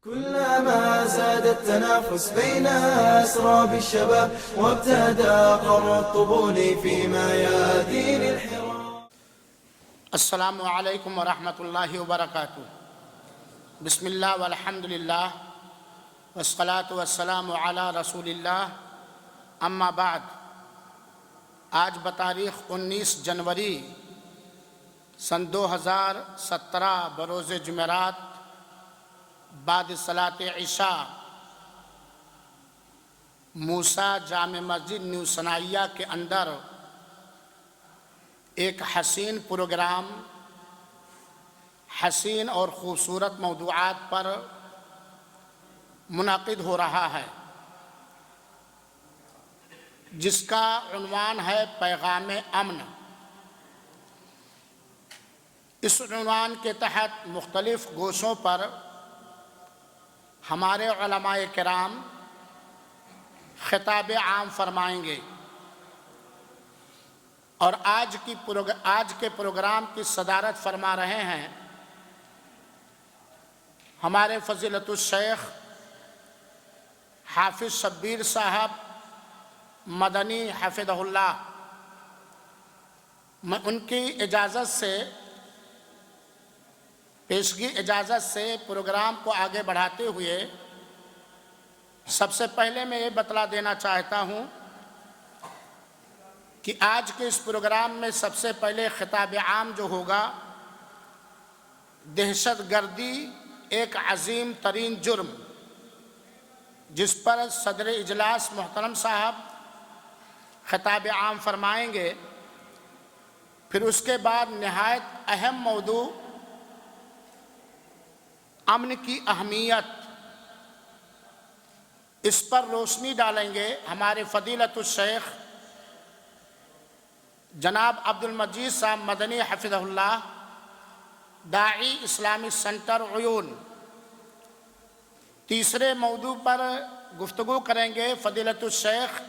كلما زاد التنافس بين أسراب الشباب وابتدى قر الطبول في ميادين الحراب. السلام علیکم ورحمۃ اللہ وبرکاتہ. بسم اللہ والحمد للہ والصلاة والسلام علی رسول اللہ. اما بعد، آج بتاریخ 19 جنوری سن 2017 بروز جمعرات بعد صلاۃ عشاء موسیٰ جامع مسجد نیو ثنائیہ کے اندر ایک حسین پروگرام، حسین اور خوبصورت موضوعات پر منعقد ہو رہا ہے، جس کا عنوان ہے پیغام امن. اس عنوان کے تحت مختلف گوشوں پر ہمارے علماء کرام خطاب عام فرمائیں گے، اور آج کے پروگرام کی صدارت فرما رہے ہیں ہمارے فضیلت الشیخ حافظ شبیر صاحب مدنی حفظہ اللہ. میں ان کی پیشگی اجازت سے پروگرام کو آگے بڑھاتے ہوئے سب سے پہلے میں یہ بتلا دینا چاہتا ہوں کہ آج کے اس پروگرام میں سب سے پہلے خطاب عام جو ہوگا، دہشت گردی ایک عظیم ترین جرم، جس پر صدر اجلاس محترم صاحب خطاب عام فرمائیں گے. پھر اس کے بعد نہایت اہم موضوع امن کی اہمیت، اس پر روشنی ڈالیں گے ہمارے فضیلت الشیخ جناب عبد المجید صاحب مدنی حفظہ اللہ، داعی اسلامی سینٹر عیون. تیسرے موضوع پر گفتگو کریں گے فضیلت الشیخ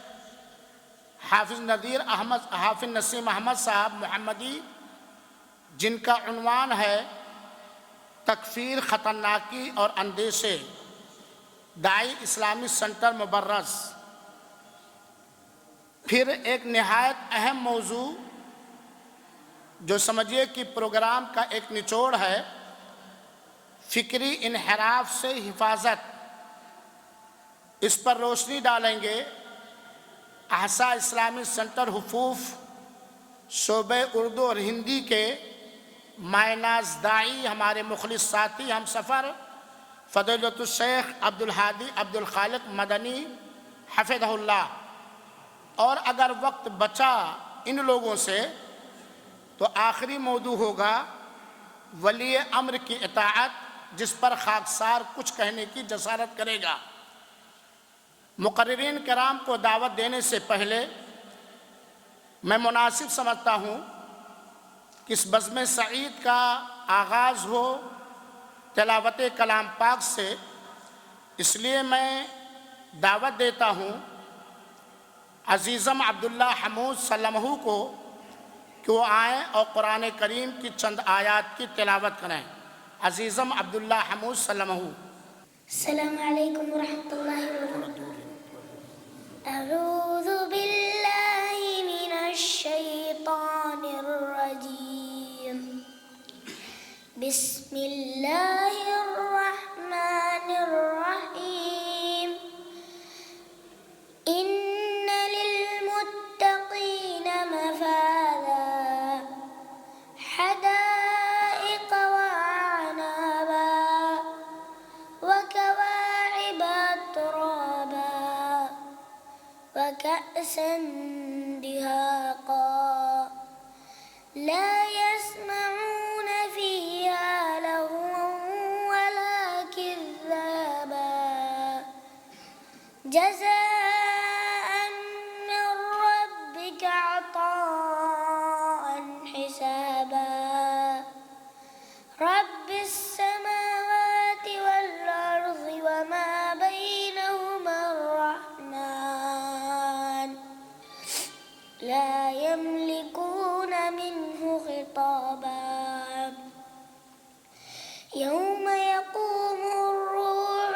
حافظ نسیم احمد صاحب محمدی، جن کا عنوان ہے تکفیر، خطرناکی اور اندیشے، داعی اسلامی سینٹر مبرز. پھر ایک نہایت اہم موضوع جو سمجھیے کہ پروگرام کا ایک نچوڑ ہے، فکری انحراف سے حفاظت. اس پر روشنی ڈالیں گے احساء اسلامی سینٹر حفوف شعبہ اردو اور ہندی کے مائناز داعی، ہمارے مخلص ساتھی ہم سفر فضیلت الشیخ عبدالہادی عبدالخالق مدنی حفظہ اللہ. اور اگر وقت بچا ان لوگوں سے تو آخری موضوع ہوگا ولی امر کی اطاعت، جس پر خاکسار کچھ کہنے کی جسارت کرے گا. مقررین کرام کو دعوت دینے سے پہلے میں مناسب سمجھتا ہوں کہ اس بزم سعید کا آغاز ہو تلاوت کلام پاک سے. اس لیے میں دعوت دیتا ہوں عزیزم عبداللہ حمود سلمہ کو کہ وہ آئیں اور قرآن کریم کی چند آیات کی تلاوت کریں. عزیزم عبداللہ حمود سلمہ. السلام علیکم ورحمۃ اللہ وبرکاتہ. اعوذ باللہ من الشیطان الرجیم. بسم اللہ الرحمن الرحیم. ان للمتقین مفازا حدائق وعنابا وكواعب ترابا وكأسا دهاقا لا يسمعون فيها لغوا ولا كذابا جزاء من ربك عطاء حسابا. رب السماوات والأرض وما بينهما الرحمن لا يملكون منه خطابا. يوم يقوم الروح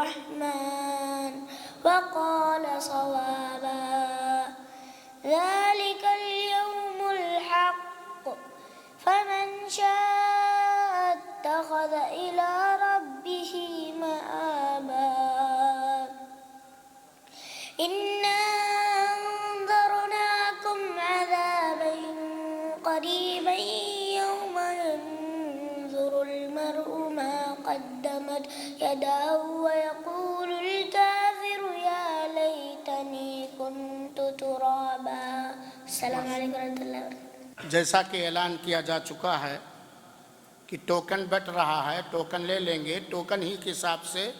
الرحمن وقال صوابا ذلك اليوم الحق فمن شاء اتخذ إلى ربه مآبا إنا أنذرناكم عذابا قريبا يوم ينظر المرء ما قدمت يداه ويقول الكافر يا ليتني كنت ترابا. السلام عليكم ورحمة الله وبركاته. جیسا کہ اعلان کیا جا چکا ہے کہ ٹوکن بٹ رہا ہے، ٹوکن لے لیں گے، ٹوکن ہی کے حساب سے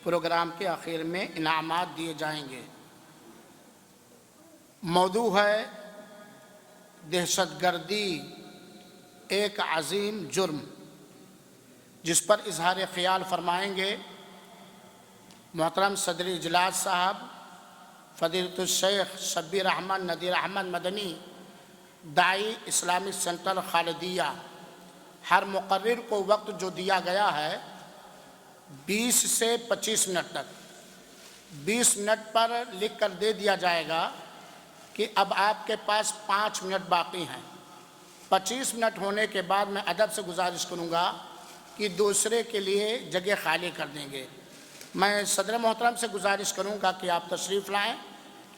پروگرام کے آخر میں انعامات دیے جائیں گے. موضوع ہے دہشت گردی ایک عظیم جرم، جس پر اظہار خیال فرمائیں گے محترم صدر اجلاس صاحب فضیلۃ الشیخ شبیر احمد نذیر احمد مدنی، داعی اسلامک سینٹر خالدیہ. ہر مقرر کو وقت جو دیا گیا ہے 20 سے 25 منٹ تک، 20 منٹ پر لکھ کر دے دیا جائے گا کہ اب آپ کے پاس 5 منٹ باقی ہیں. 25 منٹ ہونے کے بعد میں ادب سے گزارش کروں گا کہ دوسرے کے لیے جگہ خالی کر دیں گے. میں صدر محترم سے گزارش کروں گا کہ آپ تشریف لائیں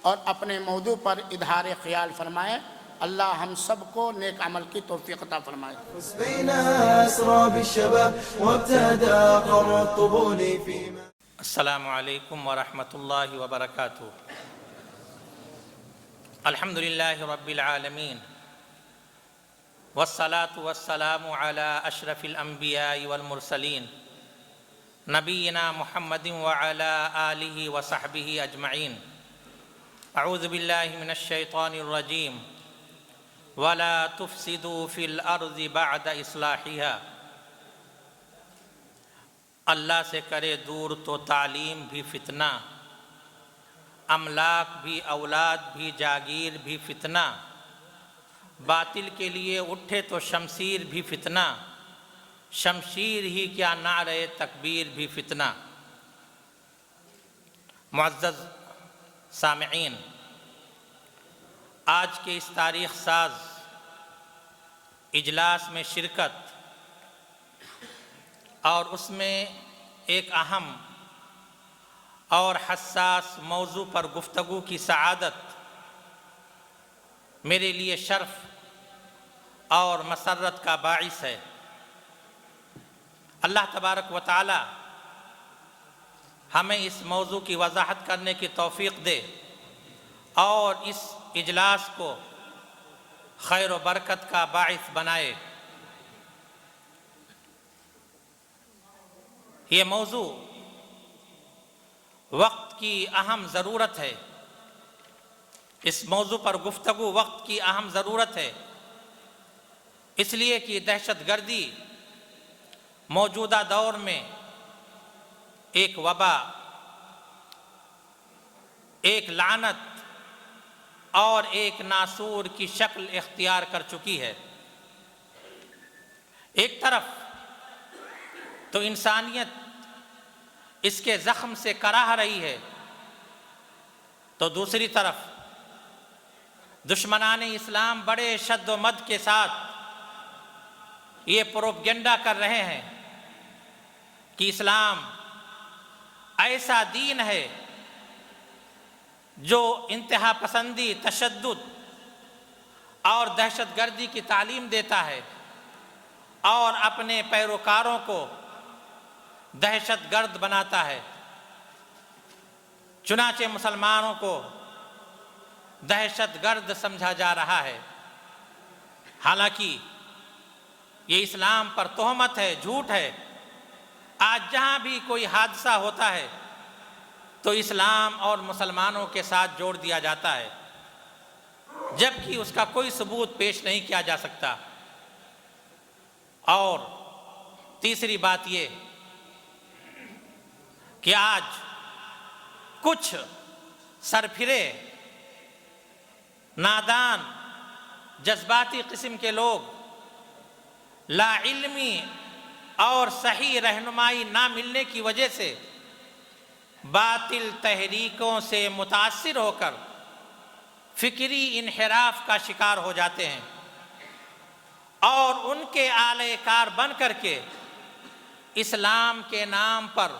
اور اپنے موضوع پر اظہار خیال فرمائیں. اللہ ہم سب کو نیک عمل کی توفیق عطا فرمائے. بين أسراب الشباب وابتدى قر الطبول فيما. السلام علیکم ورحمۃ اللہ وبرکاتہ. الحمد للہ رب العالمین والصلاة والسلام علی اشرف الانبیاء والمرسلین نبینا محمد وعلی آلہ وصحبہ اجمعین. اعوذ باللہ من الشیطان الرجیم وَلَا تُفْسِدُوا فِي الْأَرْضِ بَعْدَ إِصْلَاحِهَا. اللہ سے کرے دور تو تعلیم بھی فتنہ، املاک بھی اولاد بھی جاگیر بھی فتنہ، باطل کے لیے اٹھے تو شمشیر بھی فتنہ، شمشیر ہی کیا نعرہ تکبیر بھی فتنہ. معزز سامعین، آج کے اس تاریخ ساز اجلاس میں شرکت اور اس میں ایک اہم اور حساس موضوع پر گفتگو کی سعادت میرے لیے شرف اور مسرت کا باعث ہے. اللہ تبارک و تعالی ہمیں اس موضوع کی وضاحت کرنے کی توفیق دے اور اس اجلاس کو خیر و برکت کا باعث بنائے. یہ موضوع وقت کی اہم ضرورت ہے. اس موضوع پر گفتگو وقت کی اہم ضرورت ہے، اس لیے کہ دہشت گردی موجودہ دور میں ایک وبا، ایک لعنت اور ایک ناسور کی شکل اختیار کر چکی ہے. ایک طرف تو انسانیت اس کے زخم سے کراہ رہی ہے، تو دوسری طرف دشمنان اسلام بڑے شد و مد کے ساتھ یہ پروپیگنڈا کر رہے ہیں کہ اسلام ایسا دین ہے جو انتہا پسندی، تشدد اور دہشت گردی کی تعلیم دیتا ہے اور اپنے پیروکاروں کو دہشت گرد بناتا ہے. چنانچہ مسلمانوں کو دہشت گرد سمجھا جا رہا ہے، حالانکہ یہ اسلام پر تہمت ہے، جھوٹ ہے. آج جہاں بھی کوئی حادثہ ہوتا ہے تو اسلام اور مسلمانوں کے ساتھ جوڑ دیا جاتا ہے، جبکہ اس کا کوئی ثبوت پیش نہیں کیا جا سکتا. اور تیسری بات یہ کہ آج کچھ سرپھرے، نادان، جذباتی قسم کے لوگ لا علمی اور صحیح رہنمائی نہ ملنے کی وجہ سے باطل تحریکوں سے متاثر ہو کر فکری انحراف کا شکار ہو جاتے ہیں اور ان کے آلے کار بن کر کے اسلام کے نام پر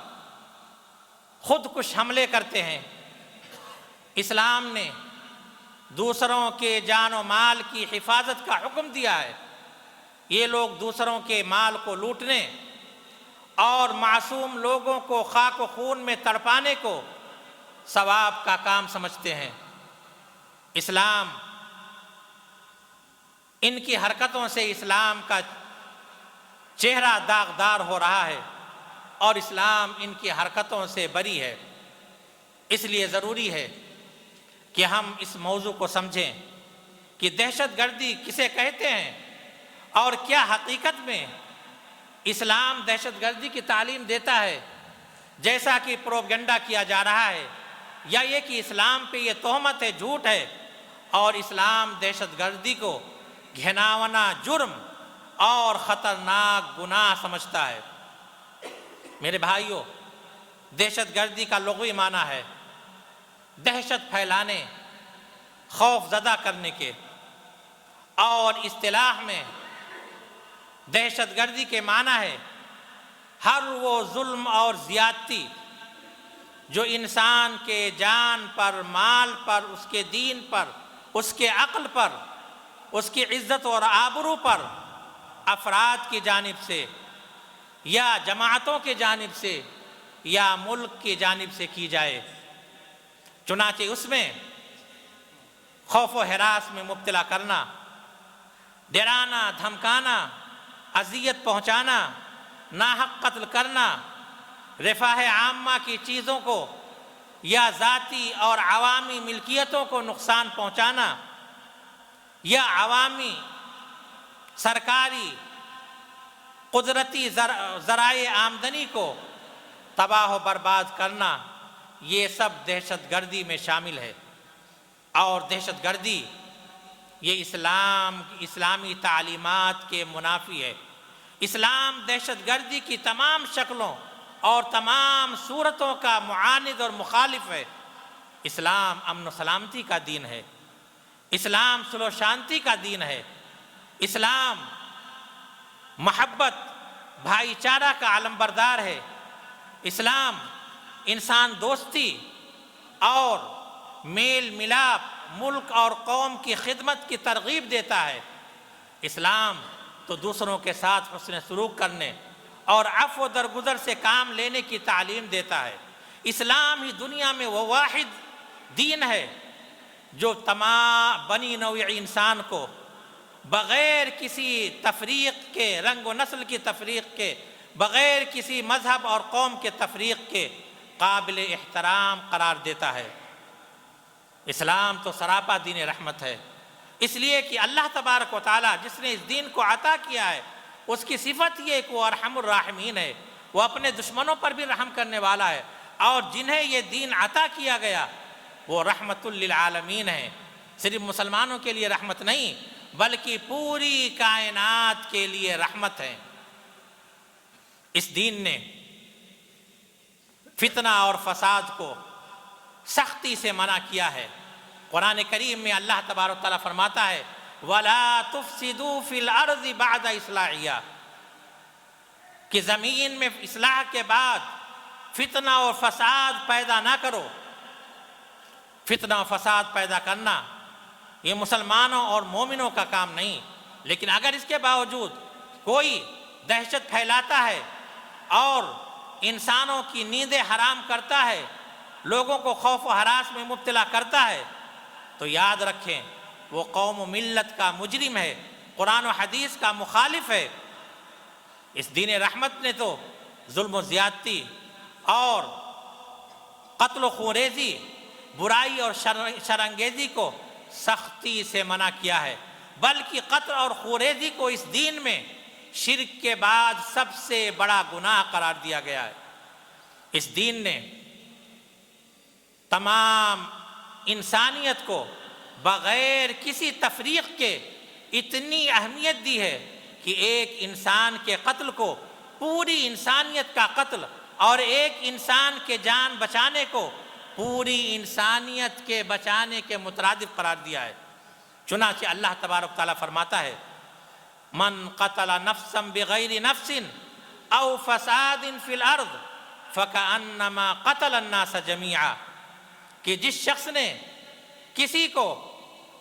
خود کش حملے کرتے ہیں۔ اسلام نے دوسروں کے جان و مال کی حفاظت کا حکم دیا ہے، یہ لوگ دوسروں کے مال کو لوٹنے اور معصوم لوگوں کو خاک و خون میں تڑپانے کو ثواب کا کام سمجھتے ہیں۔ اسلام ان کی حرکتوں سے اسلام کا چہرہ داغدار ہو رہا ہے اور اسلام ان کی حرکتوں سے بری ہے۔ اس لیے ضروری ہے کہ ہم اس موضوع کو سمجھیں کہ دہشت گردی کسے کہتے ہیں اور کیا حقیقت میں اسلام دہشت گردی کی تعلیم دیتا ہے جیسا کہ پروپیگنڈا کیا جا رہا ہے، یا یہ کہ اسلام پہ یہ تہمت ہے، جھوٹ ہے اور اسلام دہشت گردی کو گھناونا جرم اور خطرناک گناہ سمجھتا ہے۔ میرے بھائیوں، دہشت گردی کا لغوی معنی ہے دہشت پھیلانے، خوف زدہ کرنے کے، اور اصطلاح میں دہشت گردی کے معنی ہے ہر وہ ظلم اور زیادتی جو انسان کے جان پر، مال پر، اس کے دین پر، اس کے عقل پر، اس کی عزت اور آبرو پر افراد کی جانب سے یا جماعتوں کی جانب سے یا ملک کی جانب سے کی جائے۔ چنانچہ اس میں خوف و ہراس میں مبتلا کرنا، ڈرانا، دھمکانا، اذیت پہنچانا، ناحق قتل کرنا، رفاہ عامہ کی چیزوں کو یا ذاتی اور عوامی ملکیتوں کو نقصان پہنچانا، یا عوامی، سرکاری، قدرتی ذرائع آمدنی کو تباہ و برباد کرنا، یہ سب دہشت گردی میں شامل ہے۔ اور دہشت گردی یہ اسلامی تعلیمات کے منافی ہے۔ اسلام دہشت گردی کی تمام شکلوں اور تمام صورتوں کا معاند اور مخالف ہے۔ اسلام امن و سلامتی کا دین ہے، اسلام صلح و شانتی کا دین ہے، اسلام محبت، بھائی چارہ کا علمبردار ہے، اسلام انسان دوستی اور میل ملاپ، ملک اور قوم کی خدمت کی ترغیب دیتا ہے۔ اسلام تو دوسروں کے ساتھ حسن سلوک کرنے اور عفو و درگزر سے کام لینے کی تعلیم دیتا ہے۔ اسلام ہی دنیا میں وہ واحد دین ہے جو تمام بنی نوع انسان کو بغیر کسی تفریق کے، رنگ و نسل کی تفریق کے، بغیر کسی مذہب اور قوم کے تفریق کے قابل احترام قرار دیتا ہے۔ اسلام تو سراپا دین رحمت ہے، اس لیے کہ اللہ تبارک و تعالیٰ جس نے اس دین کو عطا کیا ہے اس کی صفت یہ کہ وہ ارحم الراحمین ہے، وہ اپنے دشمنوں پر بھی رحم کرنے والا ہے، اور جنہیں یہ دین عطا کیا گیا وہ رحمت للعالمین ہے۔ صرف مسلمانوں کے لیے رحمت نہیں بلکہ پوری کائنات کے لیے رحمت ہے۔ اس دین نے فتنہ اور فساد کو سختی سے منع کیا ہے۔ قرآن کریم میں اللہ تبارک و تعالیٰ فرماتا ہے وَلَا تُفْسِدُوا فِي الْأَرْضِ بَعْدَ إِصْلَاحِهَا، کہ زمین میں اصلاح کے بعد فتنہ اور فساد پیدا نہ کرو۔ فتنہ و فساد پیدا کرنا یہ مسلمانوں اور مومنوں کا کام نہیں، لیکن اگر اس کے باوجود کوئی دہشت پھیلاتا ہے اور انسانوں کی نیندیں حرام کرتا ہے، لوگوں کو خوف و ہراس میں مبتلا کرتا ہے، تو یاد رکھیں وہ قوم و ملت کا مجرم ہے، قرآن و حدیث کا مخالف ہے۔ اس دین رحمت نے تو ظلم و زیادتی اور قتل و خوریزی، برائی اور شرانگیزی کو سختی سے منع کیا ہے، بلکہ قتل اور خوریزی کو اس دین میں شرک کے بعد سب سے بڑا گناہ قرار دیا گیا ہے۔ اس دین نے تمام انسانیت کو بغیر کسی تفریق کے اتنی اہمیت دی ہے کہ ایک انسان کے قتل کو پوری انسانیت کا قتل اور ایک انسان کے جان بچانے کو پوری انسانیت کے بچانے کے مترادف قرار دیا ہے۔ چنانچہ اللہ تبارک تعالیٰ فرماتا ہے من قتل نفسا بغیر نفس او فساد فی الارض فکأنما قتل الناس جمیعا، کہ جس شخص نے کسی کو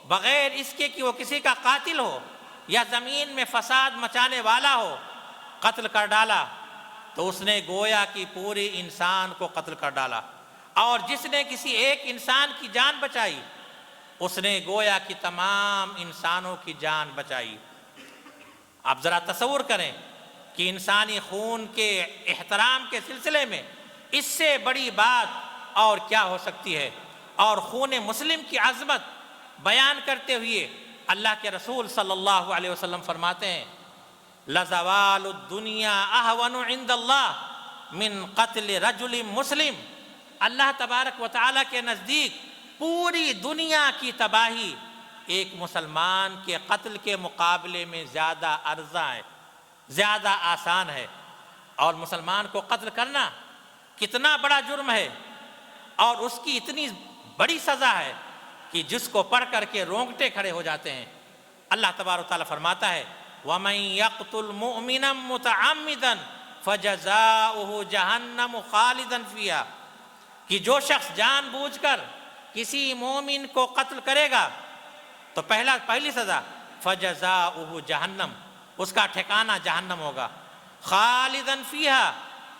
بغیر اس کے کہ وہ کسی کا قاتل ہو یا زمین میں فساد مچانے والا ہو قتل کر ڈالا تو اس نے گویا کہ پوری انسان کو قتل کر ڈالا، اور جس نے کسی ایک انسان کی جان بچائی اس نے گویا کہ تمام انسانوں کی جان بچائی۔ آپ ذرا تصور کریں کہ انسانی خون کے احترام کے سلسلے میں اس سے بڑی بات اور کیا ہو سکتی ہے۔ اور خون مسلم کی عظمت بیان کرتے ہوئے اللہ کے رسول صلی اللہ علیہ وسلم فرماتے ہیں لَزَوَالُ الدُّنْيَا أَهْوَنُ عِنْدَ اللَّهِ مِنْ قَتْلِ رَجُلٍ مُسْلِمٍ، اللہ تبارک و تعالیٰ کے نزدیک پوری دنیا کی تباہی ایک مسلمان کے قتل کے مقابلے میں زیادہ ارزاں ہے، زیادہ آسان ہے۔ اور مسلمان کو قتل کرنا کتنا بڑا جرم ہے، اور اس کی اتنی بڑی سزا ہے کہ جس کو پڑھ کر کے رونگٹے کھڑے ہو جاتے ہیں۔ اللہ تبارک و تعالیٰ فرماتا ہے وَمَن يَقْتُلْ مُؤْمِنًا مُتَعَمِّدًا فَجَزَاؤُهُ جَهَنَّمُ خَالِدًا فِيهَا، کہ جو شخص جان بوجھ کر کسی مومن کو قتل کرے گا تو پہلی سزا فَجَزَاؤُهُ جَهَنَّم، اس کا ٹھکانہ جہنم ہوگا، خالداً فیہا،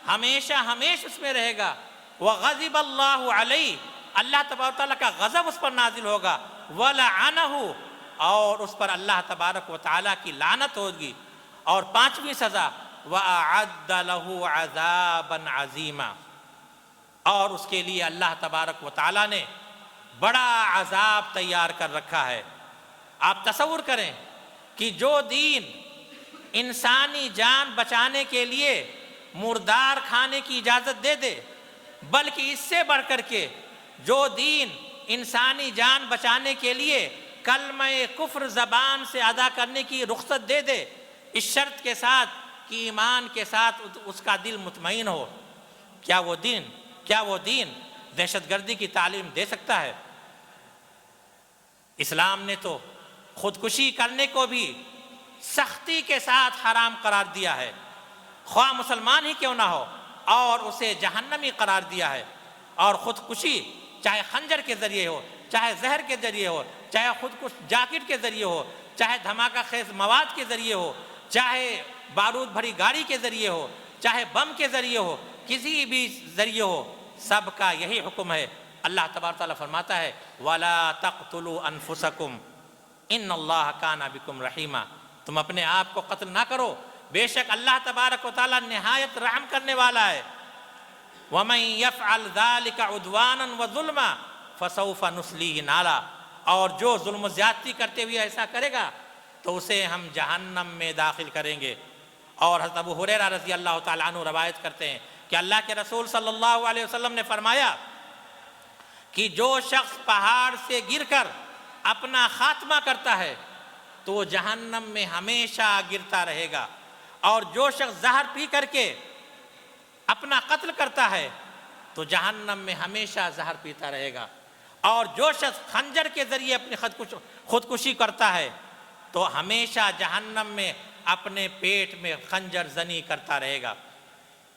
ہمیشہ اس میں رہے گا، وغضب اللہ علیہ، اللہ تبارک تعالیٰ کا غضب اس پر نازل ہوگا، ولعنہ، اور اس پر اللہ تبارک و تعالیٰ کی لعنت ہوگی۔ اور پانچویں سزا وَأَعَدَّ لَهُ عَذَابًا عَظِيمًا، اور اس کے لیے اللہ تبارک و تعالیٰ نے بڑا عذاب تیار کر رکھا ہے۔ آپ تصور کریں کہ جو دین انسانی جان بچانے کے لیے مردار کھانے کی اجازت دے دے، بلکہ اس سے بڑھ کر کے جو دین انسانی جان بچانے کے لیے کلمہ کفر زبان سے ادا کرنے کی رخصت دے دے، اس شرط کے ساتھ کہ ایمان کے ساتھ اس کا دل مطمئن ہو، کیا وہ دین دہشت گردی کی تعلیم دے سکتا ہے؟ اسلام نے تو خودکشی کرنے کو بھی سختی کے ساتھ حرام قرار دیا ہے، خواہ مسلمان ہی کیوں نہ ہو، اور اسے جہنمی قرار دیا ہے۔ اور خودکشی چاہے خنجر کے ذریعے ہو، چاہے زہر کے ذریعے ہو، چاہے خودکش جاکٹ کے ذریعے ہو، چاہے دھماکہ خیز مواد کے ذریعے ہو، چاہے بارود بھری گاڑی کے ذریعے ہو، چاہے بم کے ذریعے ہو، کسی بھی ذریعے ہو، سب کا یہی حکم ہے۔ اللہ تبارک تعالیٰ فرماتا ہے وَلَا تَقْتُلُوا أَنفُسَكُمْ إِنَّ اللَّهَ كَانَ بِكُمْ رَحِيمًا، تم اپنے آپ کو قتل نہ کرو، بے شک اللہ تبارک و تعالیٰ نہایت رحم کرنے والا ہے۔ وَمَن يَفْعَلْ ذَلِكَ عُدْوَانًا وَظُلْمًا فَسَوْفَ نُصْلِيهِ نَارًا، اور جو ظلم و زیادتی کرتے ہوئے ایسا کرے گا تو اسے ہم جہنم میں داخل کریں گے۔ اور حضرت ابو ہریرہ رضی اللہ تعالیٰ عنہ روایت کرتے ہیں کہ اللہ کے رسول صلی اللہ علیہ وسلم نے فرمایا کہ جو شخص پہاڑ سے گر کر اپنا خاتمہ کرتا ہے تو وہ جہنم میں ہمیشہ گرتا رہے گا، اور جو شخص زہر پی کر کے اپنا قتل کرتا ہے تو جہنم میں ہمیشہ زہر پیتا رہے گا، اور جو شخص خنجر کے ذریعے اپنی خودکشی کرتا ہے تو ہمیشہ جہنم میں اپنے پیٹ میں خنجر زنی کرتا رہے گا۔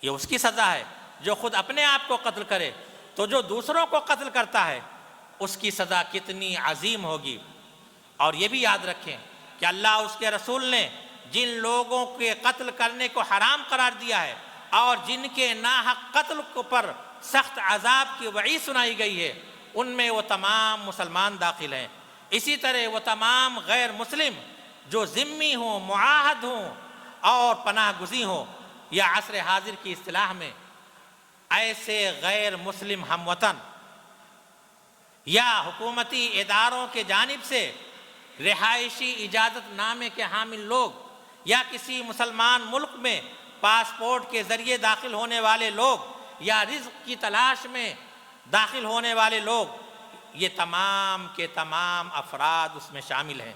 یہ اس کی سزا ہے جو خود اپنے آپ کو قتل کرے، تو جو دوسروں کو قتل کرتا ہے اس کی سزا کتنی عظیم ہوگی۔ اور یہ بھی یاد رکھیں کہ اللہ اس کے رسول نے جن لوگوں کے قتل کرنے کو حرام قرار دیا ہے اور جن کے ناحق قتل پر سخت عذاب کی وعید سنائی گئی ہے، ان میں وہ تمام مسلمان داخل ہیں۔ اسی طرح وہ تمام غیر مسلم جو ذمی ہوں، معاہد ہوں اور پناہ گزین ہوں، یا عصر حاضر کی اصطلاح میں ایسے غیر مسلم ہم وطن یا حکومتی اداروں کے جانب سے رہائشی اجازت نامے کے حامل لوگ یا کسی مسلمان ملک میں پاسپورٹ کے ذریعے داخل ہونے والے لوگ یا رزق کی تلاش میں داخل ہونے والے لوگ، یہ تمام کے تمام افراد اس میں شامل ہیں۔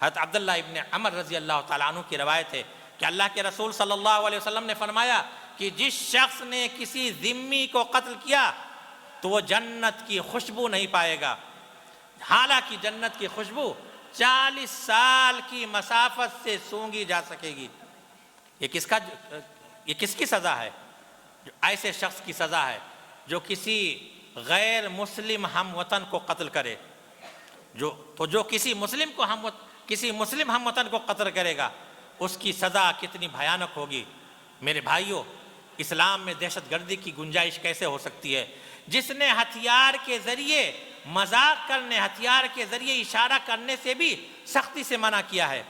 حضرت عبداللہ ابن عمر رضی اللہ تعالیٰ عنہ کی روایت ہے کہ اللہ کے رسول صلی اللہ علیہ وسلم نے فرمایا کہ جس شخص نے کسی ذمی کو قتل کیا تو وہ جنت کی خوشبو نہیں پائے گا، حالانکہ جنت کی خوشبو 40 سال کی مسافت سے سونگھی جا سکے گی۔ یہ کس کی سزا ہے؟ ایسے شخص کی سزا ہے جو کسی غیر مسلم ہم وطن کو قتل کرے۔ جو کسی مسلم ہم وطن کو قتل کرے گا اس کی سزا کتنی بھیانک ہوگی۔ میرے بھائیوں، اسلام میں دہشت گردی کی گنجائش کیسے ہو سکتی ہے؟ جس نے ہتھیار کے ذریعے مذاق کرنے، ہتھیار کے ذریعے اشارہ کرنے سے بھی سختی سے منع کیا ہے۔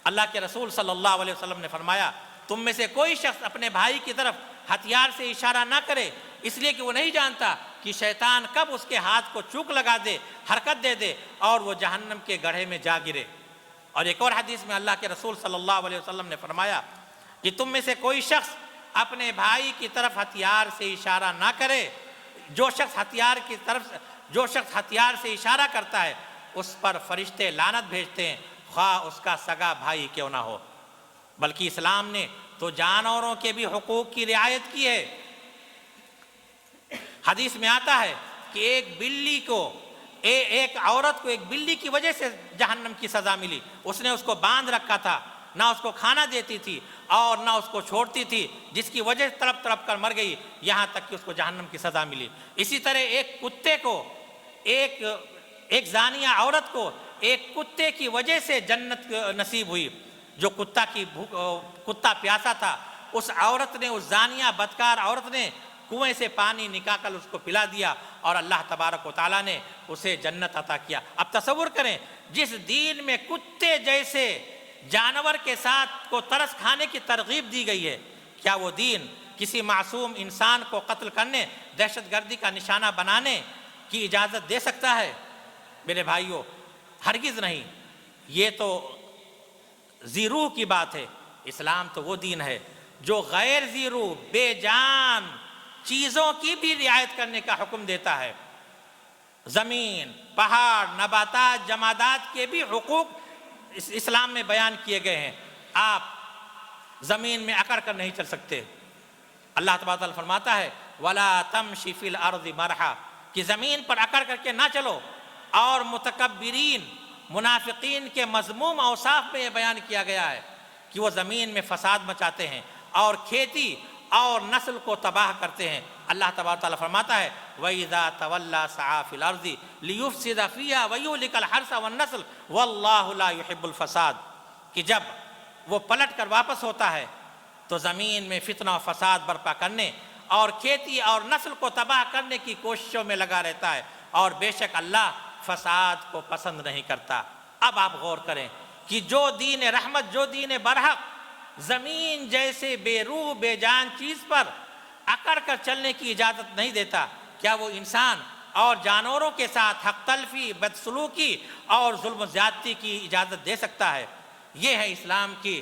اللہ کے رسول صلی اللہ علیہ وسلم نے فرمایا، تم میں سے کوئی شخص اپنے بھائی کی طرف ہتھیار سے اشارہ نہ کرے، اس لیے کہ وہ نہیں جانتا کہ شیطان کب اس کے ہاتھ کو چوک لگا دے، حرکت دے دے اور وہ جہنم کے گڑھے میں جا گرے۔ اور ایک اور حدیث میں اللہ کے رسول صلی اللہ علیہ وسلم نے فرمایا کہ تم میں سے کوئی شخص اپنے بھائی کی طرف ہتھیار سے اشارہ نہ کرے، جو شخص ہتھیار سے اشارہ کرتا ہے اس پر فرشتے لعنت بھیجتے ہیں، خواہ اس کا سگا بھائی کیوں نہ ہو۔ بلکہ اسلام نے تو جانوروں کے بھی حقوق کی رعایت کی ہے۔ حدیث میں آتا ہے کہ ایک عورت کو ایک بلی کی وجہ سے جہنم کی سزا ملی۔ اس نے اس کو باندھ رکھا تھا، نہ اس کو کھانا دیتی تھی اور نہ اس کو چھوڑتی تھی، جس کی وجہ سے تڑپ تڑپ کر مر گئی، یہاں تک کہ اس کو جہنم کی سزا ملی۔ اسی طرح ایک کتے کو، ایک زانیہ عورت کو ایک کتے کی وجہ سے جنت نصیب ہوئی۔ جو کتا پیاسا تھا، اس عورت نے، اس زانیہ بدکار عورت نے کنویں سے پانی نکال کر اس کو پلا دیا اور اللہ تبارک و تعالیٰ نے اسے جنت عطا کیا۔ اب تصور کریں، جس دین میں کتے جیسے جانور کے ساتھ کو ترس کھانے کی ترغیب دی گئی ہے، کیا وہ دین کسی معصوم انسان کو قتل کرنے، دہشت گردی کا نشانہ بنانے کی اجازت دے سکتا ہے؟ میرے بھائیوں، ہرگز نہیں۔ یہ تو ذی روح کی بات ہے۔ اسلام تو وہ دین ہے جو غیر ذی روح، بے جان چیزوں کی بھی رعایت کرنے کا حکم دیتا ہے۔ زمین، پہاڑ، نباتات، جمادات کے بھی حقوق اسلام میں بیان کیے گئے ہیں۔ آپ زمین میں اکڑ کر نہیں چل سکتے۔ اللہ تبارک و تعالیٰ فرماتا ہے وَلَا تَمْشِ فِي الْأَرْضِ مَرْحًا، کہ زمین پر اکڑ کر کے نہ چلو۔ اور متکبرین، منافقین کے مذموم اوصاف میں یہ بیان کیا گیا ہے کہ وہ زمین میں فساد مچاتے ہیں اور کھیتی اور نسل کو تباہ کرتے ہیں۔ اللہ تبارک و تعالیٰ فرماتا ہے وَإِذَا تَوَلَّى سَعَىٰ فِي الْأَرْضِ لِيُفْسِدَ فِيهَا وَيُهْلِكَ الْحَرْثَ وَالنَّسْلَ وَاللَّهُ لَا يُحِبُّ الْفَسَادَ، کہ جب وہ پلٹ کر واپس ہوتا ہے تو زمین میں فتنہ و فساد برپا کرنے اور کھیتی اور نسل کو تباہ کرنے کی کوششوں میں لگا رہتا ہے، اور بے شک اللہ فساد کو پسند نہیں کرتا۔ اب آپ غور کریں کہ جو دین رحمت، جو دین برحق زمین جیسے بے روح بے جان چیز پر اکڑ کر چلنے کی اجازت نہیں دیتا، کیا وہ انسان اور جانوروں کے ساتھ حق تلفی، بدسلوکی اور ظلم و زیادتی کی اجازت دے سکتا ہے؟ یہ ہے اسلام کی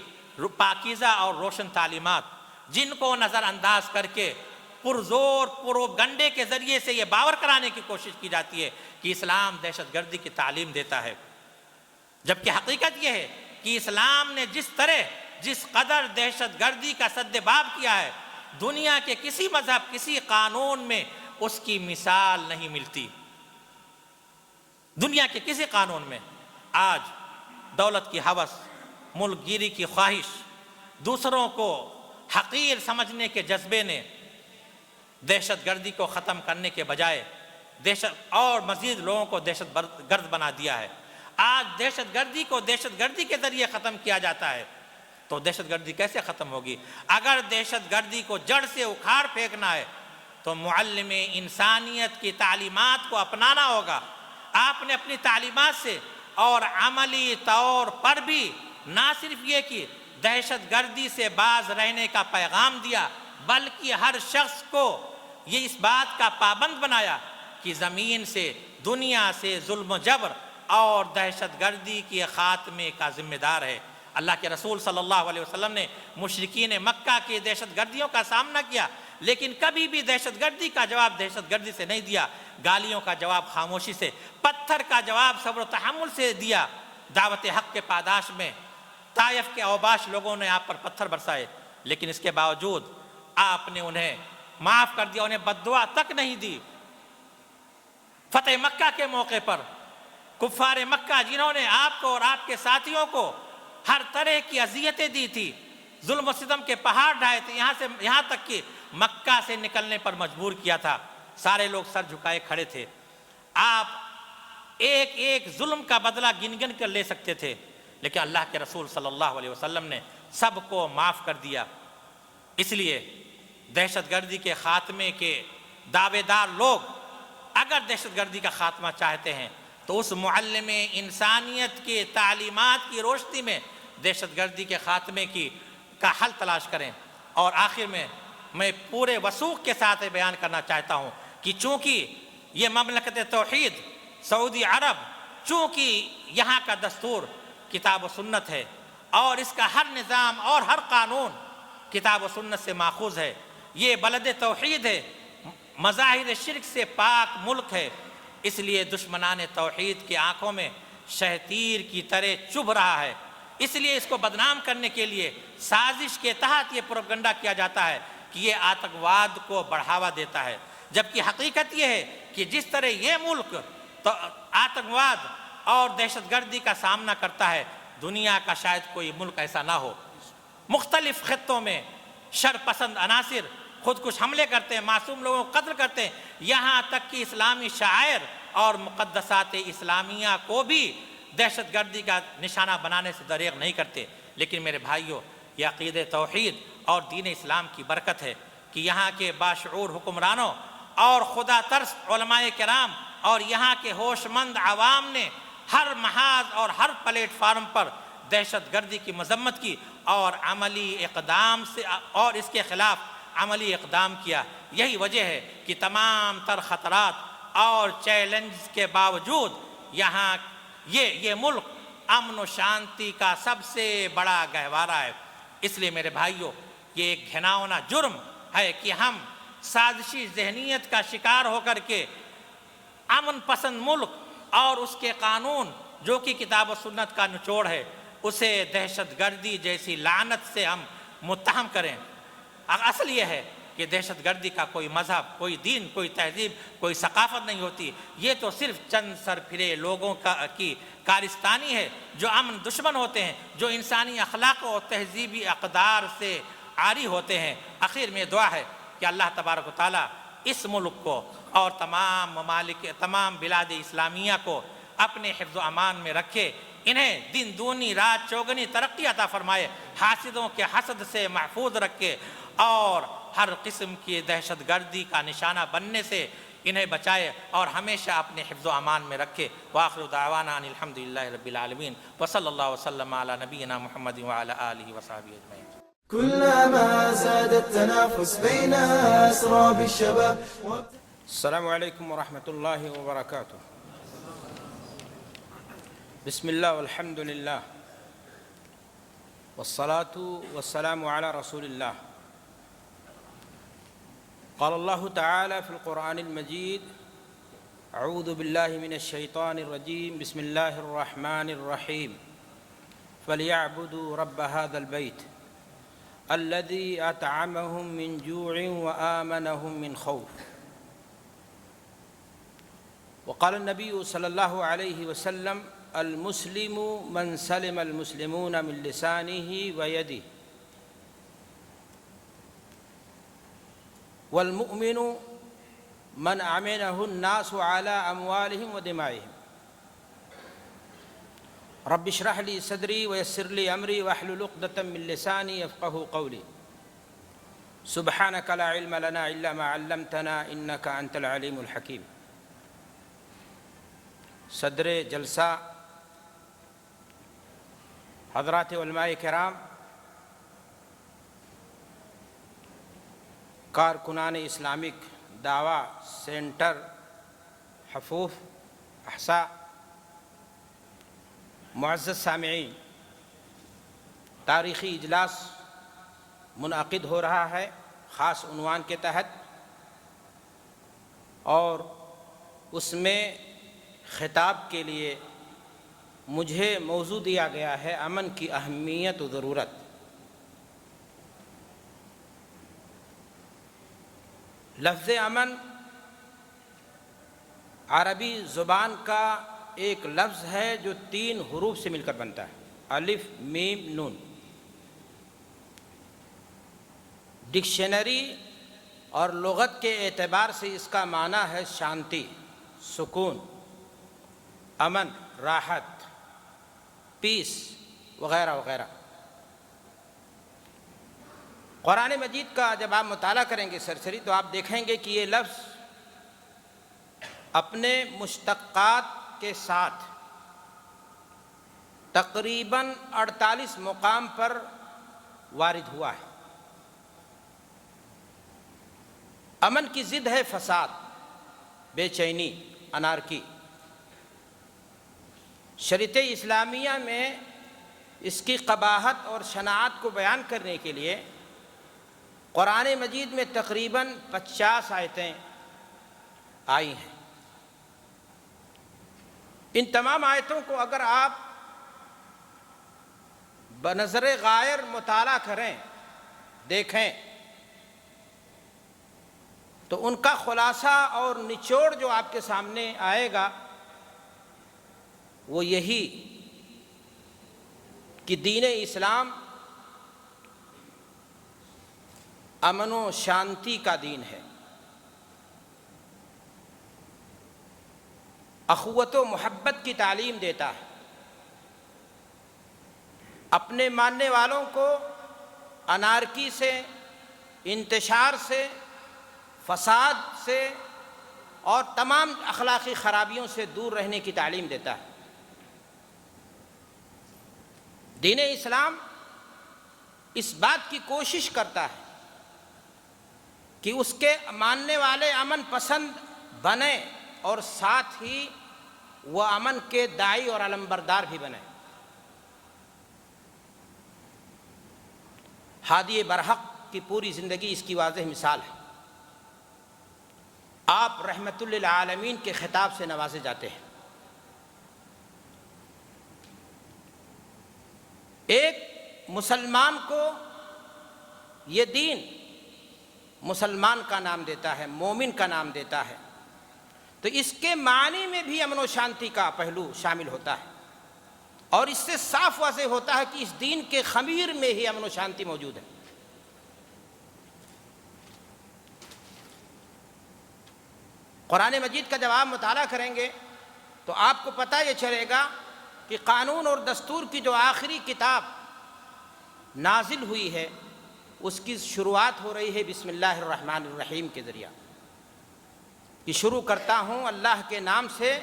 پاکیزہ اور روشن تعلیمات، جن کو نظر انداز کر کے پرزور پروپگنڈے کے ذریعے سے یہ باور کرانے کی کوشش کی جاتی ہے کہ اسلام دہشت گردی کی تعلیم دیتا ہے، جبکہ حقیقت یہ ہے کہ اسلام نے جس قدر دہشت گردی کا سد باب کیا ہے، دنیا کے کسی مذہب، کسی قانون میں اس کی مثال نہیں ملتی۔ دنیا کے کسی قانون میں آج دولت کی ہوس، ملک گیری کی خواہش، دوسروں کو حقیر سمجھنے کے جذبے نے دہشت گردی کو ختم کرنے کے بجائے اور مزید لوگوں کو دہشت گرد بنا دیا ہے۔ آج دہشت گردی کو دہشت گردی کے ذریعے ختم کیا جاتا ہے، تو دہشت گردی کیسے ختم ہوگی؟ اگر دہشت گردی کو جڑ سے اکھاڑ پھینکنا ہے تو معلم انسانیت کی تعلیمات کو اپنانا ہوگا۔ آپ نے اپنی تعلیمات سے اور عملی طور پر بھی نہ صرف یہ کہ دہشت گردی سے باز رہنے کا پیغام دیا، بلکہ ہر شخص کو یہ اس بات کا پابند بنایا کہ زمین سے، دنیا سے ظلم و جبر اور دہشت گردی کے خاتمے کا ذمہ دار ہے۔ اللہ کے رسول صلی اللہ علیہ وسلم نے مشرکین مکہ کی دہشت گردیوں کا سامنا کیا، لیکن کبھی بھی دہشت گردی کا جواب دہشت گردی سے نہیں دیا، گالیوں کا جواب خاموشی سے، پتھر کا جواب صبر و تحمل سے دیا۔ دعوت حق کے پاداش میں طائف کے اوباش لوگوں نے آپ پر پتھر برسائے، لیکن اس کے باوجود آپ نے انہیں معاف کر دیا، انہیں بد دعا تک نہیں دی۔ فتح مکہ کے موقع پر کفار مکہ جنہوں نے آپ کو اور آپ کے ساتھیوں کو ہر طرح کی اذیتیں دی تھی، ظلم و ستم کے پہاڑ ڈھائے تھے، یہاں تک کہ مکہ سے نکلنے پر مجبور کیا تھا، سارے لوگ سر جھکائے کھڑے تھے۔ آپ ایک ایک ظلم کا بدلہ گن گن کر لے سکتے تھے، لیکن اللہ کے رسول صلی اللہ علیہ وسلم نے سب کو معاف کر دیا۔ اس لیے دہشت گردی کے خاتمے کے دعوے دار لوگ اگر دہشت گردی کا خاتمہ چاہتے ہیں تو اس معلم انسانیت کی تعلیمات کی روشنی میں دہشت گردی کے خاتمے کا حل تلاش کریں۔ اور آخر میں پورے وثوق کے ساتھ بیان کرنا چاہتا ہوں کہ چونکہ یہ مملکت توحید سعودی عرب، چونکہ یہاں کا دستور کتاب و سنت ہے اور اس کا ہر نظام اور ہر قانون کتاب و سنت سے ماخوذ ہے، یہ بلد توحید ہے، مظاہر شرک سے پاک ملک ہے، اس لیے دشمنان توحید کی آنکھوں میں شہتیر کی طرح چبھ رہا ہے۔ اس لیے اس کو بدنام کرنے کے لیے سازش کے تحت یہ پروپیگنڈا کیا جاتا ہے کہ یہ آتنکواد کو بڑھاوا دیتا ہے، جبکہ حقیقت یہ ہے کہ جس طرح یہ ملک آتنکواد اور دہشت گردی کا سامنا کرتا ہے، دنیا کا شاید کوئی ملک ایسا نہ ہو۔ مختلف خطوں میں شر پسند عناصر خود کش حملے کرتے ہیں، معصوم لوگوں کو قتل کرتے ہیں، یہاں تک کہ اسلامی شعائر اور مقدسات اسلامیہ کو بھی دہشت گردی کا نشانہ بنانے سے دریغ نہیں کرتے۔ لیکن میرے بھائیوں، یہ عقیدہ توحید اور دین اسلام کی برکت ہے کہ یہاں کے باشعور حکمرانوں اور خدا ترس علماء کرام اور یہاں کے ہوش مند عوام نے ہر محاذ اور ہر پلیٹ فارم پر دہشت گردی کی مذمت کی اور عملی اقدام سے اور اس کے خلاف عملی اقدام کیا۔ یہی وجہ ہے کہ تمام تر خطرات اور چیلنج کے باوجود یہاں یہ ملک امن و شانتی کا سب سے بڑا گہوارہ ہے۔ اس لیے میرے بھائیوں، یہ ایک گھناؤنا جرم ہے کہ ہم سازشی ذہنیت کا شکار ہو کر کے امن پسند ملک اور اس کے قانون جو کہ کتاب و سنت کا نچوڑ ہے، اسے دہشت گردی جیسی لعنت سے ہم متہم کریں۔ اصل یہ ہے کہ دہشت گردی کا کوئی مذہب، کوئی دین، کوئی تہذیب، کوئی ثقافت نہیں ہوتی، یہ تو صرف چند سر پھرے لوگوں کی کارستانی ہے جو امن دشمن ہوتے ہیں، جو انسانی اخلاق و تہذیبی اقدار سے عاری ہوتے ہیں۔ آخر میں دعا ہے کہ اللہ تبارک و تعالیٰ اس ملک کو اور تمام ممالک، تمام بلاد اسلامیہ کو اپنے حفظ و امان میں رکھے، انہیں دن دونی رات چوگنی ترقی عطا فرمائے، حاسدوں کے حسد سے محفوظ رکھے اور ہر قسم کی دہشت گردی کا نشانہ بننے سے انہیں بچائے اور ہمیشہ اپنے حفظ و امان میں رکھے۔ وآخر دعوانا ان الحمدللہ رب العالمین وصلی اللہ وسلم علی نبینا محمد وعلی آلہ وصحبہ اجمعین۔ كلما زاد التنافس بين أسراب الشباب. السلام عليكم ورحمة الله وبركاته. بسم الله والحمد لله والصلاة والسلام على رسول الله. قال الله تعالى في القرآن المجيد: أعوذ بالله من الشيطان الرجيم، بسم الله الرحمن الرحيم، فليعبدوا رب هذا البيت الذي أطعمهم من جوع وآمنهم من خوف. وقال النبي صلى الله عليه وسلم: المسلم من سلم المسلمون من لسانه ويده، والمؤمن من أمنه الناس على أموالهم ودمائهم. رب اشرح لي صدري ويسر لي أمري واحلل عقدة من لساني يفقهوا قولي. سبحانك لا علم لنا إلا ما علمتنا إنك أنت العليم الحكيم. صدر جلسہ حضرات علماء کرام، کارکنان اسلامک دعویٰ سینٹر حفوف احساء، معزز سامعین، تاریخی اجلاس منعقد ہو رہا ہے خاص عنوان کے تحت، اور اس میں خطاب کے لیے مجھے موضوع دیا گیا ہے امن کی اہمیت و ضرورت۔ لفظ امن عربی زبان کا ایک لفظ ہے جو 3 حروف سے مل کر بنتا ہے، الف میم نون۔ ڈکشنری اور لغت کے اعتبار سے اس کا معنی ہے شانتی، سکون، امن، راحت، پیس وغیرہ وغیرہ۔ قرآن مجید کا جب آپ مطالعہ کریں گے سرسری تو آپ دیکھیں گے کہ یہ لفظ اپنے مشتقات کے ساتھ تقریباً 48 مقام پر وارد ہوا ہے۔ امن کی ضد ہے فساد، بے چینی، انارکی۔ شریعت اسلامیہ میں اس کی قباحت اور شناعت کو بیان کرنے کے لیے قرآن مجید میں تقریباً 50 آیتیں آئی ہیں۔ ان تمام آیتوں کو اگر آپ بنظر غائر مطالعہ کریں، دیکھیں، تو ان کا خلاصہ اور نچوڑ جو آپ کے سامنے آئے گا وہ یہی کہ دین اسلام امن و شانتی کا دین ہے، اخوت و محبت کی تعلیم دیتا ہے، اپنے ماننے والوں کو انارکی سے، انتشار سے، فساد سے اور تمام اخلاقی خرابیوں سے دور رہنے کی تعلیم دیتا ہے۔ دین اسلام اس بات کی کوشش کرتا ہے کہ اس کے ماننے والے امن پسند بنیں اور ساتھ ہی وہ امن کے داعی اور علمبردار بھی بنیں۔ ہادی برحق کی پوری زندگی اس کی واضح مثال ہے۔ آپ رحمت للعالمین کے خطاب سے نوازے جاتے ہیں۔ ایک مسلمان کو یہ دین مسلمان کا نام دیتا ہے، مومن کا نام دیتا ہے، تو اس کے معنی میں بھی امن و شانتی کا پہلو شامل ہوتا ہے، اور اس سے صاف واضح ہوتا ہے کہ اس دین کے خمیر میں ہی امن و شانتی موجود ہے۔ قرآن مجید کا جب آپ مطالعہ کریں گے تو آپ کو پتہ یہ چلے گا کہ قانون اور دستور کی جو آخری کتاب نازل ہوئی ہے اس کی شروعات ہو رہی ہے بسم اللہ الرحمن الرحیم کے ذریعہ، کہ شروع کرتا ہوں اللہ کے نام سے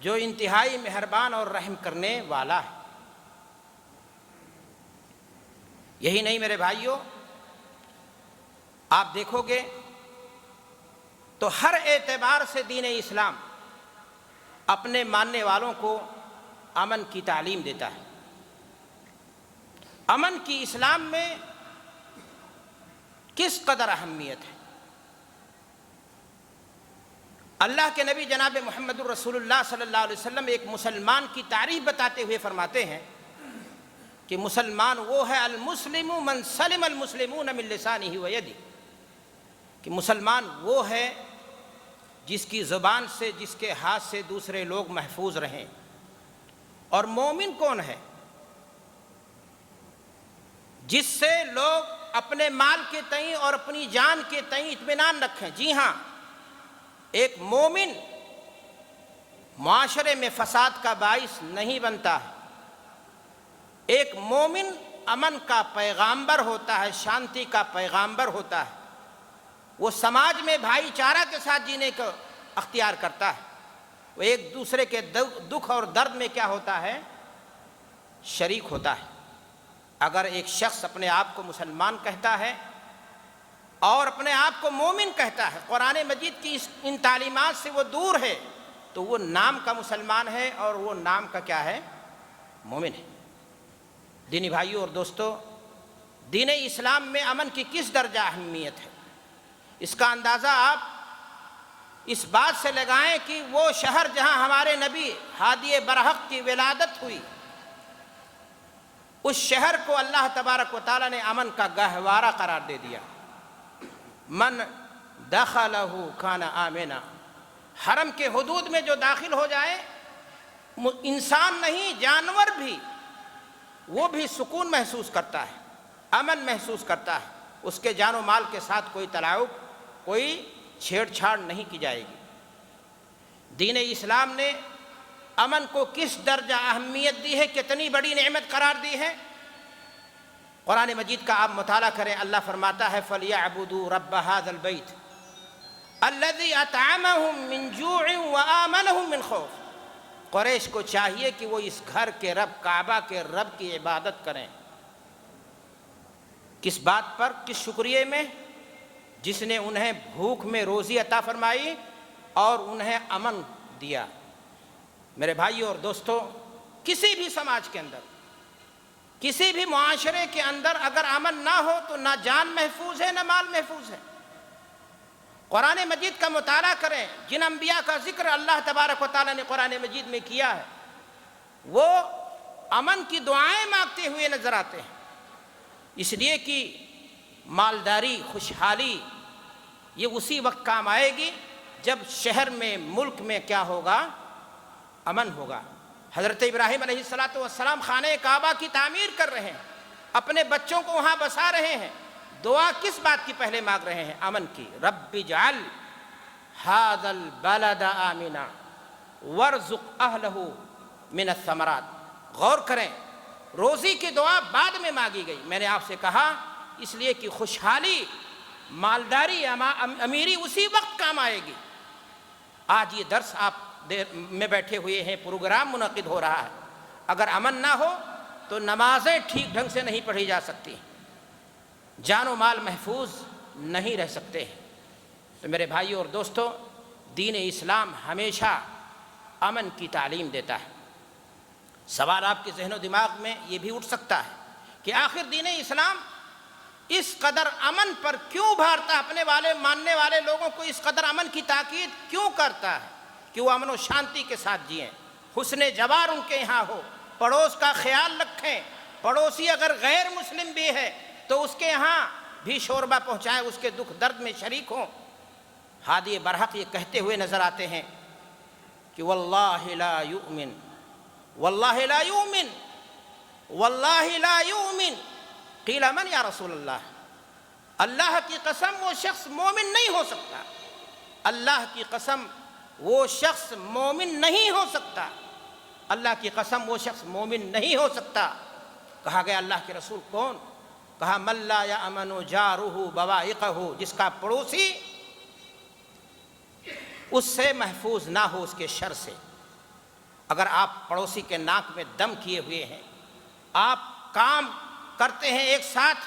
جو انتہائی مہربان اور رحم کرنے والا ہے۔ یہی نہیں میرے بھائیوں، آپ دیکھو گے تو ہر اعتبار سے دین اسلام اپنے ماننے والوں کو امن کی تعلیم دیتا ہے۔ امن کی اسلام میں کس قدر اہمیت ہے؟ اللہ کے نبی جناب محمد الرسول اللہ صلی اللہ علیہ وسلم ایک مسلمان کی تعریف بتاتے ہوئے فرماتے ہیں کہ مسلمان وہ ہے المسلم من سلم المسلمون من لسانہ و یدہ، کہ مسلمان وہ ہے جس کی زبان سے، جس کے ہاتھ سے دوسرے لوگ محفوظ رہیں۔ اور مومن کون ہے؟ جس سے لوگ اپنے مال کے تئیں اور اپنی جان کے تئیں اطمینان رکھیں۔ جی ہاں، ایک مومن معاشرے میں فساد کا باعث نہیں بنتا ہے، ایک مومن امن کا پیغامبر ہوتا ہے، شانتی کا پیغامبر ہوتا ہے، وہ سماج میں بھائی چارہ کے ساتھ جینے کو اختیار کرتا ہے، وہ ایک دوسرے کے دکھ اور درد میں کیا ہوتا ہے؟ شریک ہوتا ہے۔ اگر ایک شخص اپنے آپ کو مسلمان کہتا ہے اور اپنے آپ کو مومن کہتا ہے، قرآن مجید کی ان تعلیمات سے وہ دور ہے، تو وہ نام کا مسلمان ہے اور وہ نام کا کیا ہے؟ مومن ہے۔ دینی بھائیوں اور دوستو، دین اسلام میں امن کی کس درجہ اہمیت ہے؟ اس کا اندازہ آپ اس بات سے لگائیں کہ وہ شہر جہاں ہمارے نبی ہادی برحق کی ولادت ہوئی، اس شہر کو اللہ تبارک و تعالیٰ نے امن کا گہوارہ قرار دے دیا۔ من دخلہ کان آمنا، حرم کے حدود میں جو داخل ہو جائے، انسان نہیں جانور بھی، وہ بھی سکون محسوس کرتا ہے، امن محسوس کرتا ہے، اس کے جان و مال کے ساتھ کوئی تلاعب، کوئی چھیڑ چھاڑ نہیں کی جائے گی۔ دین اسلام نے امن کو کس درجہ اہمیت دی ہے، کتنی بڑی نعمت قرار دی ہے۔ قرآن مجید کا آپ مطالعہ کریں، اللہ فرماتا ہے فَلْيَعْبُدُوا رَبَّ هَذَا الْبَيْتِ الَّذِي أَطْعَمَهُم مِّن جُوعٍ وَآمَنَهُم مِّن خَوْفٍ۔ قریش کو چاہیے کہ وہ اس گھر کے رب، کعبہ کے رب کی عبادت کریں۔ کس بات پر، کس شکریہ میں؟ جس نے انہیں بھوک میں روزی عطا فرمائی اور انہیں امن دیا۔ میرے بھائیو اور دوستو، کسی بھی سماج کے اندر، کسی بھی معاشرے کے اندر اگر امن نہ ہو تو نہ جان محفوظ ہے، نہ مال محفوظ ہے۔ قرآن مجید کا مطالعہ کریں، جن انبیاء کا ذکر اللہ تبارک و تعالیٰ نے قرآن مجید میں کیا ہے، وہ امن کی دعائیں مانگتے ہوئے نظر آتے ہیں، اس لیے کہ مالداری، خوشحالی یہ اسی وقت کام آئے گی جب شہر میں، ملک میں کیا ہوگا؟ امن ہوگا۔ حضرت ابراہیم علیہ السلام خانہ کعبہ کی تعمیر کر رہے ہیں، اپنے بچوں کو وہاں بسا رہے ہیں، دعا کس بات کی پہلے مانگ رہے ہیں؟ امن کی۔ رب اجعل ھذا البلد آمنا وارزق اہلہ من الثمرات۔ غور کریں، روزی کی دعا بعد میں مانگی گئی۔ میں نے آپ سے کہا اس لیے کہ خوشحالی، مالداری، امیری اسی وقت کام آئے گی۔ آج یہ درس آپ میں بیٹھے ہوئے ہیں، پروگرام منعقد ہو رہا ہے، اگر امن نہ ہو تو نمازیں ٹھیک ڈھنگ سے نہیں پڑھی جا سکتی، جان و مال محفوظ نہیں رہ سکتے ہیں۔ تو میرے بھائیو اور دوستو، دین اسلام ہمیشہ امن کی تعلیم دیتا ہے۔ سوال آپ کے ذہن و دماغ میں یہ بھی اٹھ سکتا ہے کہ آخر دین اسلام اس قدر امن پر کیوں بھارتا ہے؟ اپنے ماننے والے لوگوں کو اس قدر امن کی تاکید کیوں کرتا ہے کہ وہ امن و شانتی کے ساتھ جئیں، حسن جوار ان کے یہاں ہو، پڑوس کا خیال رکھیں، پڑوسی اگر غیر مسلم بھی ہے تو اس کے یہاں بھی شوربہ پہنچائیں، اس کے دکھ درد میں شریک ہوں۔ ہادی برحق یہ کہتے ہوئے نظر آتے ہیں کہ واللہ لا یؤمن، واللہ لا یؤمن، واللہ لا یؤمن۔ قیل من یا رسول اللہ؟ اللہ کی قسم وہ شخص مومن نہیں ہو سکتا، اللہ کی قسم وہ شخص مومن نہیں ہو سکتا، اللہ کی قسم وہ شخص مومن نہیں ہو سکتا۔ کہا گیا اللہ کے رسول کون؟ کہا من لا یأمن جارہ بوائقہ، جس کا پڑوسی اس سے محفوظ نہ ہو، اس کے شر سے۔ اگر آپ پڑوسی کے ناک میں دم کیے ہوئے ہیں، آپ کام کرتے ہیں ایک ساتھ،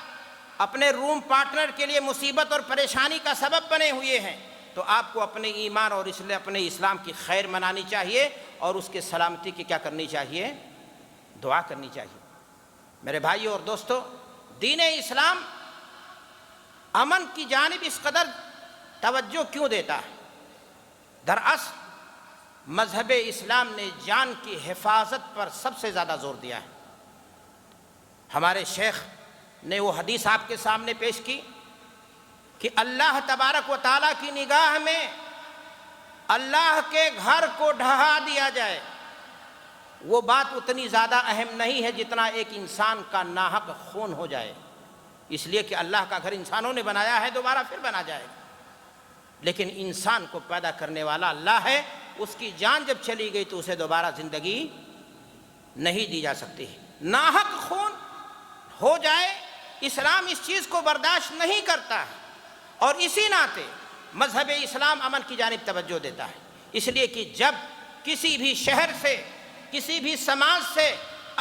اپنے روم پارٹنر کے لیے مصیبت اور پریشانی کا سبب بنے ہوئے ہیں، تو آپ کو اپنے ایمان اور اس لیے اپنے اسلام کی خیر منانی چاہیے اور اس کے سلامتی کی کیا کرنی چاہیے؟ دعا کرنی چاہیے۔ میرے بھائیو اور دوستو، دین اسلام امن کی جانب اس قدر توجہ کیوں دیتا ہے؟ دراصل مذہب اسلام نے جان کی حفاظت پر سب سے زیادہ زور دیا ہے۔ ہمارے شیخ نے وہ حدیث آپ کے سامنے پیش کی کہ اللہ تبارک و تعالیٰ کی نگاہ میں اللہ کے گھر کو ڈھا دیا جائے، وہ بات اتنی زیادہ اہم نہیں ہے جتنا ایک انسان کا ناحق خون ہو جائے، اس لیے کہ اللہ کا گھر انسانوں نے بنایا ہے، دوبارہ پھر بنا جائے گا، لیکن انسان کو پیدا کرنے والا اللہ ہے، اس کی جان جب چلی گئی تو اسے دوبارہ زندگی نہیں دی جا سکتی ہے۔ ناحق خون ہو جائے، اسلام اس چیز کو برداشت نہیں کرتا ہے، اور اسی ناطے مذہب اسلام امن کی جانب توجہ دیتا ہے، اس لیے کہ جب کسی بھی شہر سے، کسی بھی سماج سے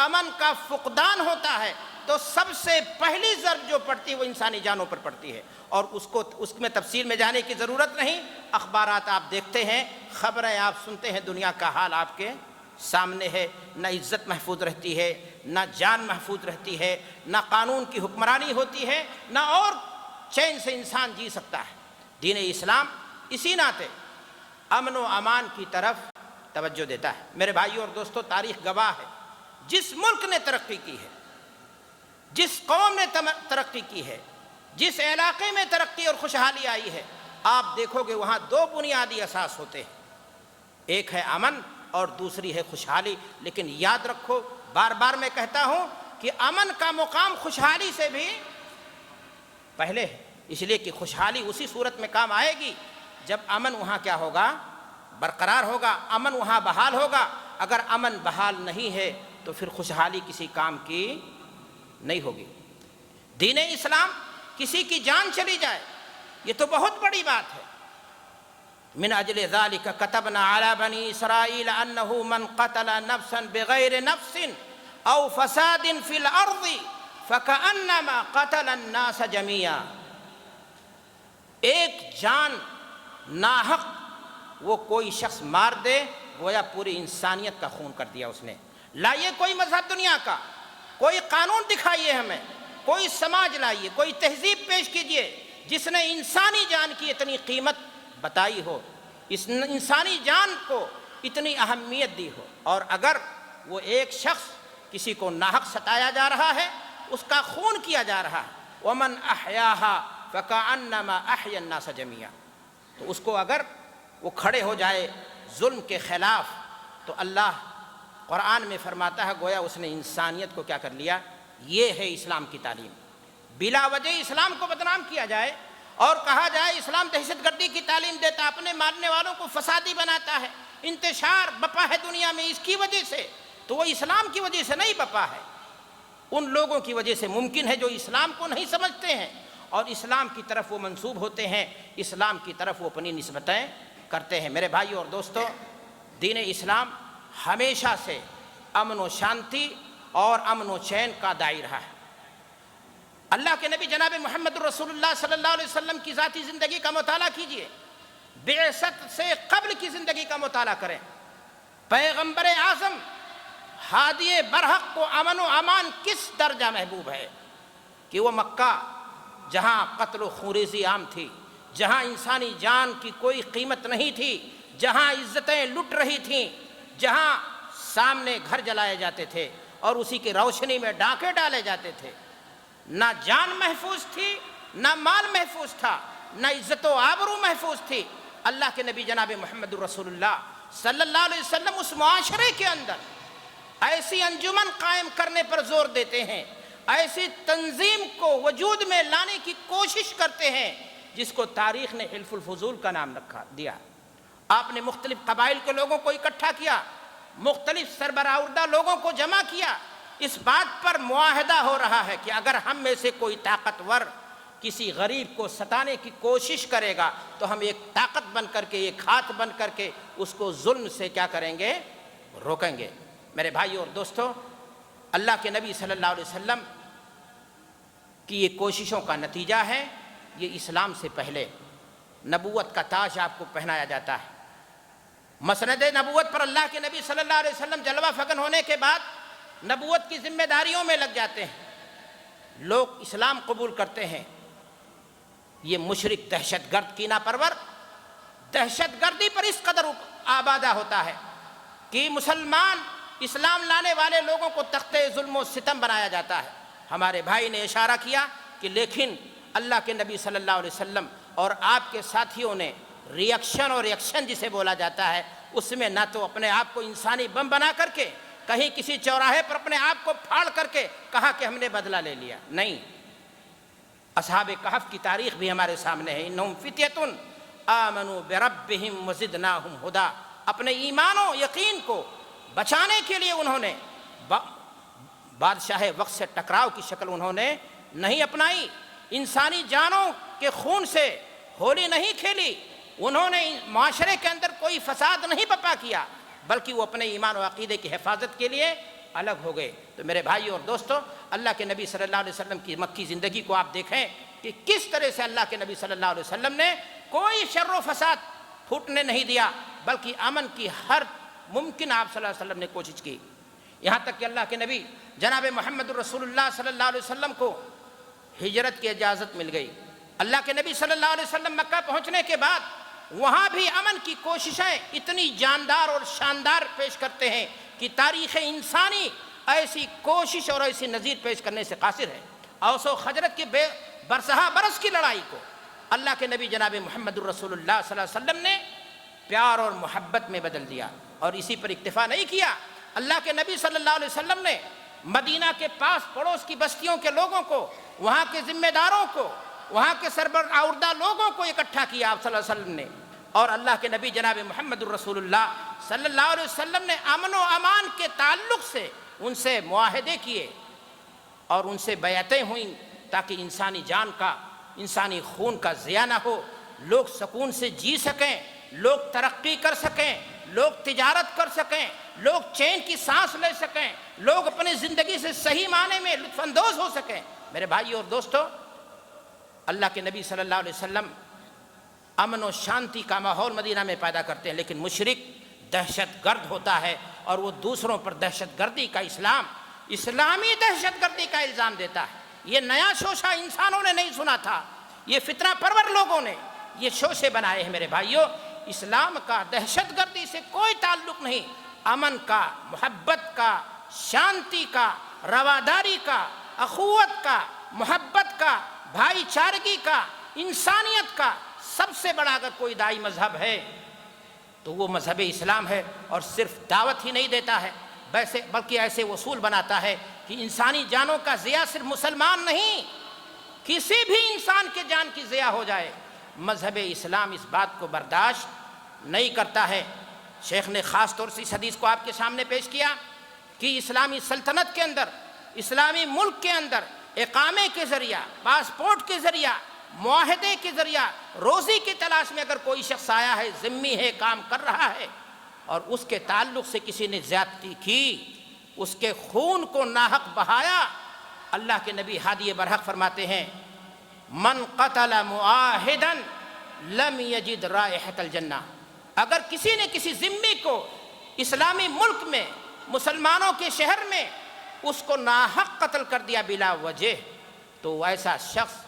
امن کا فقدان ہوتا ہے تو سب سے پہلی ضرب جو پڑتی ہے وہ انسانی جانوں پر پڑتی ہے، اور اس میں تفصیل میں جانے کی ضرورت نہیں۔ اخبارات آپ دیکھتے ہیں، خبریں آپ سنتے ہیں، دنیا کا حال آپ کے سامنے ہے، نہ عزت محفوظ رہتی ہے، نہ جان محفوظ رہتی ہے، نہ قانون کی حکمرانی ہوتی ہے، نہ اور چین سے انسان جی سکتا ہے۔ دین اسلام اسی ناطے امن و امان کی طرف توجہ دیتا ہے۔ میرے بھائیو اور دوستو، تاریخ گواہ ہے، جس ملک نے ترقی کی ہے، جس قوم نے ترقی کی ہے، جس علاقے میں ترقی اور خوشحالی آئی ہے، آپ دیکھو گے وہاں دو بنیادی اساس ہوتے ہیں، ایک ہے امن اور دوسری ہے خوشحالی۔ لیکن یاد رکھو، بار بار میں کہتا ہوں کہ امن کا مقام خوشحالی سے بھی پہلے ہے، اس لیے کہ خوشحالی اسی صورت میں کام آئے گی جب امن وہاں کیا ہوگا؟ برقرار ہوگا، امن وہاں بحال ہوگا۔ اگر امن بحال نہیں ہے تو پھر خوشحالی کسی کام کی نہیں ہوگی۔ دین اسلام کسی کی جان چلی جائے یہ تو بہت بڑی بات ہے۔ من اجل ذلك كتبنا على بني اسرائيل انه من قتل نفسا بغير نفس او فساد في الارض فكأنما قتل الناس جميعا۔ ایک جان ناحق وہ کوئی شخص مار دے گویا پوری انسانیت کا خون کر دیا اس نے۔ لائیے کوئی مذہب دنیا کا، کوئی قانون دکھائیے ہمیں، کوئی سماج لائیے، کوئی تہذیب پیش کیجئے جس نے انسانی جان کی اتنی قیمت بتائی ہو، اس انسانی جان کو اتنی اہمیت دی ہو۔ اور اگر وہ ایک شخص کسی کو ناحق ستایا جا رہا ہے، اس کا خون کیا جا رہا ہے، وَمَنْ أَحْيَاهَا فَكَأَنَّمَا أَحْيَا النَّاسَ جَمِيعًا، تو اس کو اگر وہ کھڑے ہو جائے ظلم کے خلاف تو اللہ قرآن میں فرماتا ہے گویا اس نے انسانیت کو کیا کر لیا۔ یہ ہے اسلام کی تعلیم۔ بلا وجہ اسلام کو بدنام کیا جائے اور کہا جائے اسلام دہشت گردی کی تعلیم دیتا، اپنے ماننے والوں کو فسادی بناتا ہے، انتشار بپا ہے دنیا میں اس کی وجہ سے، تو وہ اسلام کی وجہ سے نہیں بپا ہے، ان لوگوں کی وجہ سے ممکن ہے جو اسلام کو نہیں سمجھتے ہیں اور اسلام کی طرف وہ منسوب ہوتے ہیں، اسلام کی طرف وہ اپنی نسبتیں کرتے ہیں۔ میرے بھائیو اور دوستو، دین اسلام ہمیشہ سے امن و شانتی اور امن و چین کا داعی رہا ہے۔ اللہ کے نبی جناب محمد رسول اللہ صلی اللہ علیہ وسلم کی ذاتی زندگی کا مطالعہ کیجئے، بعثت سے قبل کی زندگی کا مطالعہ کریں۔ پیغمبر اعظم ہادی برحق کو امن و امان کس درجہ محبوب ہے کہ وہ مکہ جہاں قتل و خونریزی عام تھی، جہاں انسانی جان کی کوئی قیمت نہیں تھی، جہاں عزتیں لٹ رہی تھیں، جہاں سامنے گھر جلائے جاتے تھے اور اسی کی روشنی میں ڈاکے ڈالے جاتے تھے، نہ جان محفوظ تھی، نہ مال محفوظ تھا، نہ عزت و آبرو محفوظ تھی، اللہ کے نبی جناب محمد رسول اللہ صلی اللہ علیہ وسلم اس معاشرے کے اندر ایسی انجمن قائم کرنے پر زور دیتے ہیں، ایسی تنظیم کو وجود میں لانے کی کوشش کرتے ہیں جس کو تاریخ نے حلف الفضول کا نام دیا۔ آپ نے مختلف قبائل کے لوگوں کو اکٹھا کیا، مختلف سربراہ لوگوں کو جمع کیا، اس بات پر معاہدہ ہو رہا ہے کہ اگر ہم میں سے کوئی طاقتور کسی غریب کو ستانے کی کوشش کرے گا تو ہم ایک طاقت بن کر کے، ایک ہاتھ بن کر کے اس کو ظلم سے کیا کریں گے؟ روکیں گے۔ میرے بھائیو اور دوستو، اللہ کے نبی صلی اللہ علیہ وسلم کی یہ کوششوں کا نتیجہ ہے، یہ اسلام سے پہلے نبوت کا تاج آپ کو پہنایا جاتا ہے۔ مسند نبوت پر اللہ کے نبی صلی اللہ علیہ وسلم جلوہ فکن ہونے کے بعد نبوت کی ذمہ داریوں میں لگ جاتے ہیں، لوگ اسلام قبول کرتے ہیں۔ یہ مشرک دہشت گرد کینہ پرور دہشت گردی پر اس قدر آبادہ ہوتا ہے کہ مسلمان اسلام لانے والے لوگوں کو تختے ظلم و ستم بنایا جاتا ہے۔ ہمارے بھائی نے اشارہ کیا کہ لیکن اللہ کے نبی صلی اللہ علیہ وسلم اور آپ کے ساتھیوں نے ریئیکشن اور ایکشن جسے بولا جاتا ہے، اس میں نہ تو اپنے آپ کو انسانی بم بنا کر کے کہیں کسی چوراہے پر اپنے آپ کو پھاڑ کر کے کہا کہ ہم نے بدلہ لے لیا، نہیں۔ اصحاب کہف کی تاریخ بھی ہمارے سامنے ہے، انہم فتیۃ آمنوا بربہم وزدناہم ھدی، اپنے ایمان و یقین کو بچانے کے لیے انہوں نے بادشاہ وقت سے ٹکراؤ کی شکل انہوں نے نہیں اپنائی، انسانی جانوں کے خون سے ہولی نہیں کھیلی، انہوں نے معاشرے کے اندر کوئی فساد نہیں برپا کیا، بلکہ وہ اپنے ایمان و عقیدے کی حفاظت کے لیے الگ ہو گئے۔ تو میرے بھائیو اور دوستو، اللہ کے نبی صلی اللہ علیہ وسلم کی مکی زندگی کو آپ دیکھیں کہ کس طرح سے اللہ کے نبی صلی اللہ علیہ وسلم نے کوئی شر و فساد پھوٹنے نہیں دیا، بلکہ امن کی ہر ممکن آپ صلی اللہ علیہ وسلم نے کوشش کی۔ یہاں تک کہ اللہ کے نبی جناب محمد رسول اللہ صلی اللہ علیہ وسلم کو ہجرت کی اجازت مل گئی۔ اللہ کے نبی صلی اللہ علیہ وسلم مکہ پہنچنے کے بعد وہاں بھی امن کی کوششیں اتنی جاندار اور شاندار پیش کرتے ہیں کہ تاریخ انسانی ایسی کوشش اور ایسی نظیر پیش کرنے سے قاصر ہے۔ اوس و خزرج کی برسہ برس کی لڑائی کو اللہ کے نبی جناب محمد الرسول اللہ صلی اللہ علیہ وسلم نے پیار اور محبت میں بدل دیا، اور اسی پر اکتفا نہیں کیا۔ اللہ کے نبی صلی اللہ علیہ وسلم نے مدینہ کے پاس پڑوس کی بستیوں کے لوگوں کو، وہاں کے ذمہ داروں کو، وہاں کے سربراہ لوگوں کو اکٹھا کیا آپ صلی اللہ علیہ وسلم نے، اور اللہ کے نبی جناب محمد الرسول اللہ صلی اللہ علیہ وسلم نے امن و امان کے تعلق سے ان سے معاہدے کیے اور ان سے بیعتیں ہوئیں، تاکہ انسانی جان کا، انسانی خون کا ضیاع نہ ہو، لوگ سکون سے جی سکیں، لوگ ترقی کر سکیں، لوگ تجارت کر سکیں، لوگ چین کی سانس لے سکیں، لوگ اپنی زندگی سے صحیح معنی میں لطف اندوز ہو سکیں۔ میرے بھائیو اور دوستو، اللہ کے نبی صلی اللہ علیہ وسلم امن و شانتی کا ماحول مدینہ میں پیدا کرتے ہیں، لیکن مشرک دہشت گرد ہوتا ہے اور وہ دوسروں پر دہشت گردی کا اسلامی دہشت گردی کا الزام دیتا ہے۔ یہ نیا شوشہ انسانوں نے نہیں سنا تھا، یہ فتنہ پرور لوگوں نے یہ شوشے بنائے ہیں۔ میرے بھائیو، اسلام کا دہشت گردی سے کوئی تعلق نہیں، امن کا، محبت کا، شانتی کا، رواداری کا، اخوت کا، محبت کا، بھائی چارگی کا، انسانیت کا سب سے بڑا اگر کوئی دائی مذہب ہے تو وہ مذہب اسلام ہے، اور صرف دعوت ہی نہیں دیتا ہے بلکہ ایسے اصول بناتا ہے کہ انسانی جانوں کا ضیاع صرف مسلمان نہیں، کسی بھی انسان کے جان کی ضیاع ہو جائے، مذہب اسلام اس بات کو برداشت نہیں کرتا ہے۔ شیخ نے خاص طور سے اس حدیث کو آپ کے سامنے پیش کیا کہ اسلامی سلطنت کے اندر، اسلامی ملک کے اندر اقامے کے ذریعہ، پاسپورٹ کے ذریعہ، معاہدے کے ذریعہ روزی کی تلاش میں اگر کوئی شخص آیا ہے، ذمہ ہے، کام کر رہا ہے، اور اس کے تعلق سے کسی نے زیادتی کی، اس کے خون کو ناحق بہایا، اللہ کے نبی ہادی برحق فرماتے ہیں من قتل معاہدا لم یجد رائحۃ الجنہ، اگر کسی نے کسی ذمہ کو اسلامی ملک میں، مسلمانوں کے شہر میں اس کو ناحق قتل کر دیا بلا وجہ، تو ایسا شخص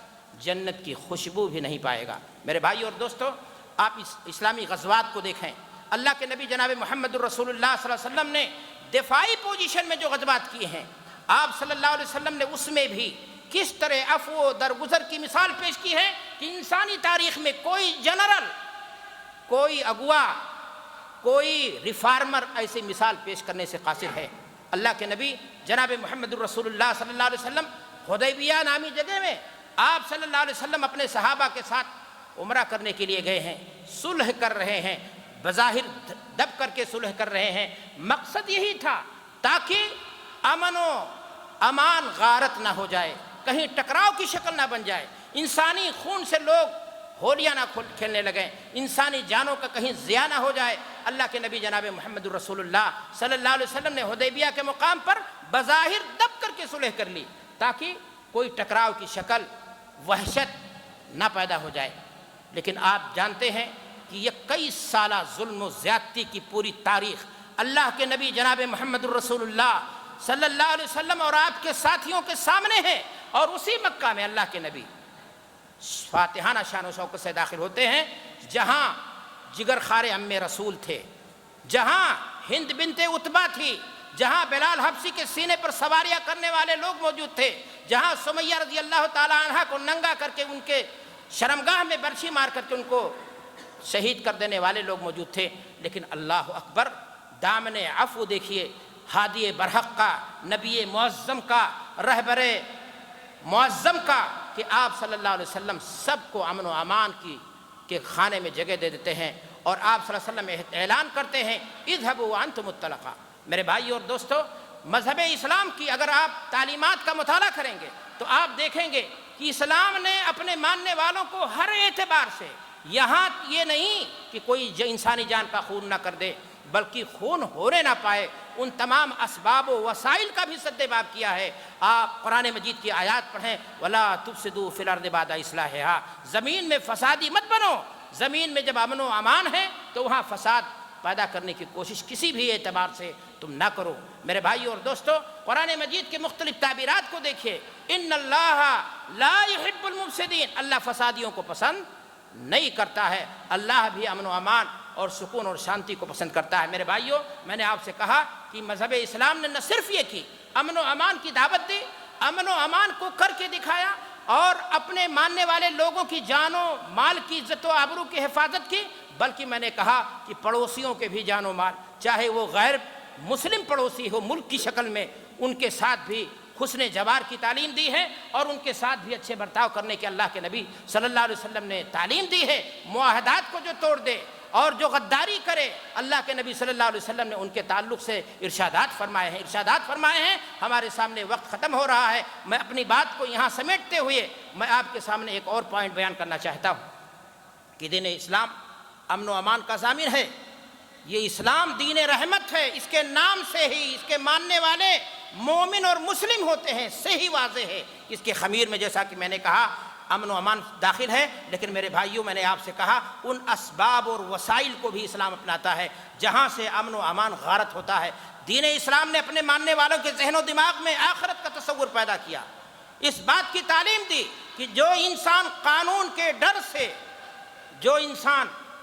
جنت کی خوشبو بھی نہیں پائے گا۔ میرے بھائی اور دوستو، آپ اس اسلامی غزوات کو دیکھیں، اللہ کے نبی جناب محمد الرسول اللہ صلی اللہ علیہ وسلم نے دفاعی پوزیشن میں جو غزوات کیے ہیں، آپ صلی اللہ علیہ وسلم نے اس میں بھی کس طرح عفو و درگزر کی مثال پیش کی ہے کہ انسانی تاریخ میں کوئی جنرل، کوئی اغوا، کوئی ریفارمر ایسی مثال پیش کرنے سے قاصر ہے۔ اللہ کے نبی جناب محمد الرسول اللہ صلی اللہ علیہ وسلم حدیبیہ نامی جگہ میں آپ صلی اللہ علیہ وسلم اپنے صحابہ کے ساتھ عمرہ کرنے کے لیے گئے ہیں، صلح کر رہے ہیں، بظاہر دب کر کے صلح کر رہے ہیں، مقصد یہی تھا تاکہ امن و امان غارت نہ ہو جائے، کہیں ٹکراؤ کی شکل نہ بن جائے، انسانی خون سے لوگ ہولیاں نہ کھیلنے لگیں، انسانی جانوں کا کہیں ضیاع نہ ہو جائے۔ اللہ کے نبی جناب محمد الرسول اللہ صلی اللہ علیہ وسلم نے حدیبیہ کے مقام پر بظاہر دب کر کے صلح کر لی تاکہ کوئی ٹکراؤ کی شکل، وحشت نہ پیدا ہو جائے۔ لیکن آپ جانتے ہیں کہ یہ کئی سالہ ظلم و زیادتی کی پوری تاریخ اللہ کے نبی جناب محمد الرسول اللہ صلی اللہ علیہ وسلم اور آپ کے ساتھیوں کے سامنے ہے، اور اسی مکہ میں اللہ کے نبی فاتحانہ شان و شوکت سے داخل ہوتے ہیں جہاں جگر خار ام رسول تھے، جہاں ہند بنت عتبہ تھی، جہاں بلال حبشی کے سینے پر سواریاں کرنے والے لوگ موجود تھے، جہاں سمیہ رضی اللہ تعالیٰ عنہ کو ننگا کر کے ان کے شرمگاہ میں برچھی مار کر کے ان کو شہید کر دینے والے لوگ موجود تھے۔ لیکن اللہ اکبر، دامن عفو دیکھیے ہادی برحق کا، نبی معظم کا، رہبر معظم کا، کہ آپ صلی اللہ علیہ وسلم سب کو امن و امان کے خانے میں جگہ دے دیتے ہیں، اور آپ صلی اللہ علیہ وسلم اعلان کرتے ہیں اذهبوا وانتم الطلقاء۔ میرے بھائی اور دوستو، مذہب اسلام کی اگر آپ تعلیمات کا مطالعہ کریں گے تو آپ دیکھیں گے کہ اسلام نے اپنے ماننے والوں کو ہر اعتبار سے، یہاں یہ نہیں کہ کوئی انسانی جان کا خون نہ کر دے، بلکہ خون ہونے نہ پائے، ان تمام اسباب و وسائل کا بھی سد باب کیا ہے۔ آپ قرآن مجید کی آیات پڑھیں، وَلَا تُفْسِدُوا فِي الْأَرْضِ بَعْدَ إِصْلَاحِهَا، زمین میں فسادی مت بنو، زمین میں جب امن و امان ہے تو وہاں فساد پیدا کرنے کی کوشش کسی بھی اعتبار سے تم نہ کرو۔ میرے بھائی اور دوستو، قرآن مجید کے مختلف تعبیرات کو دیکھیے، ان اللہ لا يحب المفسدین، اللہ فسادیوں کو پسند نہیں کرتا ہے، اللہ بھی امن و امان اور سکون اور شانتی کو پسند کرتا ہے۔ میرے بھائیوں، میں نے آپ سے کہا کہ مذہب اسلام نے نہ صرف یہ کی، امن و امان کی دعوت دی، امن و امان کو کر کے دکھایا، اور اپنے ماننے والے لوگوں کی جان و مال کی عزت و آبرو کی حفاظت کی، بلکہ میں نے کہا کہ پڑوسیوں کے بھی جان و مال، چاہے وہ غیر مسلم پڑوسی ہو ملک کی شکل میں، ان کے ساتھ بھی حسن جوار کی تعلیم دی ہے، اور ان کے ساتھ بھی اچھے برتاؤ کرنے کی اللہ کے نبی صلی اللہ علیہ وسلم نے تعلیم دی ہے۔ معاہدات کو جو توڑ دے اور جو غداری کرے، اللہ کے نبی صلی اللہ علیہ وسلم نے ان کے تعلق سے ارشادات فرمائے ہیں۔ ہمارے سامنے وقت ختم ہو رہا ہے، میں اپنی بات کو یہاں سمیٹتے ہوئے میں آپ کے سامنے ایک اور پوائنٹ بیان کرنا چاہتا ہوں کہ دین اسلام امن و امان کا ضامن ہے۔ یہ اسلام دین رحمت ہے، اس کے نام سے ہی اس کے ماننے والے مومن اور مسلم ہوتے ہیں، صحیح واضح ہے۔ اس کے خمیر میں جیسا کہ میں نے کہا امن و امان داخل ہے، لیکن میرے بھائیوں میں نے آپ سے کہا ان اسباب اور وسائل کو بھی اسلام اپناتا ہے جہاں سے امن و امان غارت ہوتا ہے۔ دین اسلام نے اپنے ماننے والوں کے ذہن و دماغ میں آخرت کا تصور پیدا کیا، اس بات کی تعلیم دی کہ جو انسان قانون کے ڈر سے، جو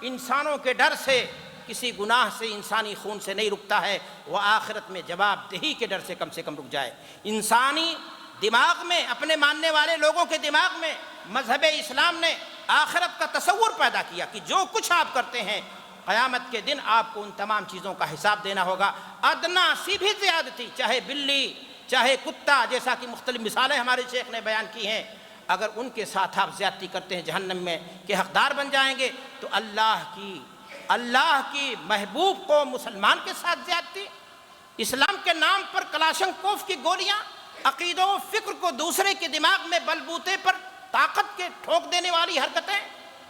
انسانوں کے ڈر سے کسی گناہ سے، انسانی خون سے نہیں رکتا ہے، وہ آخرت میں جواب دہی کے ڈر سے کم رک جائے۔ انسانی دماغ میں، اپنے ماننے والے لوگوں کے دماغ میں مذہب اسلام نے آخرت کا تصور پیدا کیا کہ جو کچھ آپ کرتے ہیں قیامت کے دن آپ کو ان تمام چیزوں کا حساب دینا ہوگا۔ ادنا سی بھی زیادتی، چاہے بلی، چاہے کتا، جیسا کہ مختلف مثالیں ہمارے شیخ نے بیان کی ہیں، اگر ان کے ساتھ آپ زیادتی کرتے ہیں جہنم میں کے حقدار بن جائیں گے۔ تو اللہ کی محبوب کو مسلمان کے ساتھ زیادتی، اسلام کے نام پر کلاشنکوف کی گولیاں، عقیدوں و فکر کو دوسرے کے دماغ میں بلبوتے پر طاقت کے ٹھوک دینے والی حرکتیں،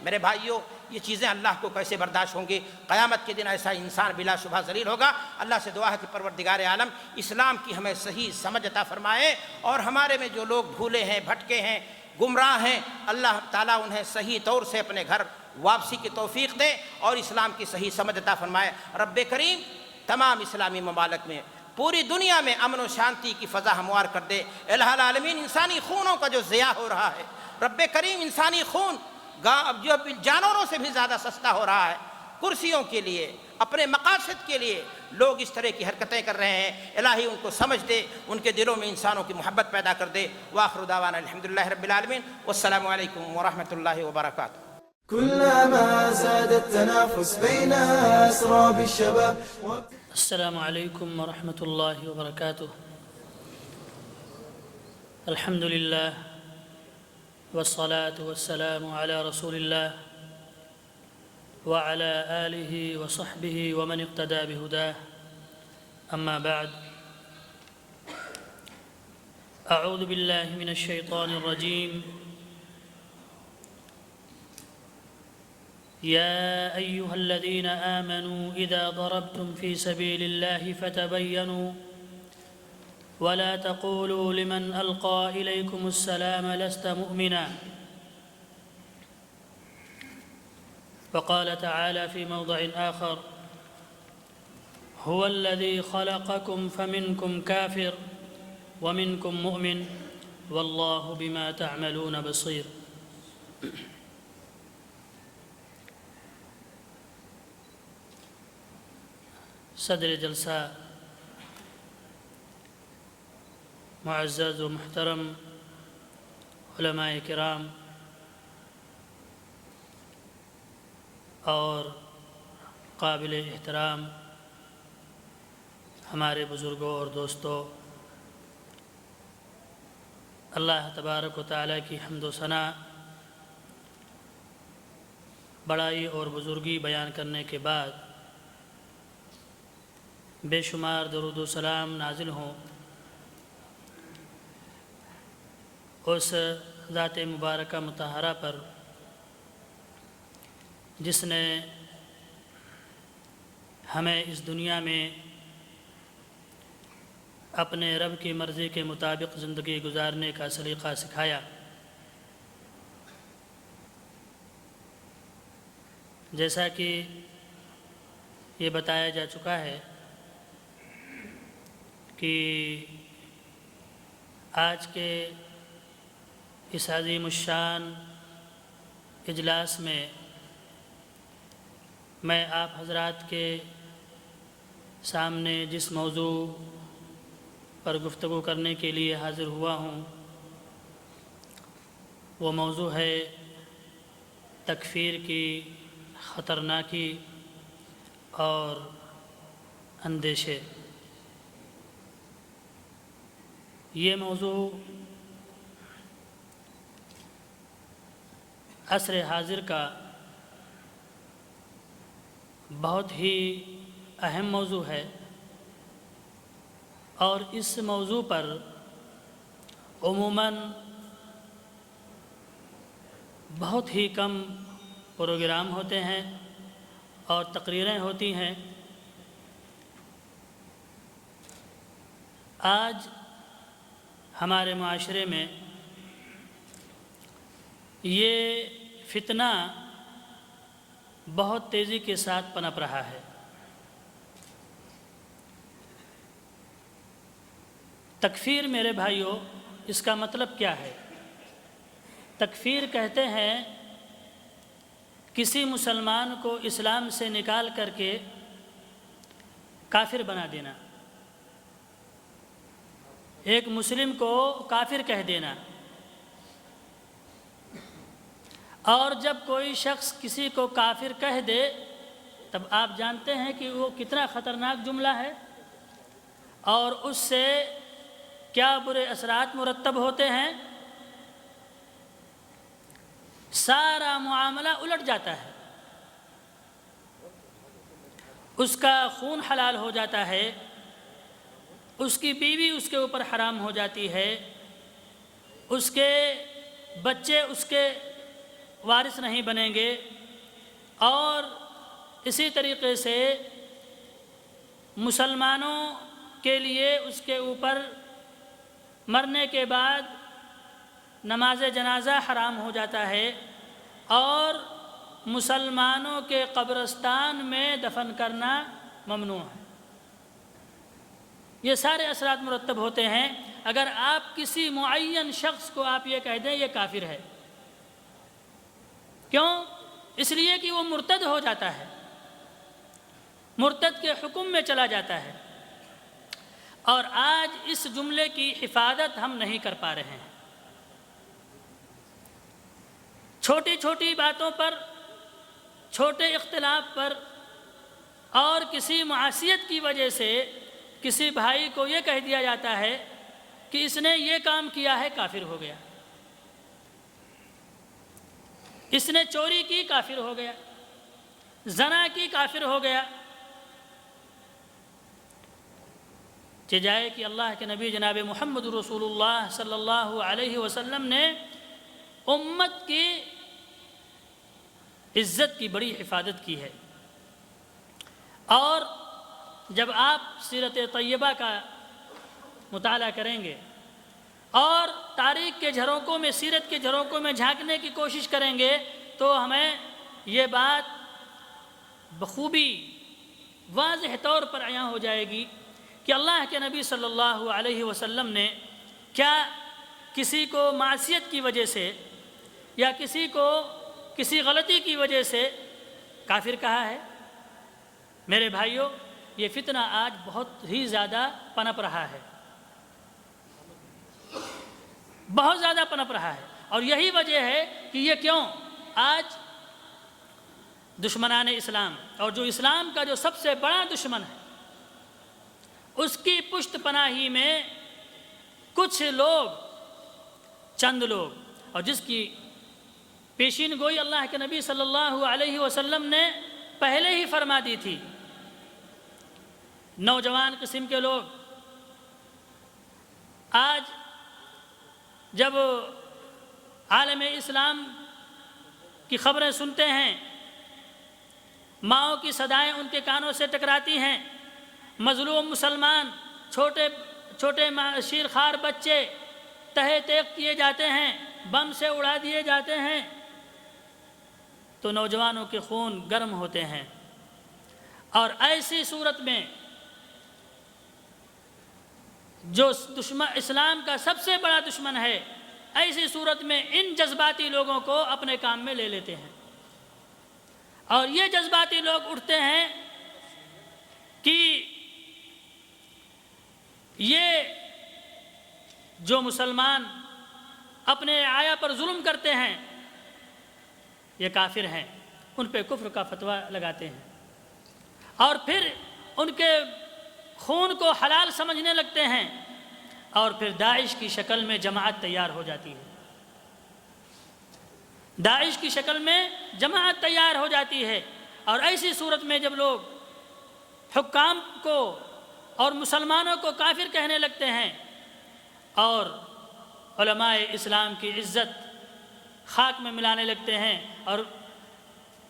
میرے بھائیوں یہ چیزیں اللہ کو کیسے برداشت ہوں گی؟ قیامت کے دن ایسا انسان بلا شبہ ذلیل ہوگا۔ اللہ سے دعا ہے کہ پروردگار عالم اسلام کی ہمیں صحیح سمجھ عطا فرمائے، اور ہمارے میں جو لوگ بھولے ہیں، بھٹکے ہیں، گمراہ ہیں، اللہ تعالیٰ انہیں صحیح طور سے اپنے گھر واپسی کی توفیق دے اور اسلام کی صحیح سمجھ عطا فرمائے۔ رب کریم تمام اسلامی ممالک میں، پوری دنیا میں امن و شانتی کی فضا ہموار کر دے۔ الہ العالمین انسانی خونوں کا جو ضیاع ہو رہا ہے، رب کریم انسانی خون جو جانوروں سے بھی زیادہ سستا ہو رہا ہے، کرسیوں کے لیے، اپنے مقاصد کے لیے لوگ اس طرح کی حرکتیں کر رہے ہیں، الہی ان کو سمجھ دے، ان کے دلوں میں انسانوں کی محبت پیدا کر دے۔ وآخر دعوانا الحمدللہ رب العالمین، والسلام علیکم ورحمۃ اللہ وبرکاتہ۔ كلما زاد التنافس بين أسراب الشباب. السلام عليكم ورحمة الله وبركاته. الحمد لله والصلاة والسلام على رسول الله وعلى آله وصحبه ومن اقتدى بهداه. أما بعد، أعوذ بالله من الشيطان الرجيم. يا أيها الذين آمنوا إذا ضربتم في سبيل الله فتبينوا ولا تقولوا لمن ألقى إليكم السلام لست مؤمنا. وقال تعالى في موضع آخر: هو الذي خلقكم فمنكم كافر ومنكم مؤمن والله بما تعملون بصير. صدر جلسہ معزز و محترم علماء کرام اور قابل احترام ہمارے بزرگوں اور دوستوں، اللہ تبارک و تعالیٰ کی حمد و ثنا، بڑائی اور بزرگی بیان کرنے کے بعد بے شمار درود و سلام نازل ہوں اس ذات مبارکہ مطہرہ پر جس نے ہمیں اس دنیا میں اپنے رب کی مرضی کے مطابق زندگی گزارنے کا سلیقہ سکھایا۔ جیسا کہ یہ بتایا جا چکا ہے کہ آج کے اس عظیم الشان اجلاس میں میں آپ حضرات کے سامنے جس موضوع پر گفتگو کرنے کے لیے حاضر ہوا ہوں وہ موضوع ہے تکفیر کی خطرناکی اور اندیشے۔ یہ موضوع عصر حاضر کا بہت ہی اہم موضوع ہے، اور اس موضوع پر عموماً بہت ہی کم پروگرام ہوتے ہیں اور تقریریں ہوتی ہیں۔ آج ہمارے معاشرے میں یہ فتنہ بہت تیزی کے ساتھ پنپ رہا ہے۔ تکفیر میرے بھائیوں، اس کا مطلب کیا ہے؟ تکفیر کہتے ہیں کسی مسلمان کو اسلام سے نکال کر کے کافر بنا دینا، ایک مسلم کو کافر کہہ دینا۔ اور جب کوئی شخص کسی کو کافر کہہ دے تب آپ جانتے ہیں کہ وہ کتنا خطرناک جملہ ہے اور اس سے کیا برے اثرات مرتب ہوتے ہیں۔ سارا معاملہ الٹ جاتا ہے، اس کا خون حلال ہو جاتا ہے، اس کی بیوی اس کے اوپر حرام ہو جاتی ہے، اس کے بچے اس کے وارث نہیں بنیں گے، اور اسی طریقے سے مسلمانوں کے لیے اس کے اوپر مرنے کے بعد نماز جنازہ حرام ہو جاتا ہے، اور مسلمانوں کے قبرستان میں دفن کرنا ممنوع ہے۔ یہ سارے اثرات مرتب ہوتے ہیں اگر آپ کسی معین شخص کو آپ یہ کہہ دیں یہ کافر ہے۔ کیوں؟ اس لیے کہ وہ مرتد ہو جاتا ہے، مرتد کے حکم میں چلا جاتا ہے، اور آج اس جملے کی حفاظت ہم نہیں کر پا رہے ہیں۔ چھوٹی چھوٹی باتوں پر، چھوٹے اختلاف پر، اور کسی معصیت کی وجہ سے کسی بھائی کو یہ کہہ دیا جاتا ہے کہ اس نے یہ کام کیا ہے، کافر ہو گیا، اس نے چوری کی، کافر ہو گیا، زنا کی، کافر ہو گیا۔ جائے کہ اللہ کے نبی جناب محمد رسول اللہ صلی اللہ علیہ وسلم نے امت کی عزت کی بڑی حفاظت کی ہے، اور جب آپ سیرت طیبہ کا مطالعہ کریں گے اور تاریخ کے جھروکوں میں، سیرت کے جھروکوں میں جھانکنے کی کوشش کریں گے تو ہمیں یہ بات بخوبی واضح طور پر عیاں ہو جائے گی کہ اللہ کے نبی صلی اللہ علیہ وسلم نے کیا کسی کو معصیت کی وجہ سے یا کسی کو کسی غلطی کی وجہ سے کافر کہا ہے؟ میرے بھائیوں، یہ فتنہ آج بہت ہی زیادہ پنپ رہا ہے، بہت زیادہ پنپ رہا ہے، اور یہی وجہ ہے کہ یہ کیوں آج دشمنان اسلام، اور جو اسلام کا جو سب سے بڑا دشمن ہے، اس کی پشت پناہی میں کچھ لوگ، چند لوگ، اور جس کی پیشین گوئی اللہ کے نبی صلی اللہ علیہ وسلم نے پہلے ہی فرما دی تھی، نوجوان قسم کے لوگ آج جب عالم اسلام کی خبریں سنتے ہیں، ماؤں کی صدائیں ان کے کانوں سے ٹکراتی ہیں، مظلوم مسلمان، چھوٹے چھوٹے شیرخوار بچے تہے تیغ کیے جاتے ہیں، بم سے اڑا دیے جاتے ہیں، تو نوجوانوں کے خون گرم ہوتے ہیں، اور ایسی صورت میں جو دشمن اسلام کا سب سے بڑا دشمن ہے، ایسی صورت میں ان جذباتی لوگوں کو اپنے کام میں لے لیتے ہیں، اور یہ جذباتی لوگ اٹھتے ہیں کہ یہ جو مسلمان اپنے آیا پر ظلم کرتے ہیں یہ کافر ہیں، ان پہ کفر کا فتویٰ لگاتے ہیں اور پھر ان کے خون کو حلال سمجھنے لگتے ہیں اور پھر داعش کی شکل میں جماعت تیار ہو جاتی ہے، داعش کی شکل میں جماعت تیار ہو جاتی ہے۔ اور ایسی صورت میں جب لوگ حکام کو اور مسلمانوں کو کافر کہنے لگتے ہیں اور علماء اسلام کی عزت خاک میں ملانے لگتے ہیں اور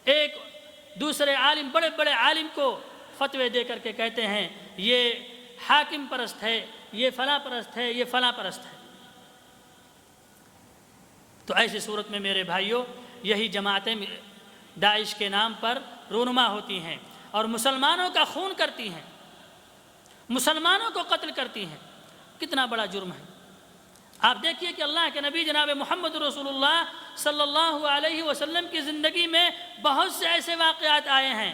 ایک دوسرے عالم، بڑے بڑے عالم کو فتوے دے کر کے کہتے ہیں یہ حاکم پرست ہے، یہ فلاں پرست ہے، یہ فلاں پرست ہے، تو ایسی صورت میں میرے بھائیوں یہی جماعتیں داعش کے نام پر رونما ہوتی ہیں اور مسلمانوں کا خون کرتی ہیں، مسلمانوں کو قتل کرتی ہیں۔ کتنا بڑا جرم ہے! آپ دیکھیے کہ اللہ کے نبی جناب محمد رسول اللہ صلی اللہ علیہ وسلم کی زندگی میں بہت سے ایسے واقعات آئے ہیں۔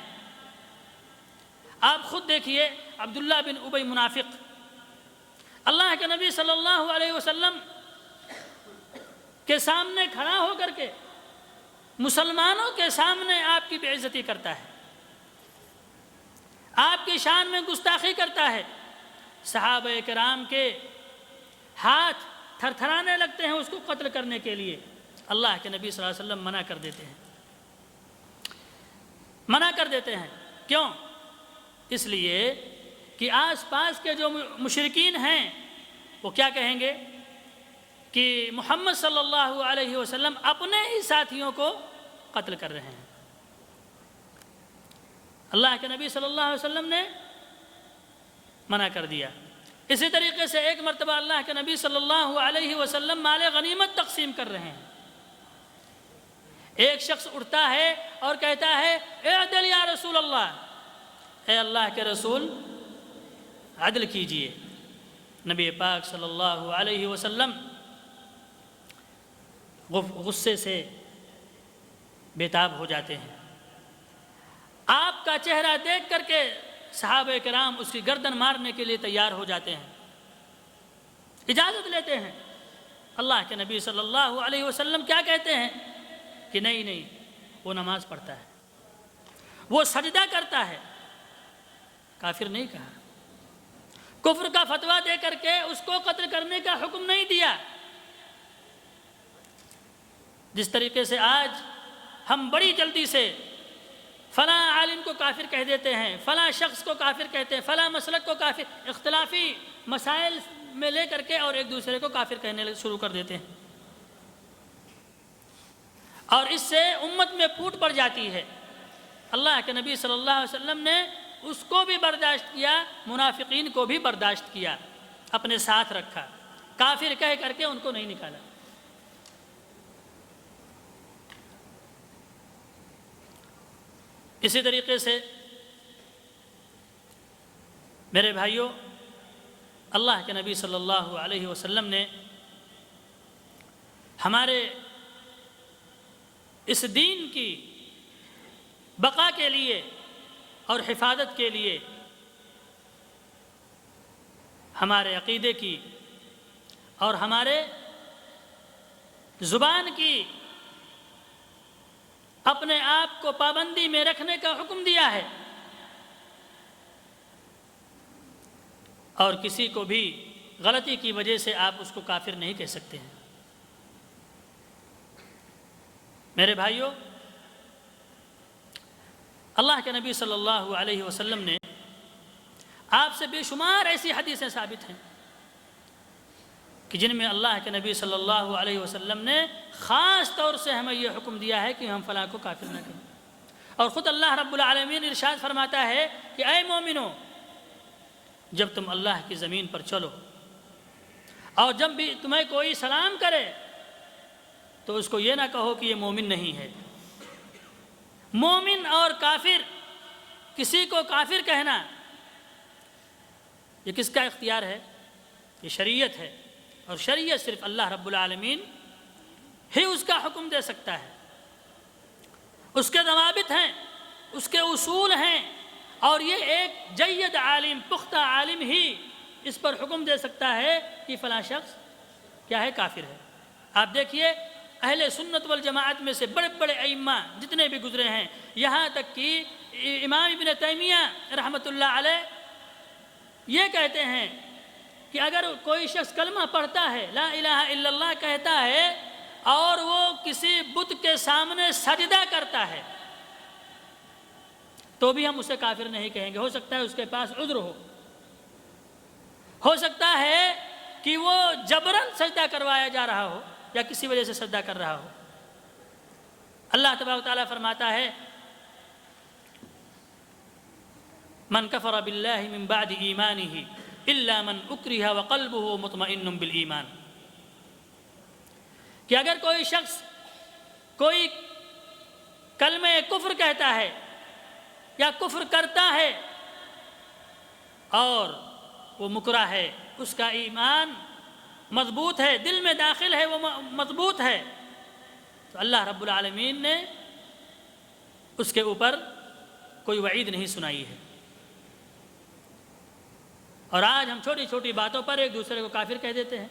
آپ خود دیکھیے عبداللہ بن ابی منافق، اللہ کے نبی صلی اللہ علیہ وسلم کے سامنے کھڑا ہو کر کے مسلمانوں کے سامنے آپ کی بے عزتی کرتا ہے، آپ کی شان میں گستاخی کرتا ہے، صحابہ کرام کے ہاتھ تھر تھرانے لگتے ہیں اس کو قتل کرنے کے لیے۔ اللہ کے نبی صلی اللہ علیہ وسلم منع کر دیتے ہیں، منع کر دیتے ہیں۔ کیوں؟ اس لیے کہ آس پاس کے جو مشرکین ہیں وہ کیا کہیں گے کہ محمد صلی اللہ علیہ وسلم اپنے ہی ساتھیوں کو قتل کر رہے ہیں۔ اللہ کے نبی صلی اللہ علیہ وسلم نے منع کر دیا۔ اسی طریقے سے ایک مرتبہ اللہ کے نبی صلی اللہ علیہ وسلم مال غنیمت تقسیم کر رہے ہیں، ایک شخص اٹھتا ہے اور کہتا ہے اعدل یا رسول اللہ، اے اللہ کے رسول عدل کیجئے۔ نبی پاک صلی اللہ علیہ وسلم غصے سے بے تاب ہو جاتے ہیں، آپ کا چہرہ دیکھ کر کے صحابہ کرام اس کی گردن مارنے کے لیے تیار ہو جاتے ہیں، اجازت لیتے ہیں۔ اللہ کے نبی صلی اللہ علیہ وسلم کیا کہتے ہیں کہ نہیں نہیں، وہ نماز پڑھتا ہے، وہ سجدہ کرتا ہے، کافر نہیں کہا، کفر کا فتویٰ دے کر کے اس کو قتل کرنے کا حکم نہیں دیا۔ جس طریقے سے آج ہم بڑی جلدی سے فلاں عالم کو کافر کہہ دیتے ہیں، فلاں شخص کو کافر کہتے ہیں، فلاں مسلک کو کافر، اختلافی مسائل میں لے کر کے اور ایک دوسرے کو کافر کہنے شروع کر دیتے ہیں، اور اس سے امت میں پھوٹ پڑ جاتی ہے۔ اللہ کے نبی صلی اللہ علیہ وسلم نے اس کو بھی برداشت کیا، منافقین کو بھی برداشت کیا، اپنے ساتھ رکھا، کافر کہہ کر کے ان کو نہیں نکالا۔ اسی طریقے سے میرے بھائیوں، اللہ کے نبی صلی اللہ علیہ وسلم نے ہمارے اس دین کی بقا کے لیے اور حفاظت کے لیے، ہمارے عقیدے کی اور ہمارے زبان کی اپنے آپ کو پابندی میں رکھنے کا حکم دیا ہے، اور کسی کو بھی غلطی کی وجہ سے آپ اس کو کافر نہیں کہہ سکتے ہیں۔ میرے بھائیوں، اللہ کے نبی صلی اللہ علیہ وسلم نے آپ سے بے شمار ایسی حدیثیں ثابت ہیں کہ جن میں اللہ کے نبی صلی اللہ علیہ وسلم نے خاص طور سے ہمیں یہ حکم دیا ہے کہ ہم فلاں کو کافر نہ کہیں، اور خود اللہ رب العالمین ارشاد فرماتا ہے کہ اے مومنو، جب تم اللہ کی زمین پر چلو اور جب بھی تمہیں کوئی سلام کرے تو اس کو یہ نہ کہو کہ یہ مومن نہیں ہے۔ مومن اور کافر، کسی کو کافر کہنا یہ کس کا اختیار ہے؟ یہ شریعت ہے، اور شریعت صرف اللہ رب العالمین ہی اس کا حکم دے سکتا ہے۔ اس کے ضوابط ہیں، اس کے اصول ہیں، اور یہ ایک جید عالم، پختہ عالم ہی اس پر حکم دے سکتا ہے کہ فلاں شخص کیا ہے؟ کافر ہے۔ آپ دیکھیے اہل سنت والجماعت میں سے بڑے بڑے ائمہ جتنے بھی گزرے ہیں، یہاں تک کہ امام ابن تیمیہ رحمۃ اللہ علیہ یہ کہتے ہیں کہ اگر کوئی شخص کلمہ پڑھتا ہے، لا الہ الا اللہ کہتا ہے، اور وہ کسی بت کے سامنے سجدہ کرتا ہے تو بھی ہم اسے کافر نہیں کہیں گے۔ ہو سکتا ہے اس کے پاس عذر ہو سکتا ہے کہ وہ جبراً سجدہ کروایا جا رہا ہو یا کسی وجہ سے سجدہ کر رہا ہو۔ اللہ تبارک و تعالیٰ فرماتا ہے من کفر باللہ من بعد ایمانہ الا من اکرہ وقلبہ مطمئن بالایمان، کہ اگر کوئی شخص کوئی کلمہ کفر کہتا ہے یا کفر کرتا ہے اور وہ مکرہ ہے، اس کا ایمان مضبوط ہے، دل میں داخل ہے، وہ مضبوط ہے، تو اللہ رب العالمین نے اس کے اوپر کوئی وعید نہیں سنائی ہے۔ اور آج ہم چھوٹی چھوٹی باتوں پر ایک دوسرے کو کافر کہہ دیتے ہیں،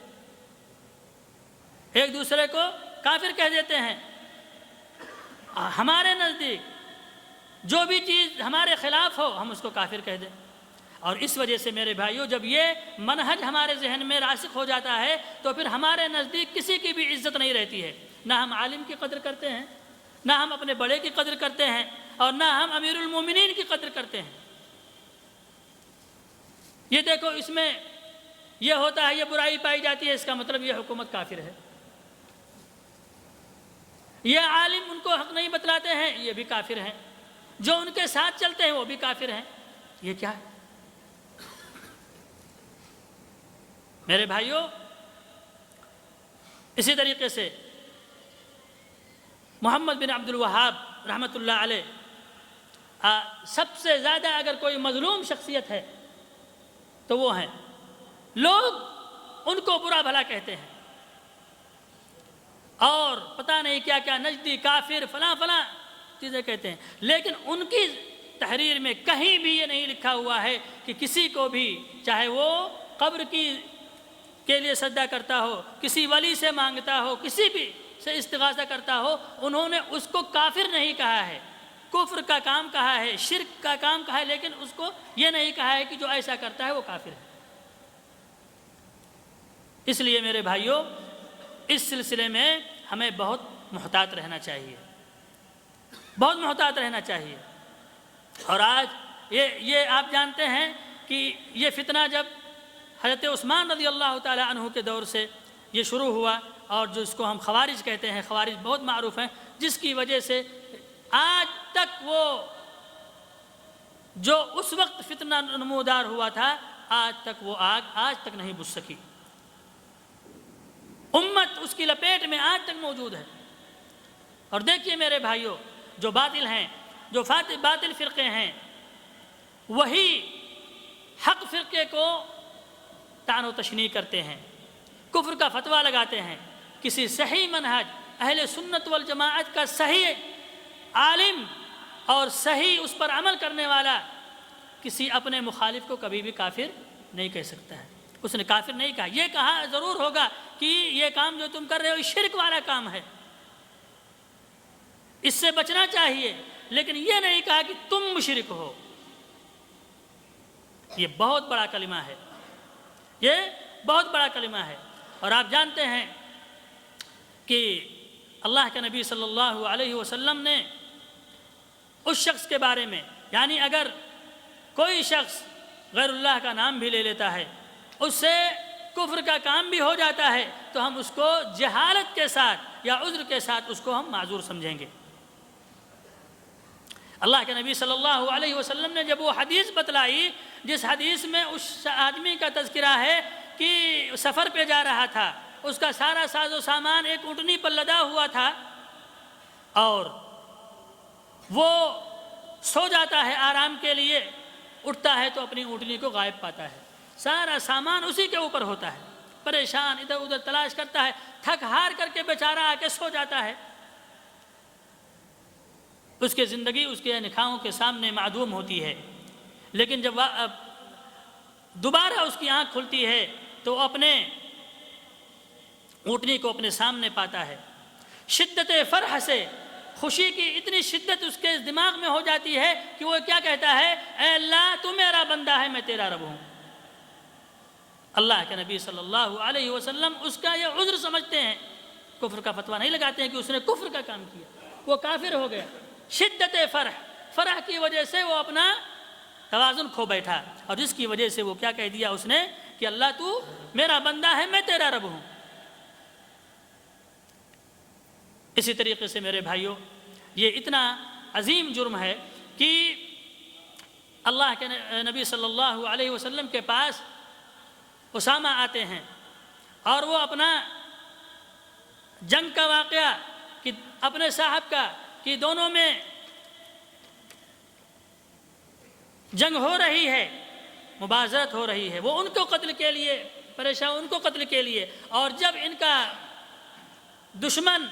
ایک دوسرے کو کافر کہہ دیتے ہیں۔ ہمارے نزدیک جو بھی چیز ہمارے خلاف ہو ہم اس کو کافر کہہ دیں، اور اس وجہ سے میرے بھائیوں جب یہ منہج ہمارے ذہن میں راسخ ہو جاتا ہے تو پھر ہمارے نزدیک کسی کی بھی عزت نہیں رہتی ہے، نہ ہم عالم کی قدر کرتے ہیں، نہ ہم اپنے بڑے کی قدر کرتے ہیں، اور نہ ہم امیر المومنین کی قدر کرتے ہیں۔ یہ دیکھو اس میں یہ ہوتا ہے، یہ برائی پائی جاتی ہے، اس کا مطلب یہ حکومت کافر ہے۔ یہ عالم ان کو حق نہیں بتلاتے ہیں، یہ بھی کافر ہیں، جو ان کے ساتھ چلتے ہیں وہ بھی کافر ہیں۔ یہ کیا ہے میرے بھائیوں؟ اسی طریقے سے محمد بن عبد الوہاب رحمۃ اللہ علیہ سب سے زیادہ اگر کوئی مظلوم شخصیت ہے تو وہ ہیں، لوگ ان کو برا بھلا کہتے ہیں اور پتہ نہیں کیا کیا نجدی کافر فلاں فلاں چیزیں کہتے ہیں، لیکن ان کی تحریر میں کہیں بھی یہ نہیں لکھا ہوا ہے کہ کسی کو بھی، چاہے وہ قبر کے لیے سجدہ کرتا ہو، کسی ولی سے مانگتا ہو، کسی بھی سے استغاثہ کرتا ہو، انہوں نے اس کو کافر نہیں کہا ہے، کفر کا کام کہا ہے، شرک کا کام کہا ہے، لیکن اس کو یہ نہیں کہا ہے کہ جو ایسا کرتا ہے وہ کافر ہے۔ اس لیے میرے بھائیوں اس سلسلے میں ہمیں بہت محتاط رہنا چاہیے، بہت محتاط رہنا چاہیے۔ اور آج یہ آپ جانتے ہیں کہ یہ فتنہ جب حضرت عثمان رضی اللہ تعالی عنہ کے دور سے یہ شروع ہوا، اور جو اس کو ہم خوارج کہتے ہیں، خوارج بہت معروف ہیں، جس کی وجہ سے آج تک وہ جو اس وقت فتنہ نمودار ہوا تھا، آج تک وہ آگ آج تک نہیں بجھ سکی، امت اس کی لپیٹ میں آج تک موجود ہے۔ اور دیکھیے میرے بھائیوں، جو باطل ہیں، جو باطل فرقے ہیں، وہی حق فرقے کو طعن و تشنیع کرتے ہیں، کفر کا فتویٰ لگاتے ہیں۔ کسی صحیح منہج اہل سنت والجماعت کا صحیح عالم اور صحیح اس پر عمل کرنے والا کسی اپنے مخالف کو کبھی بھی کافر نہیں کہہ سکتا ہے۔ اس نے کافر نہیں کہا، یہ کہا ضرور ہوگا کہ یہ کام جو تم کر رہے ہو شرک والا کام ہے، اس سے بچنا چاہیے، لیکن یہ نہیں کہا کہ تم مشرک ہو۔ یہ بہت بڑا کلمہ ہے، یہ بہت بڑا کلمہ ہے۔ اور آپ جانتے ہیں کہ اللہ کے نبی صلی اللہ علیہ وسلم نے اس شخص کے بارے میں، یعنی اگر کوئی شخص غیر اللہ کا نام بھی لے لیتا ہے، اس سے کفر کا کام بھی ہو جاتا ہے، تو ہم اس کو جہالت کے ساتھ یا عذر کے ساتھ اس کو ہم معذور سمجھیں گے۔ اللہ کے نبی صلی اللہ علیہ وسلم نے جب وہ حدیث بتلائی جس حدیث میں اس آدمی کا تذکرہ ہے کہ سفر پہ جا رہا تھا، اس کا سارا ساز و سامان ایک اونٹنی پر لدا ہوا تھا، اور وہ سو جاتا ہے آرام کے لیے، اٹھتا ہے تو اپنی اونٹنی کو غائب پاتا ہے، سارا سامان اسی کے اوپر ہوتا ہے، پریشان ادھر ادھر تلاش کرتا ہے، تھک ہار کر کے بیچارہ آ کے سو جاتا ہے۔ اس کی زندگی اس کے نکھاؤں کے سامنے معدوم ہوتی ہے، لیکن جب دوبارہ اس کی آنکھ کھلتی ہے تو اپنے اونٹنی کو اپنے سامنے پاتا ہے، شدت فرح سے، خوشی کی اتنی شدت اس کے دماغ میں ہو جاتی ہے کہ وہ کیا کہتا ہے، اے اللہ تو میرا بندہ ہے، میں تیرا رب ہوں۔ اللہ کے نبی صلی اللہ علیہ وسلم اس کا یہ عذر سمجھتے ہیں، کفر کا فتویٰ نہیں لگاتے ہیں کہ اس نے کفر کا کام کیا، وہ کافر ہو گیا۔ شدت فرح کی وجہ سے وہ اپنا توازن کھو بیٹھا، اور جس کی وجہ سے وہ کیا کہہ دیا اس نے کہ اللہ تو میرا بندہ ہے، میں تیرا رب ہوں۔ اسی طریقے سے میرے بھائیوں، یہ اتنا عظیم جرم ہے کہ اللہ کے نبی صلی اللہ علیہ وسلم کے پاس اسامہ آتے ہیں اور وہ اپنا جنگ کا واقعہ کہ اپنے صاحب کا کہ دونوں میں جنگ ہو رہی ہے، مبارزت ہو رہی ہے، وہ ان کو قتل کے لیے پریشان، ان کو قتل کے لیے، اور جب ان کا دشمن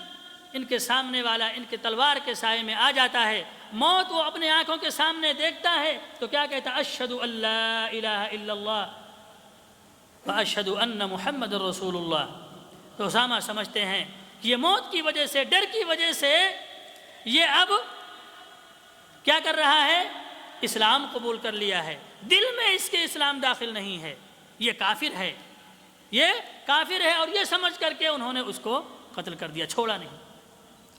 ان کے سامنے والا ان کے تلوار کے سائے میں آ جاتا ہے، موت وہ اپنے آنکھوں کے سامنے دیکھتا ہے تو کیا کہتا ہے، اشہد ان لا الہ الا اللہ واشہد ان محمد رسول اللہ۔ تو اسامہ سمجھتے ہیں کہ یہ موت کی وجہ سے، ڈر کی وجہ سے یہ اب کیا کر رہا ہے، اسلام قبول کر لیا ہے، دل میں اس کے اسلام داخل نہیں ہے، یہ کافر ہے، یہ کافر ہے، اور یہ سمجھ کر کے انہوں نے اس کو قتل کر دیا، چھوڑا نہیں۔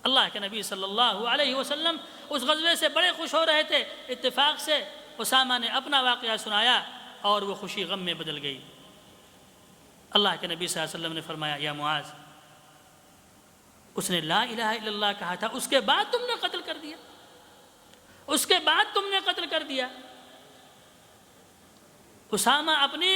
اللہ کے نبی صلی اللہ علیہ وسلم اس غزوے سے بڑے خوش ہو رہے تھے، اتفاق سے اسامہ نے اپنا واقعہ سنایا اور وہ خوشی غم میں بدل گئی۔ اللہ کے نبی صلی اللہ علیہ وسلم نے فرمایا، یا معاذ، اس نے لا الہ الا اللہ کہا تھا، اس کے بعد تم نے قتل کر دیا، اس کے بعد تم نے قتل کر دیا۔ اسامہ اپنی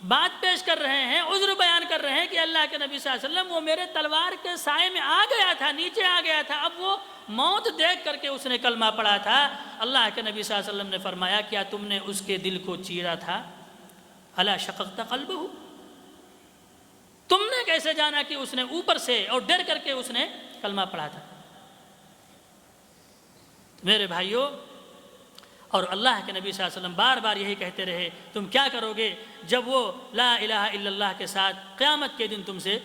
بات پیش کر رہے ہیں، عذر بیان کر رہے ہیں کہ اللہ کے نبی صلی اللہ علیہ وسلم وہ میرے تلوار کے سائے میں آ گیا تھا، نیچے آ گیا تھا، اب وہ موت دیکھ کر کے اس نے کلمہ پڑھا تھا۔ اللہ کے نبی صلی اللہ علیہ وسلم نے فرمایا، کیا تم نے اس کے دل کو چیرا تھا؟ الا شققت قلبہ، تم نے کیسے جانا کہ اس نے اوپر سے اور ڈر کر کے اس نے کلمہ پڑھا تھا؟ میرے بھائیوں، اور اللہ کے نبی صلی اللہ علیہ وسلم بار بار یہی کہتے رہے، تم کیا کرو گے جب وہ لا الہ الا اللہ کے ساتھ قیامت کے دن تم سے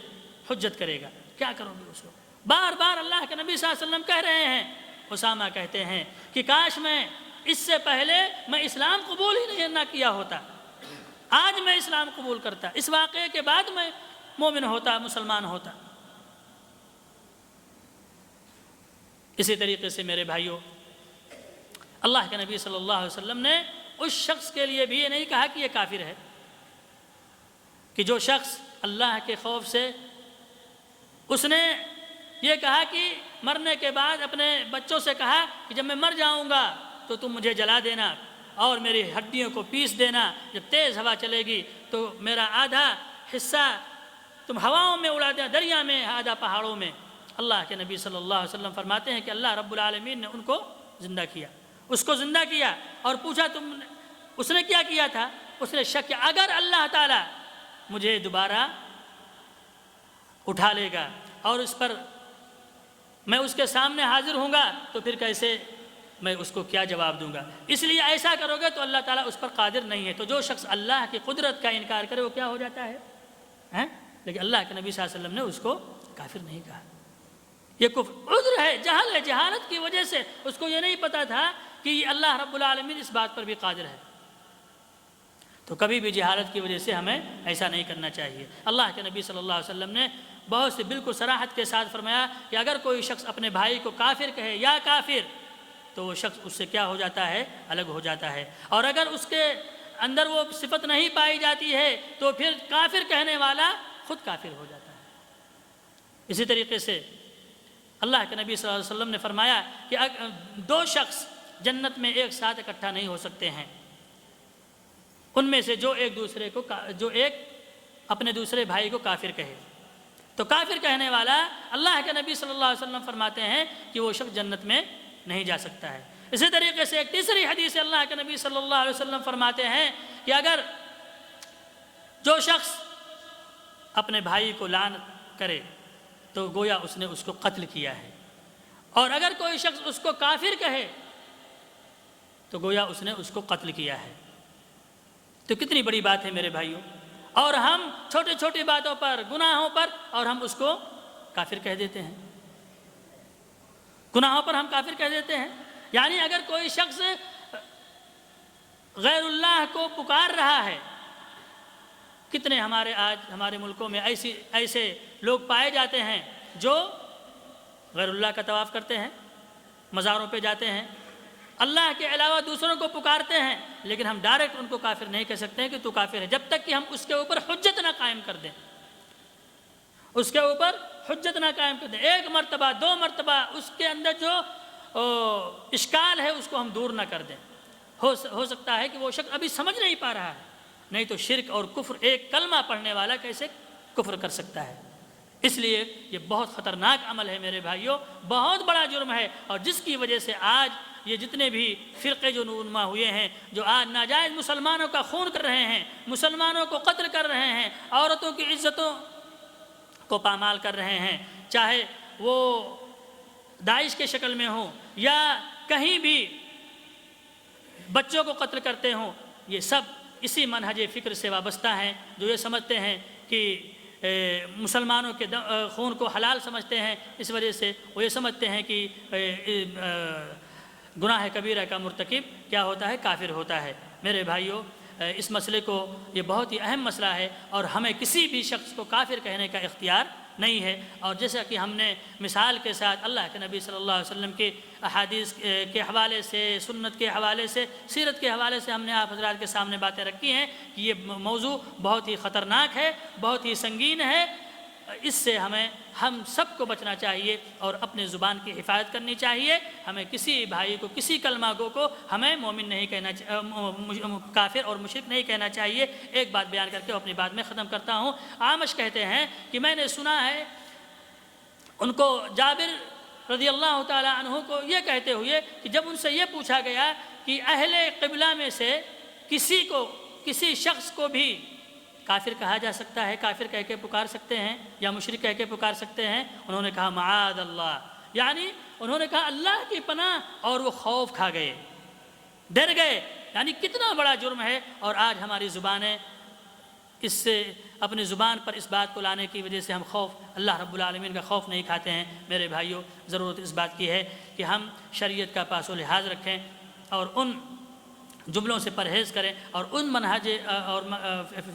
حجت کرے گا، کیا کرو گے اس کو؟ بار بار اللہ کے نبی صلی اللہ علیہ وسلم کہہ رہے ہیں۔ اسامہ کہتے ہیں کہ کاش میں اس سے پہلے میں اسلام قبول ہی نہ کیا ہوتا، آج میں اسلام قبول کرتا، اس واقعے کے بعد میں مومن ہوتا، مسلمان ہوتا۔ اسی طریقے سے میرے بھائیوں، اللہ کے نبی صلی اللہ علیہ وسلم نے اس شخص کے لیے بھی یہ نہیں کہا کہ یہ کافر ہے، کہ جو شخص اللہ کے خوف سے اس نے یہ کہا کہ مرنے کے بعد اپنے بچوں سے کہا کہ جب میں مر جاؤں گا تو تم مجھے جلا دینا اور میری ہڈیوں کو پیس دینا، جب تیز ہوا چلے گی تو میرا آدھا حصہ تم ہواؤں میں اڑا دینا، دریا میں، آدھا پہاڑوں میں۔ اللہ کے نبی صلی اللہ علیہ وسلم فرماتے ہیں کہ اللہ رب العالمین نے ان کو زندہ کیا، اس کو زندہ کیا، اور پوچھا تم نے اس نے کیا کیا تھا؟ اس نے شک کیا، اگر اللہ تعالیٰ مجھے دوبارہ اٹھا لے گا اور اس پر میں اس کے سامنے حاضر ہوں گا تو پھر کیسے میں اس کو کیا جواب دوں گا؟ اس لیے ایسا کرو گے تو اللہ تعالیٰ اس پر قادر نہیں ہے۔ تو جو شخص اللہ کی قدرت کا انکار کرے وہ کیا ہو جاتا ہے؟ لیکن اللہ کے نبی صلی اللہ علیہ وسلم نے اس کو کافر نہیں کہا۔ یہ کفر عذر ہے، جہل ہے، جہالت کی وجہ سے اس کو یہ نہیں پتا تھا کہ اللہ رب العالمین اس بات پر بھی قادر ہے۔ تو کبھی بھی جہالت کی وجہ سے ہمیں ایسا نہیں کرنا چاہیے۔ اللہ کے نبی صلی اللہ علیہ وسلم نے بہت سے بالکل صراحت کے ساتھ فرمایا کہ اگر کوئی شخص اپنے بھائی کو کافر کہے یا کافر تو وہ شخص اس سے کیا ہو جاتا ہے؟ الگ ہو جاتا ہے، اور اگر اس کے اندر وہ صفت نہیں پائی جاتی ہے تو پھر کافر کہنے والا خود کافر ہو جاتا ہے۔ اسی طریقے سے اللہ کے نبی صلی اللہ علیہ وسلم نے فرمایا کہ دو شخص جنت میں ایک ساتھ اکٹھا نہیں ہو سکتے ہیں، ان میں سے جو ایک اپنے دوسرے بھائی کو کافر کہے تو کافر کہنے والا اللہ کے نبی صلی اللہ علیہ وسلم فرماتے ہیں کہ وہ شخص جنت میں نہیں جا سکتا ہے۔ اسی طریقے سے ایک تیسری حدیث اللہ کے نبی صلی اللہ علیہ وسلم فرماتے ہیں کہ اگر جو شخص اپنے بھائی کو لعنت کرے تو گویا اس نے اس کو قتل کیا ہے، اور اگر کوئی شخص اس کو کافر کہے تو گویا اس نے اس کو قتل کیا ہے۔ تو کتنی بڑی بات ہے میرے بھائیوں، اور ہم چھوٹی چھوٹی باتوں پر، گناہوں پر، اور ہم اس کو کافر کہہ دیتے ہیں، گناہوں پر ہم کافر کہہ دیتے ہیں۔ یعنی اگر کوئی شخص غیر اللہ کو پکار رہا ہے، کتنے ہمارے ملکوں میں ایسے لوگ پائے جاتے ہیں جو غیر اللہ کا طواف کرتے ہیں، مزاروں پہ جاتے ہیں، اللہ کے علاوہ دوسروں کو پکارتے ہیں، لیکن ہم ڈائریکٹ ان کو کافر نہیں کہہ سکتے ہیں کہ تو کافر ہے، جب تک کہ ہم اس کے اوپر حجت نہ قائم کر دیں، اس کے اوپر حجت نہ قائم کر دیں۔ ایک مرتبہ، دو مرتبہ اس کے اندر جو اشکال ہے اس کو ہم دور نہ کر دیں۔ ہو سکتا ہے کہ وہ شخص ابھی سمجھ نہیں پا رہا ہے، نہیں تو شرک اور کفر، ایک کلمہ پڑھنے والا کیسے کفر کر سکتا ہے؟ اس لیے یہ بہت خطرناک عمل ہے میرے بھائیوں، بہت بڑا جرم ہے، اور جس کی وجہ سے آج یہ جتنے بھی فرقے جو نونما ہوئے ہیں، جو آج ناجائز مسلمانوں کا خون کر رہے ہیں، مسلمانوں کو قتل کر رہے ہیں، عورتوں کی عزتوں کو پامال کر رہے ہیں، چاہے وہ داعش کے شکل میں ہوں یا کہیں بھی بچوں کو قتل کرتے ہوں، یہ سب اسی منہج فکر سے وابستہ ہیں، جو یہ سمجھتے ہیں کہ مسلمانوں کے خون کو حلال سمجھتے ہیں، اس وجہ سے وہ یہ سمجھتے ہیں کہ گناہ کبیرہ کا مرتکب کیا ہوتا ہے؟ کافر ہوتا ہے۔ میرے بھائیوں، اس مسئلے کو، یہ بہت ہی اہم مسئلہ ہے، اور ہمیں کسی بھی شخص کو کافر کہنے کا اختیار نہیں ہے۔ اور جیسا کہ ہم نے مثال کے ساتھ اللہ کے نبی صلی اللہ علیہ وسلم کے احادیث کے حوالے سے، سنت کے حوالے سے، سیرت کے حوالے سے ہم نے آپ حضرات کے سامنے باتیں رکھی ہیں کہ یہ موضوع بہت ہی خطرناک ہے، بہت ہی سنگین ہے، اس سے ہم سب کو بچنا چاہیے اور اپنے زبان کی حفاظت کرنی چاہیے۔ ہمیں کسی بھائی کو، کسی کلمہ گو کو ہمیں مومن نہیں کہنا، کافر اور مشرک نہیں کہنا چاہیے۔ ایک بات بیان کر کے اپنی بات میں ختم کرتا ہوں۔ عامش کہتے ہیں کہ میں نے سنا ہے ان کو، جابر رضی اللہ تعالی عنہ کو یہ کہتے ہوئے کہ جب ان سے یہ پوچھا گیا کہ اہل قبلہ میں سے کسی شخص کو بھی کافر کہا جا سکتا ہے، کافر کہہ کے پکار سکتے ہیں یا مشرک کہہ کے پکار سکتے ہیں؟ انہوں نے کہا معاذ اللہ، یعنی انہوں نے کہا اللہ کی پناہ، اور وہ خوف کھا گئے، ڈر گئے۔ یعنی کتنا بڑا جرم ہے، اور آج ہماری زبانیں اس سے، اپنی زبان پر اس بات کو لانے کی وجہ سے ہم اللہ رب العالمین کا خوف نہیں کھاتے ہیں۔ میرے بھائیوں، ضرورت اس بات کی ہے کہ ہم شریعت کا پاس و لحاظ رکھیں اور ان جملوں سے پرہیز کریں، اور ان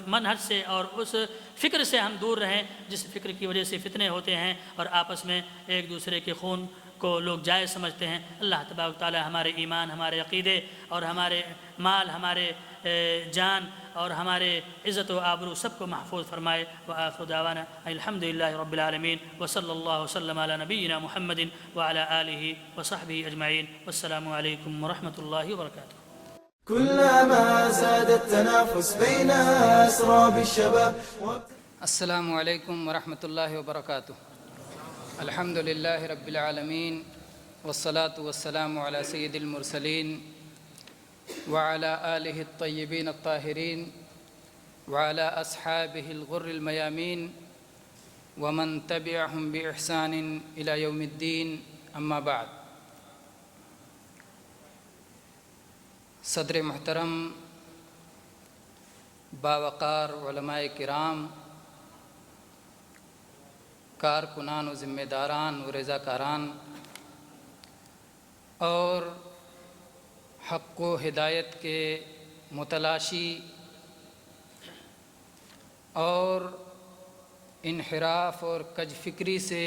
منہج سے اور اس فکر سے ہم دور رہیں جس فکر کی وجہ سے فتنے ہوتے ہیں اور آپس میں ایک دوسرے کے خون کو لوگ جائز سمجھتے ہیں۔ اللہ تبارک و تعالی ہمارے ایمان، ہمارے عقیدے اور ہمارے مال، ہمارے جان اور ہمارے عزت و آبرو سب کو محفوظ فرمائے۔ وآخر دعوانا الحمدللہ رب العالمین، وصلی اللہ وسلم علی نبینا محمد وعلی آلہ وصحبہ اجمعین، والسلام علیکم ورحمۃ اللہ وبرکاتہ۔ كلما زاد التنافس بين أسراب الشباب. السلام علیکم ورحمۃ اللہ وبرکاتہ۔ الحمد للہ رب العالمین، والصلاة والسلام علی سید المرسلین وعلی آلہ الطیبین الطاہرین وعلی اصحابہ الغر المیامین ومن تبعہم بإحسان الی یوم الدین، اما بعد۔ صدر محترم، باوقار علماء کرام، کارکنان و ذمہ داران و رضاکاران، اور حق و ہدایت کے متلاشی اور انحراف اور کج فکری سے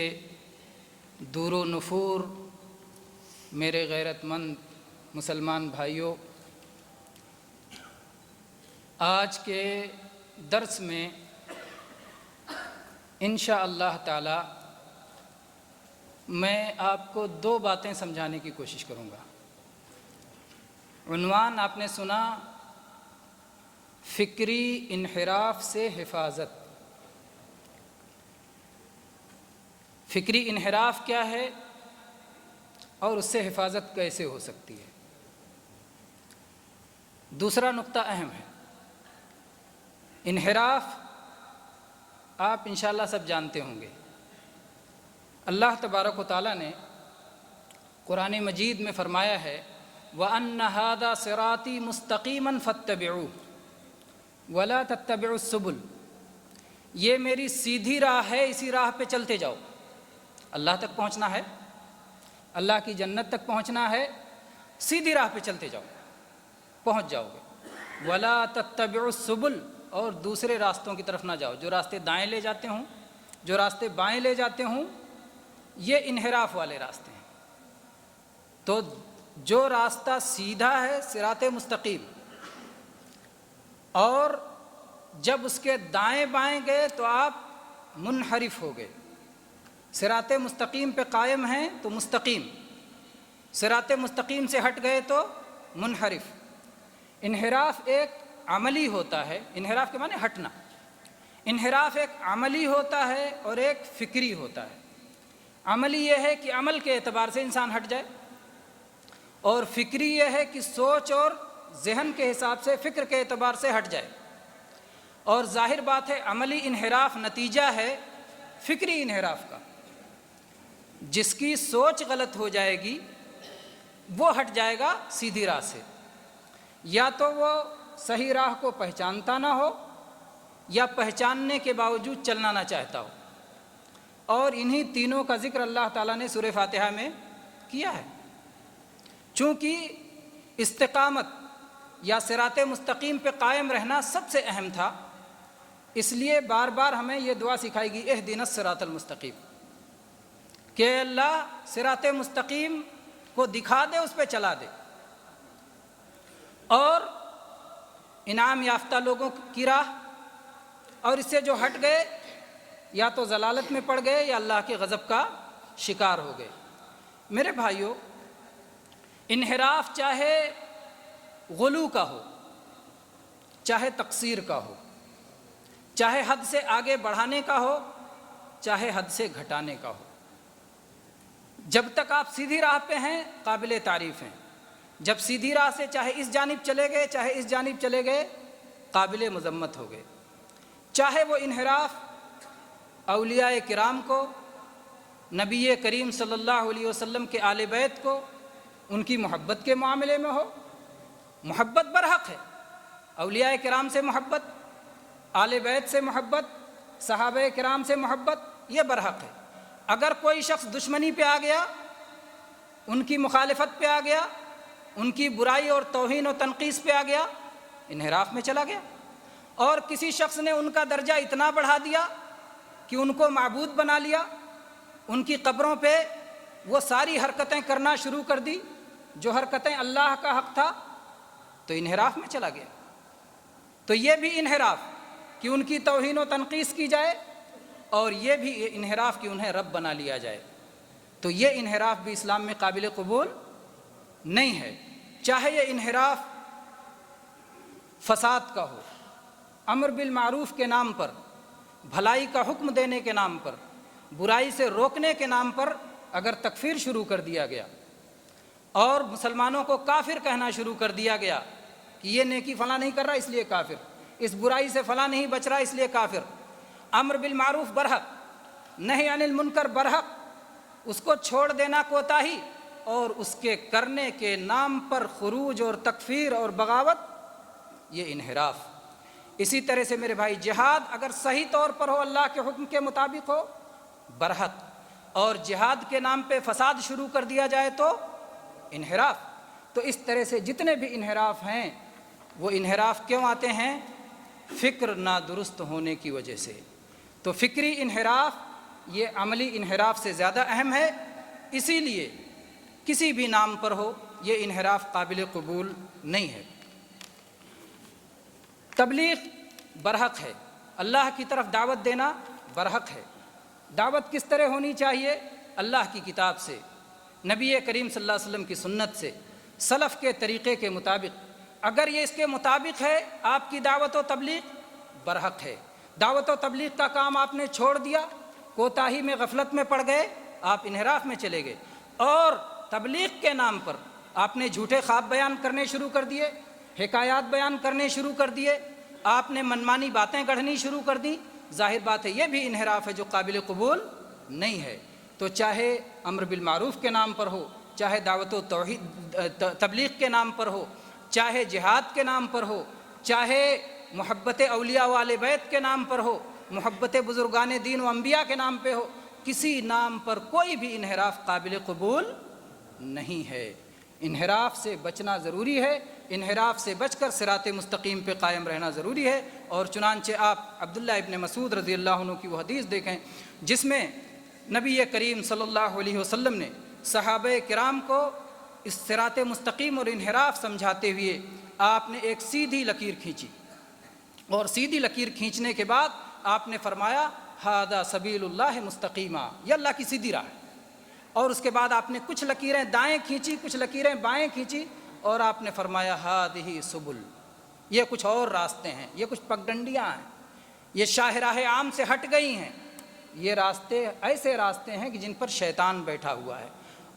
دور و نفور میرے غیرت مند مسلمان بھائیوں، آج کے درس میں انشاءاللہ تعالی میں آپ کو دو باتیں سمجھانے کی کوشش کروں گا۔ عنوان آپ نے سنا، فکری انحراف سے حفاظت۔ فکری انحراف کیا ہے اور اس سے حفاظت کیسے ہو سکتی ہے؟ دوسرا نقطہ اہم ہے، انحراف آپ انشاءاللہ سب جانتے ہوں گے۔ اللہ تبارک و تعالیٰ نے قرآن مجید میں فرمایا ہے وَأَنَّ هَذَا صِرَاطِي مُسْتَقِيمًا فَاتَّبِعُوهُ وَلَا تَتَّبِعُوا السُّبُلَ یہ میری سیدھی راہ ہے، اسی راہ پہ چلتے جاؤ۔ اللہ تک پہنچنا ہے، اللہ کی جنت تک پہنچنا ہے، سیدھی راہ پہ چلتے جاؤ، پہنچ جاؤ گے۔ وَلَا تَتَّبِعُوا السُّبُلَ، اور دوسرے راستوں کی طرف نہ جاؤ، جو راستے دائیں لے جاتے ہوں، جو راستے بائیں لے جاتے ہوں، یہ انحراف والے راستے ہیں۔ تو جو راستہ سیدھا ہے صراط مستقیم، اور جب اس کے دائیں بائیں گئے تو آپ منحرف ہو گئے۔ صراط مستقیم پہ قائم ہیں تو مستقیم، صراط مستقیم سے ہٹ گئے تو منحرف۔ انحراف ایک عملی ہوتا ہے، انحراف کے معنی ہٹنا۔ انحراف ایک عملی ہوتا ہے اور ایک فکری ہوتا ہے۔ عملی یہ ہے کہ عمل کے اعتبار سے انسان ہٹ جائے، اور فکری یہ ہے کہ سوچ اور ذہن کے حساب سے، فکر کے اعتبار سے ہٹ جائے۔ اور ظاہر بات ہے عملی انحراف نتیجہ ہے فکری انحراف کا۔ جس کی سوچ غلط ہو جائے گی وہ ہٹ جائے گا سیدھی راہ سے، یا تو وہ صحیح راہ کو پہچانتا نہ ہو، یا پہچاننے کے باوجود چلنا نہ چاہتا ہو۔ اور انہی تینوں کا ذکر اللہ تعالیٰ نے سورہ فاتحہ میں کیا ہے۔ چونکہ استقامت یا صراط مستقیم پہ قائم رہنا سب سے اہم تھا، اس لیے بار بار ہمیں یہ دعا سکھائی گئی، اہدنا الصراط المستقیم، کہ اللہ صراط مستقیم کو دکھا دے، اس پہ چلا دے۔ اور انعام یافتہ لوگوں کی راہ، اور اس سے جو ہٹ گئے یا تو ضلالت میں پڑ گئے یا اللہ کے غضب کا شکار ہو گئے۔ میرے بھائیوں، انحراف چاہے غلو کا ہو، چاہے تقصیر کا ہو، چاہے حد سے آگے بڑھانے کا ہو، چاہے حد سے گھٹانے کا ہو، جب تک آپ سیدھی راہ پہ ہیں قابل تعریف ہیں۔ جب سیدھی راہ سے چاہے اس جانب چلے گئے چاہے اس جانب چلے گئے، قابل مذمت ہو گئے۔ چاہے وہ انحراف اولیاء کرام کو، نبی کریم صلی اللہ علیہ وسلم کے آل بیت کو، ان کی محبت کے معاملے میں ہو۔ محبت برحق ہے، اولیاء کرام سے محبت، آل بیت سے محبت، صحابہ کرام سے محبت، یہ برحق ہے۔ اگر کوئی شخص دشمنی پہ آ گیا، ان کی مخالفت پہ آ گیا، ان کی برائی اور توہین و تنقیص پہ آ گیا، انحراف میں چلا گیا۔ اور کسی شخص نے ان کا درجہ اتنا بڑھا دیا کہ ان کو معبود بنا لیا، ان کی قبروں پہ وہ ساری حرکتیں کرنا شروع کر دی جو حرکتیں اللہ کا حق تھا، تو انحراف میں چلا گیا۔ تو یہ بھی انحراف کہ ان کی توہین و تنقیص کی جائے، اور یہ بھی انحراف کہ انہیں رب بنا لیا جائے، تو یہ انحراف بھی اسلام میں قابل قبول نہیں ہے۔ چاہے یہ انحراف فساد کا ہو، امر بالمعروف کے نام پر، بھلائی کا حکم دینے کے نام پر، برائی سے روکنے کے نام پر اگر تکفیر شروع کر دیا گیا اور مسلمانوں کو کافر کہنا شروع کر دیا گیا کہ یہ نیکی فلاں نہیں کر رہا اس لیے کافر، اس برائی سے فلاں نہیں بچ رہا اس لیے کافر۔ امر بالمعروف برحق، نہی عن المنکر برحق، اس کو چھوڑ دینا کوتاہی، اور اس کے کرنے کے نام پر خروج اور تکفیر اور بغاوت، یہ انحراف۔ اسی طرح سے میرے بھائی، جہاد اگر صحیح طور پر ہو، اللہ کے حکم کے مطابق ہو، برحق، اور جہاد کے نام پہ فساد شروع کر دیا جائے تو انحراف۔ تو اس طرح سے جتنے بھی انحراف ہیں، وہ انحراف کیوں آتے ہیں؟ فکر نادرست ہونے کی وجہ سے۔ تو فکری انحراف یہ عملی انحراف سے زیادہ اہم ہے، اسی لیے کسی بھی نام پر ہو یہ انحراف قابل قبول نہیں ہے۔ تبلیغ برحق ہے، اللہ کی طرف دعوت دینا برحق ہے۔ دعوت کس طرح ہونی چاہیے؟ اللہ کی کتاب سے، نبی کریم صلی اللہ علیہ وسلم کی سنت سے، سلف کے طریقے کے مطابق۔ اگر یہ اس کے مطابق ہے آپ کی دعوت و تبلیغ، برحق ہے۔ دعوت و تبلیغ کا کام آپ نے چھوڑ دیا، کوتاہی میں غفلت میں پڑ گئے، آپ انحراف میں چلے گئے۔ اور تبلیغ کے نام پر آپ نے جھوٹے خواب بیان کرنے شروع کر دیے، حکایات بیان کرنے شروع کر دیے، آپ نے منمانی باتیں گڑھنی شروع کر دیں، ظاہر بات ہے یہ بھی انحراف ہے جو قابل قبول نہیں ہے۔ تو چاہے امر بالمعروف کے نام پر ہو، چاہے دعوت و تبلیغ کے نام پر ہو، چاہے جہاد کے نام پر ہو، چاہے محبت اولیاء و آل بیت کے نام پر ہو، محبت بزرگان دین و انبیاء کے نام پہ ہو، کسی نام پر کوئی بھی انحراف قابل قبول نہیں ہے۔ انحراف سے بچنا ضروری ہے، انحراف سے بچ کر صراط مستقیم پہ قائم رہنا ضروری ہے۔ اور چنانچہ آپ عبداللہ ابن مسعود رضی اللہ عنہ کی وہ حدیث دیکھیں جس میں نبی کریم صلی اللہ علیہ وسلم نے صحابہ کرام کو اس صراط مستقیم اور انحراف سمجھاتے ہوئے آپ نے ایک سیدھی لکیر کھینچی، اور سیدھی لکیر کھینچنے کے بعد آپ نے فرمایا ھذا سبیل اللہ مستقیما، یہ اللہ کی سیدھی راہ ہے۔ اور اس کے بعد آپ نے کچھ لکیریں دائیں کھینچی، کچھ لکیریں بائیں کھینچی، اور آپ نے فرمایا ھذہ سبل، یہ کچھ اور راستے ہیں، یہ کچھ پگڈنڈیاں ہیں، یہ شاہراہ عام سے ہٹ گئی ہیں، یہ راستے ایسے راستے ہیں کہ جن پر شیطان بیٹھا ہوا ہے،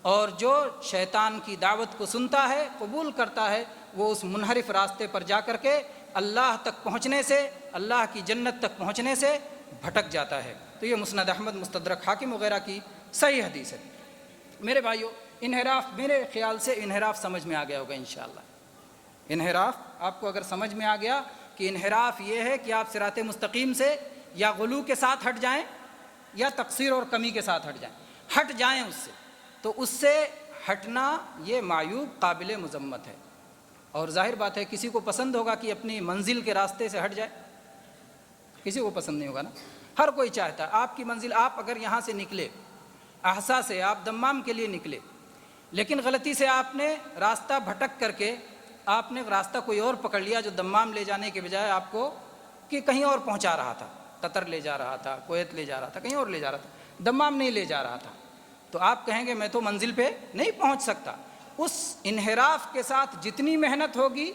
اور جو شیطان کی دعوت کو سنتا ہے، قبول کرتا ہے، وہ اس منحرف راستے پر جا کر کے اللہ تک پہنچنے سے، اللہ کی جنت تک پہنچنے سے بھٹک جاتا ہے۔ تو یہ مسند احمد، مستدرک حاکم وغیرہ کی صحیح حدیث ہے۔ میرے بھائیو، انحراف، میرے خیال سے انحراف سمجھ میں آ گیا ہوگا انشاءاللہ۔ انحراف آپ کو اگر سمجھ میں آ گیا کہ انحراف یہ ہے کہ آپ صراط مستقیم سے یا غلو کے ساتھ ہٹ جائیں یا تقصیر اور کمی کے ساتھ ہٹ جائیں اس سے، تو اس سے ہٹنا یہ معیوب، قابل مذمت ہے۔ اور ظاہر بات ہے کسی کو پسند ہوگا کہ اپنی منزل کے راستے سے ہٹ جائے؟ کسی کو پسند نہیں ہوگا نا، ہر کوئی چاہتا ہے آپ کی منزل، آپ اگر یہاں سے نکلے احسا سے، آپ دمام کے لیے نکلے، لیکن غلطی سے آپ نے راستہ بھٹک کر کے آپ نے راستہ کوئی اور پکڑ لیا جو دمام لے جانے کے بجائے آپ کو کہ کہیں اور پہنچا رہا تھا، قطر لے جا رہا تھا، کویت لے جا رہا تھا، کہیں اور لے جا رہا تھا، دمام نہیں لے جا رہا تھا، تو آپ کہیں گے میں تو منزل پہ نہیں پہنچ سکتا۔ اس انحراف کے ساتھ جتنی محنت ہوگی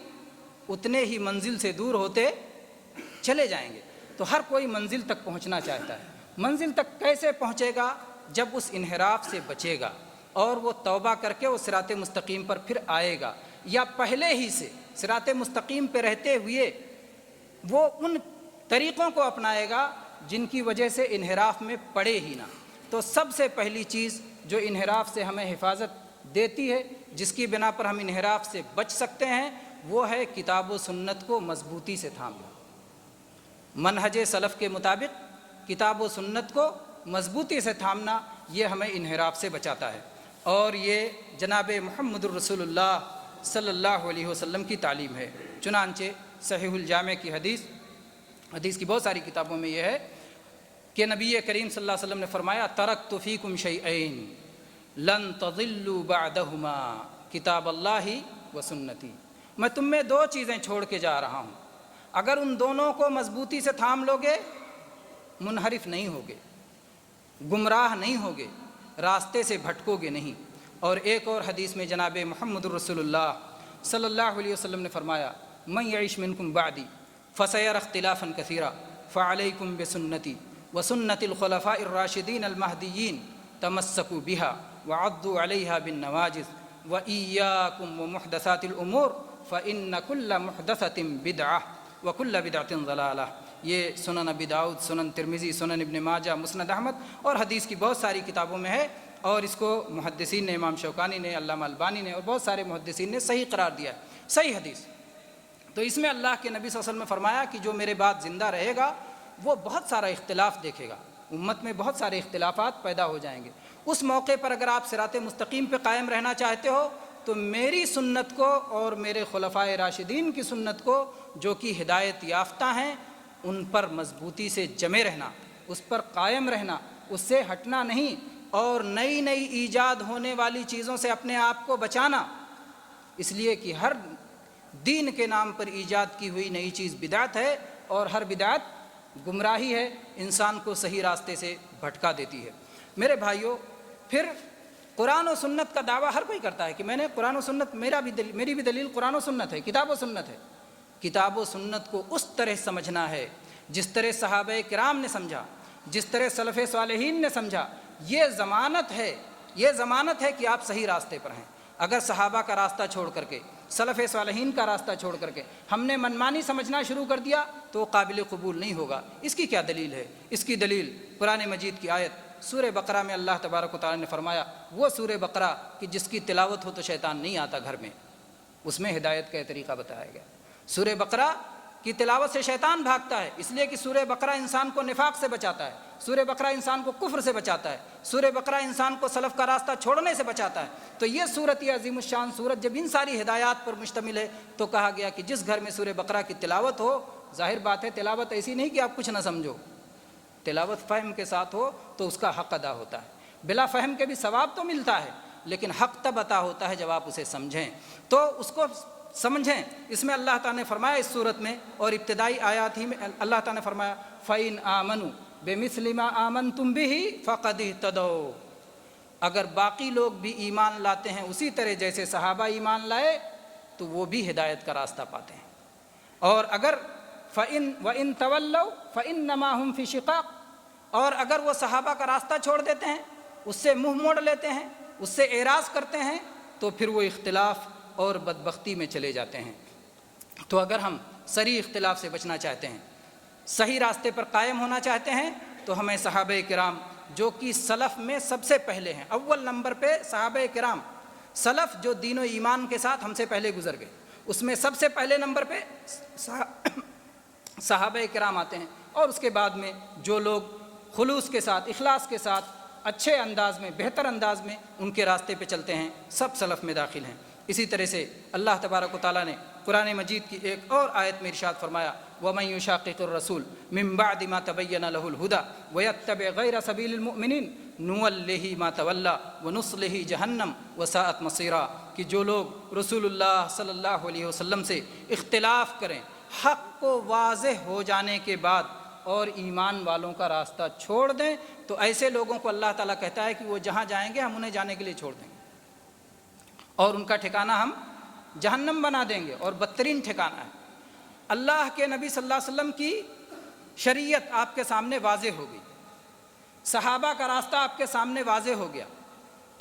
اتنے ہی منزل سے دور ہوتے چلے جائیں گے۔ تو ہر کوئی منزل تک پہنچنا چاہتا ہے۔ منزل تک کیسے پہنچے گا؟ جب اس انحراف سے بچے گا اور وہ توبہ کر کے وہ صراط مستقیم پر پھر آئے گا، یا پہلے ہی سے صراط مستقیم پہ رہتے ہوئے وہ ان طریقوں کو اپنائے گا جن کی وجہ سے انحراف میں پڑے ہی نہ۔ تو سب سے پہلی چیز جو انحراف سے ہمیں حفاظت دیتی ہے، جس کی بنا پر ہم انحراف سے بچ سکتے ہیں، وہ ہے کتاب و سنت کو مضبوطی سے تھامنا۔ منہج سلف کے مطابق کتاب و سنت کو مضبوطی سے تھامنا، یہ ہمیں انحراف سے بچاتا ہے، اور یہ جناب محمد الرسول اللہ صلی اللہ علیہ وسلم کی تعلیم ہے۔ چنانچہ صحیح الجامع کی حدیث کی بہت ساری کتابوں میں یہ ہے کہ نبی کریم صلی اللہ علیہ وسلم نے فرمایا ترکت فیکم شیئین لن تضلوا بعدہما کتاب اللہ و سنتی، میں تم میں دو چیزیں چھوڑ کے جا رہا ہوں، اگر ان دونوں کو مضبوطی سے تھام لوگے منحرف نہیں ہوگے، گمراہ نہیں ہوگے، راستے سے بھٹکو گے نہیں۔ اور ایک اور حدیث میں جناب محمد الرسول اللہ صلی اللہ علیہ وسلم نے فرمایا من یعش منکم بعدی فسیر اختلافا کثیرا فعلیکم بسنتی وسنت الخلفاء الراشدین المہدیین تمسکوا بها وعضوا علیہا بالنواجذ وإیاکم ومحدثات الامور فإن كل محدثة بدعہ وكل بدعة ضلالہ۔ یہ سنن ابی داؤد، سنن ترمذی، سنن ابن ماجہ، مسند احمد اور حدیث کی بہت ساری کتابوں میں ہے، اور اس کو محدثین نے، امام شوکانی نے، علامہ البانی نے اور بہت سارے محدثین نے صحیح قرار دیا ہے، صحیح حدیث۔ تو اس میں اللہ کے نبی صلی اللہ علیہ وسلم نے فرمایا کہ جو میرے بعد زندہ رہے گا وہ بہت سارا اختلاف دیکھے گا، امت میں بہت سارے اختلافات پیدا ہو جائیں گے۔ اس موقع پر اگر آپ صراط مستقیم پہ قائم رہنا چاہتے ہو تو میری سنت کو اور میرے خلفائے راشدین کی سنت کو جو کہ ہدایت یافتہ ہیں ان پر مضبوطی سے جمے رہنا، اس پر قائم رہنا، اس سے ہٹنا نہیں، اور نئی نئی ایجاد ہونے والی چیزوں سے اپنے آپ کو بچانا، اس لیے کہ ہر دین کے نام پر ایجاد کی ہوئی نئی چیز بدعت ہے، اور ہر بدعت گمراہی ہے، انسان کو صحیح راستے سے بھٹکا دیتی ہے۔ میرے بھائیوں، پھر قرآن و سنت کا دعویٰ ہر کوئی کرتا ہے کہ میں نے قرآن و سنت، میری بھی دلیل قرآن و سنت ہے، کتاب و سنت ہے۔ کتاب و سنت کو اس طرح سمجھنا ہے جس طرح صحابہ کرام نے سمجھا، جس طرح سلف صالحین نے سمجھا۔ یہ ضمانت ہے کہ آپ صحیح راستے پر ہیں۔ اگر صحابہ کا راستہ چھوڑ کر کے، سلف صالحین کا راستہ چھوڑ کر کے ہم نے منمانی سمجھنا شروع کر دیا تو وہ قابل قبول نہیں ہوگا۔ اس کی کیا دلیل ہے؟ اس کی دلیل قرآن مجید کی آیت سورہ بقرہ میں اللہ تبارک و تعالیٰ نے فرمایا، وہ سورہ بقرہ کہ جس کی تلاوت ہو تو شیطان نہیں آتا گھر میں، اس میں ہدایت کا طریقہ بتایا گیا۔ سورہ بقرہ کی تلاوت سے شیطان بھاگتا ہے، اس لیے کہ سورہ بقرہ انسان کو نفاق سے بچاتا ہے، سورہ بقرہ انسان کو کفر سے بچاتا ہے، سورہ بقرہ انسان کو سلف کا راستہ چھوڑنے سے بچاتا ہے۔ تو یہ صورت، یہ عظیم الشان صورت جب ان ساری ہدایات پر مشتمل ہے تو کہا گیا کہ جس گھر میں سورہ بقرہ کی تلاوت ہو، ظاہر بات ہے تلاوت ایسی نہیں کہ آپ کچھ نہ سمجھو، تلاوت فہم کے ساتھ ہو تو اس کا حق ادا ہوتا ہے۔ بلا فہم کے بھی ثواب تو ملتا ہے، لیکن حق تب عطا ہوتا ہے جب آپ اسے سمجھیں، تو اس کو سمجھیں۔ اس میں اللہ تعالیٰ نے فرمایا اس صورت میں، اور ابتدائی آیات ہی میں اللہ تعالیٰ نے فرمایا فَإِنْ آمَنُوا بِمِثْلِ مَا آمَنْتُمْ بِهِ فَقَدِ اهْتَدَوْا، اگر باقی لوگ بھی ایمان لاتے ہیں اسی طرح جیسے صحابہ ایمان لائے تو وہ بھی ہدایت کا راستہ پاتے ہیں۔ اور اگر وَإِن تَوَلَّوْا فَإِنَّمَا هُمْ فِي شِقَاقٍ، اور اگر وہ صحابہ کا راستہ چھوڑ دیتے ہیں، اس سے منہ موڑ لیتے ہیں، اس سے اعراض کرتے ہیں، تو پھر وہ اختلاف اور بدبختی میں چلے جاتے ہیں۔ تو اگر ہم صریح اختلاف سے بچنا چاہتے ہیں، صحیح راستے پر قائم ہونا چاہتے ہیں، تو ہمیں صحابہ کرام جو کہ سلف میں سب سے پہلے ہیں، اول نمبر پہ صحابہ کرام، سلف جو دین و ایمان کے ساتھ ہم سے پہلے گزر گئے، اس میں سب سے پہلے نمبر پہ صحابہ کرام آتے ہیں، اور اس کے بعد میں جو لوگ خلوص کے ساتھ، اخلاص کے ساتھ، اچھے انداز میں، بہتر انداز میں ان کے راستے پہ چلتے ہیں، سب سلف میں داخل ہیں۔ اسی طرح سے اللہ تبارک و تعالیٰ نے قرآن مجید کی ایک اور آیت میں ارشاد فرمایا وَمَن يُشَاقِقِ الرَّسُولَ مِن بَعْدِ مَا تَبَيَّنَ لَهُ الْهُدَى وَيَتَّبِعْ غَيْرَ سَبِيلِ الْمُؤْمِنِينَ نُوَلِّهِ مَا تَوَلَّى وَنُصْلِهِ جَهَنَّمَ وَسَاءَتْ مَصِيرًا، کہ جو لوگ رسول اللہ صلی اللہ علیہ وسلم سے اختلاف کریں حق کو واضح ہو جانے کے بعد اور ایمان والوں کا راستہ چھوڑ دیں، تو ایسے لوگوں کو اللہ تعالیٰ کہتا ہے کہ وہ جہاں جائیں گے ہم انہیں جانے کے لیے چھوڑ دیں گے، اور ان کا ٹھکانہ ہم جہنم بنا دیں گے، اور بدترین ٹھکانہ ہے۔ اللہ کے نبی صلی اللہ علیہ وسلم کی شریعت آپ کے سامنے واضح ہو گئی، صحابہ کا راستہ آپ کے سامنے واضح ہو گیا،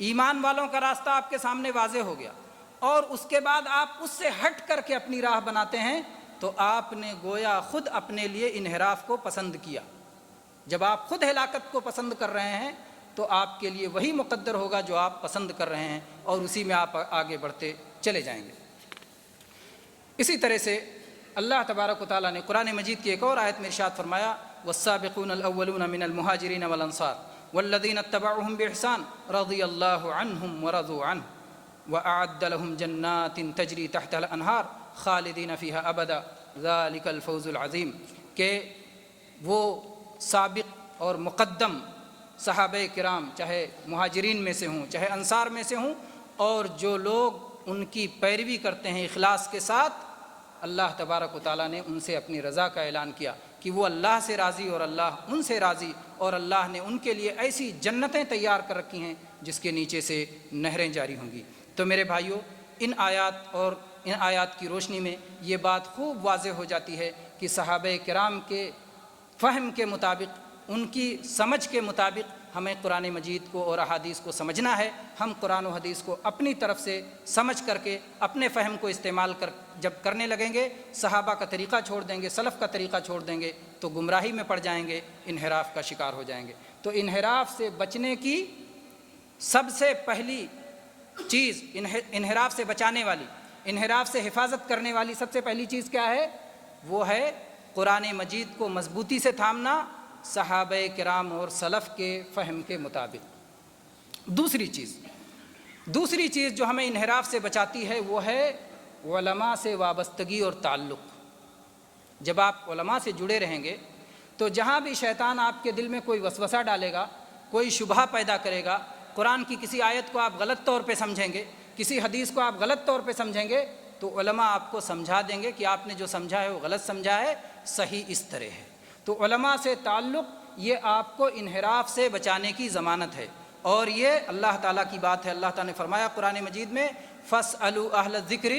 ایمان والوں کا راستہ آپ کے سامنے واضح ہو گیا، اور اس کے بعد آپ اس سے ہٹ کر کے اپنی راہ بناتے ہیں، تو آپ نے گویا خود اپنے لیے انحراف کو پسند کیا۔ جب آپ خود ہلاکت کو پسند کر رہے ہیں تو آپ کے لیے وہی مقدر ہوگا جو آپ پسند کر رہے ہیں، اور اسی میں آپ آگے بڑھتے چلے جائیں گے۔ اسی طرح سے اللہ تبارک و تعالیٰ نے قرآن مجید کی ایک اور آیت میں ارشاد فرمایا والسابقون الاولون من المہاجرین والانصار والذین اتبعوهم بإحسان رضی اللہ عنہم ورضوا عنہ وأعد لهم جنات تجری تحتها الانہار خالدین فیہا ابدا ذلک الفوز العظیم، کہ وہ سابق اور مقدم صحابہ کرام چاہے مہاجرین میں سے ہوں چاہے انصار میں سے ہوں، اور جو لوگ ان کی پیروی کرتے ہیں اخلاص کے ساتھ، اللہ تبارک و تعالیٰ نے ان سے اپنی رضا کا اعلان کیا کہ وہ اللہ سے راضی اور اللہ ان سے راضی، اور اللہ نے ان کے لیے ایسی جنتیں تیار کر رکھی ہیں جس کے نیچے سے نہریں جاری ہوں گی۔ تو میرے بھائیوں، ان آیات کی روشنی میں یہ بات خوب واضح ہو جاتی ہے کہ صحابہ کرام کے فہم کے مطابق، ان کی سمجھ کے مطابق ہمیں قرآن مجید کو اور احادیث کو سمجھنا ہے۔ ہم قرآن و حدیث کو اپنی طرف سے سمجھ کر کے اپنے فہم کو استعمال جب کرنے لگیں گے، صحابہ کا طریقہ چھوڑ دیں گے، سلف کا طریقہ چھوڑ دیں گے، تو گمراہی میں پڑ جائیں گے، انحراف کا شکار ہو جائیں گے۔ تو انحراف سے بچنے کی سب سے پہلی چیز، انحراف سے بچانے والی، انحراف سے حفاظت کرنے والی سب سے پہلی چیز کیا ہے؟ وہ ہے قرآن مجید کو مضبوطی سے تھامنا، صحابہ کرام اور سلف کے فہم کے مطابق۔ دوسری چیز جو ہمیں انحراف سے بچاتی ہے وہ ہے علماء سے وابستگی اور تعلق۔ جب آپ علماء سے جڑے رہیں گے تو جہاں بھی شیطان آپ کے دل میں کوئی وسوسہ ڈالے گا، کوئی شبہہ پیدا کرے گا، قرآن کی کسی آیت کو آپ غلط طور پہ سمجھیں گے، کسی حدیث کو آپ غلط طور پہ سمجھیں گے، تو علماء آپ کو سمجھا دیں گے کہ آپ نے جو سمجھا ہے وہ غلط سمجھا ہے، صحیح اس طرح ہے۔ تو علماء سے تعلق یہ آپ کو انحراف سے بچانے کی ضمانت ہے، اور یہ اللہ تعالیٰ کی بات ہے۔ اللہ تعالیٰ نے فرمایا قرآن مجید میں فَاسْأَلُوا أَهْلَ الذِّكْرِ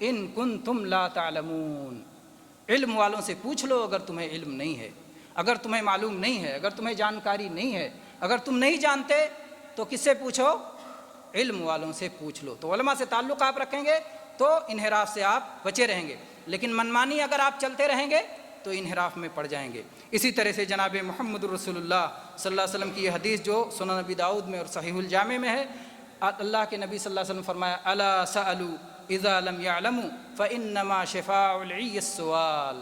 إِن كُنتُمْ لَا تَعْلَمُونَ، علم والوں سے پوچھ لو اگر تمہیں علم نہیں ہے، اگر تمہیں معلوم نہیں ہے، اگر تمہیں جانکاری نہیں ہے، اگر تم نہیں جانتے تو کس سے پوچھو؟ علم والوں سے پوچھ لو۔ تو علماء سے تعلق آپ رکھیں گے تو انحراف سے آپ بچے رہیں گے، لیکن منمانی اگر آپ چلتے رہیں گے تو انحراف میں پڑ جائیں گے۔ اسی طرح سے جناب محمد رسول اللہ صلی اللہ علیہ وسلم کی یہ حدیث جو سنن نبی داؤد میں اور صحیح الجامع میں ہے، اللہ کے نبی صلی اللہ علیہ وسلم فرمایا الا سألوا اذا لم يعلموا فانما شفاء العي السؤال،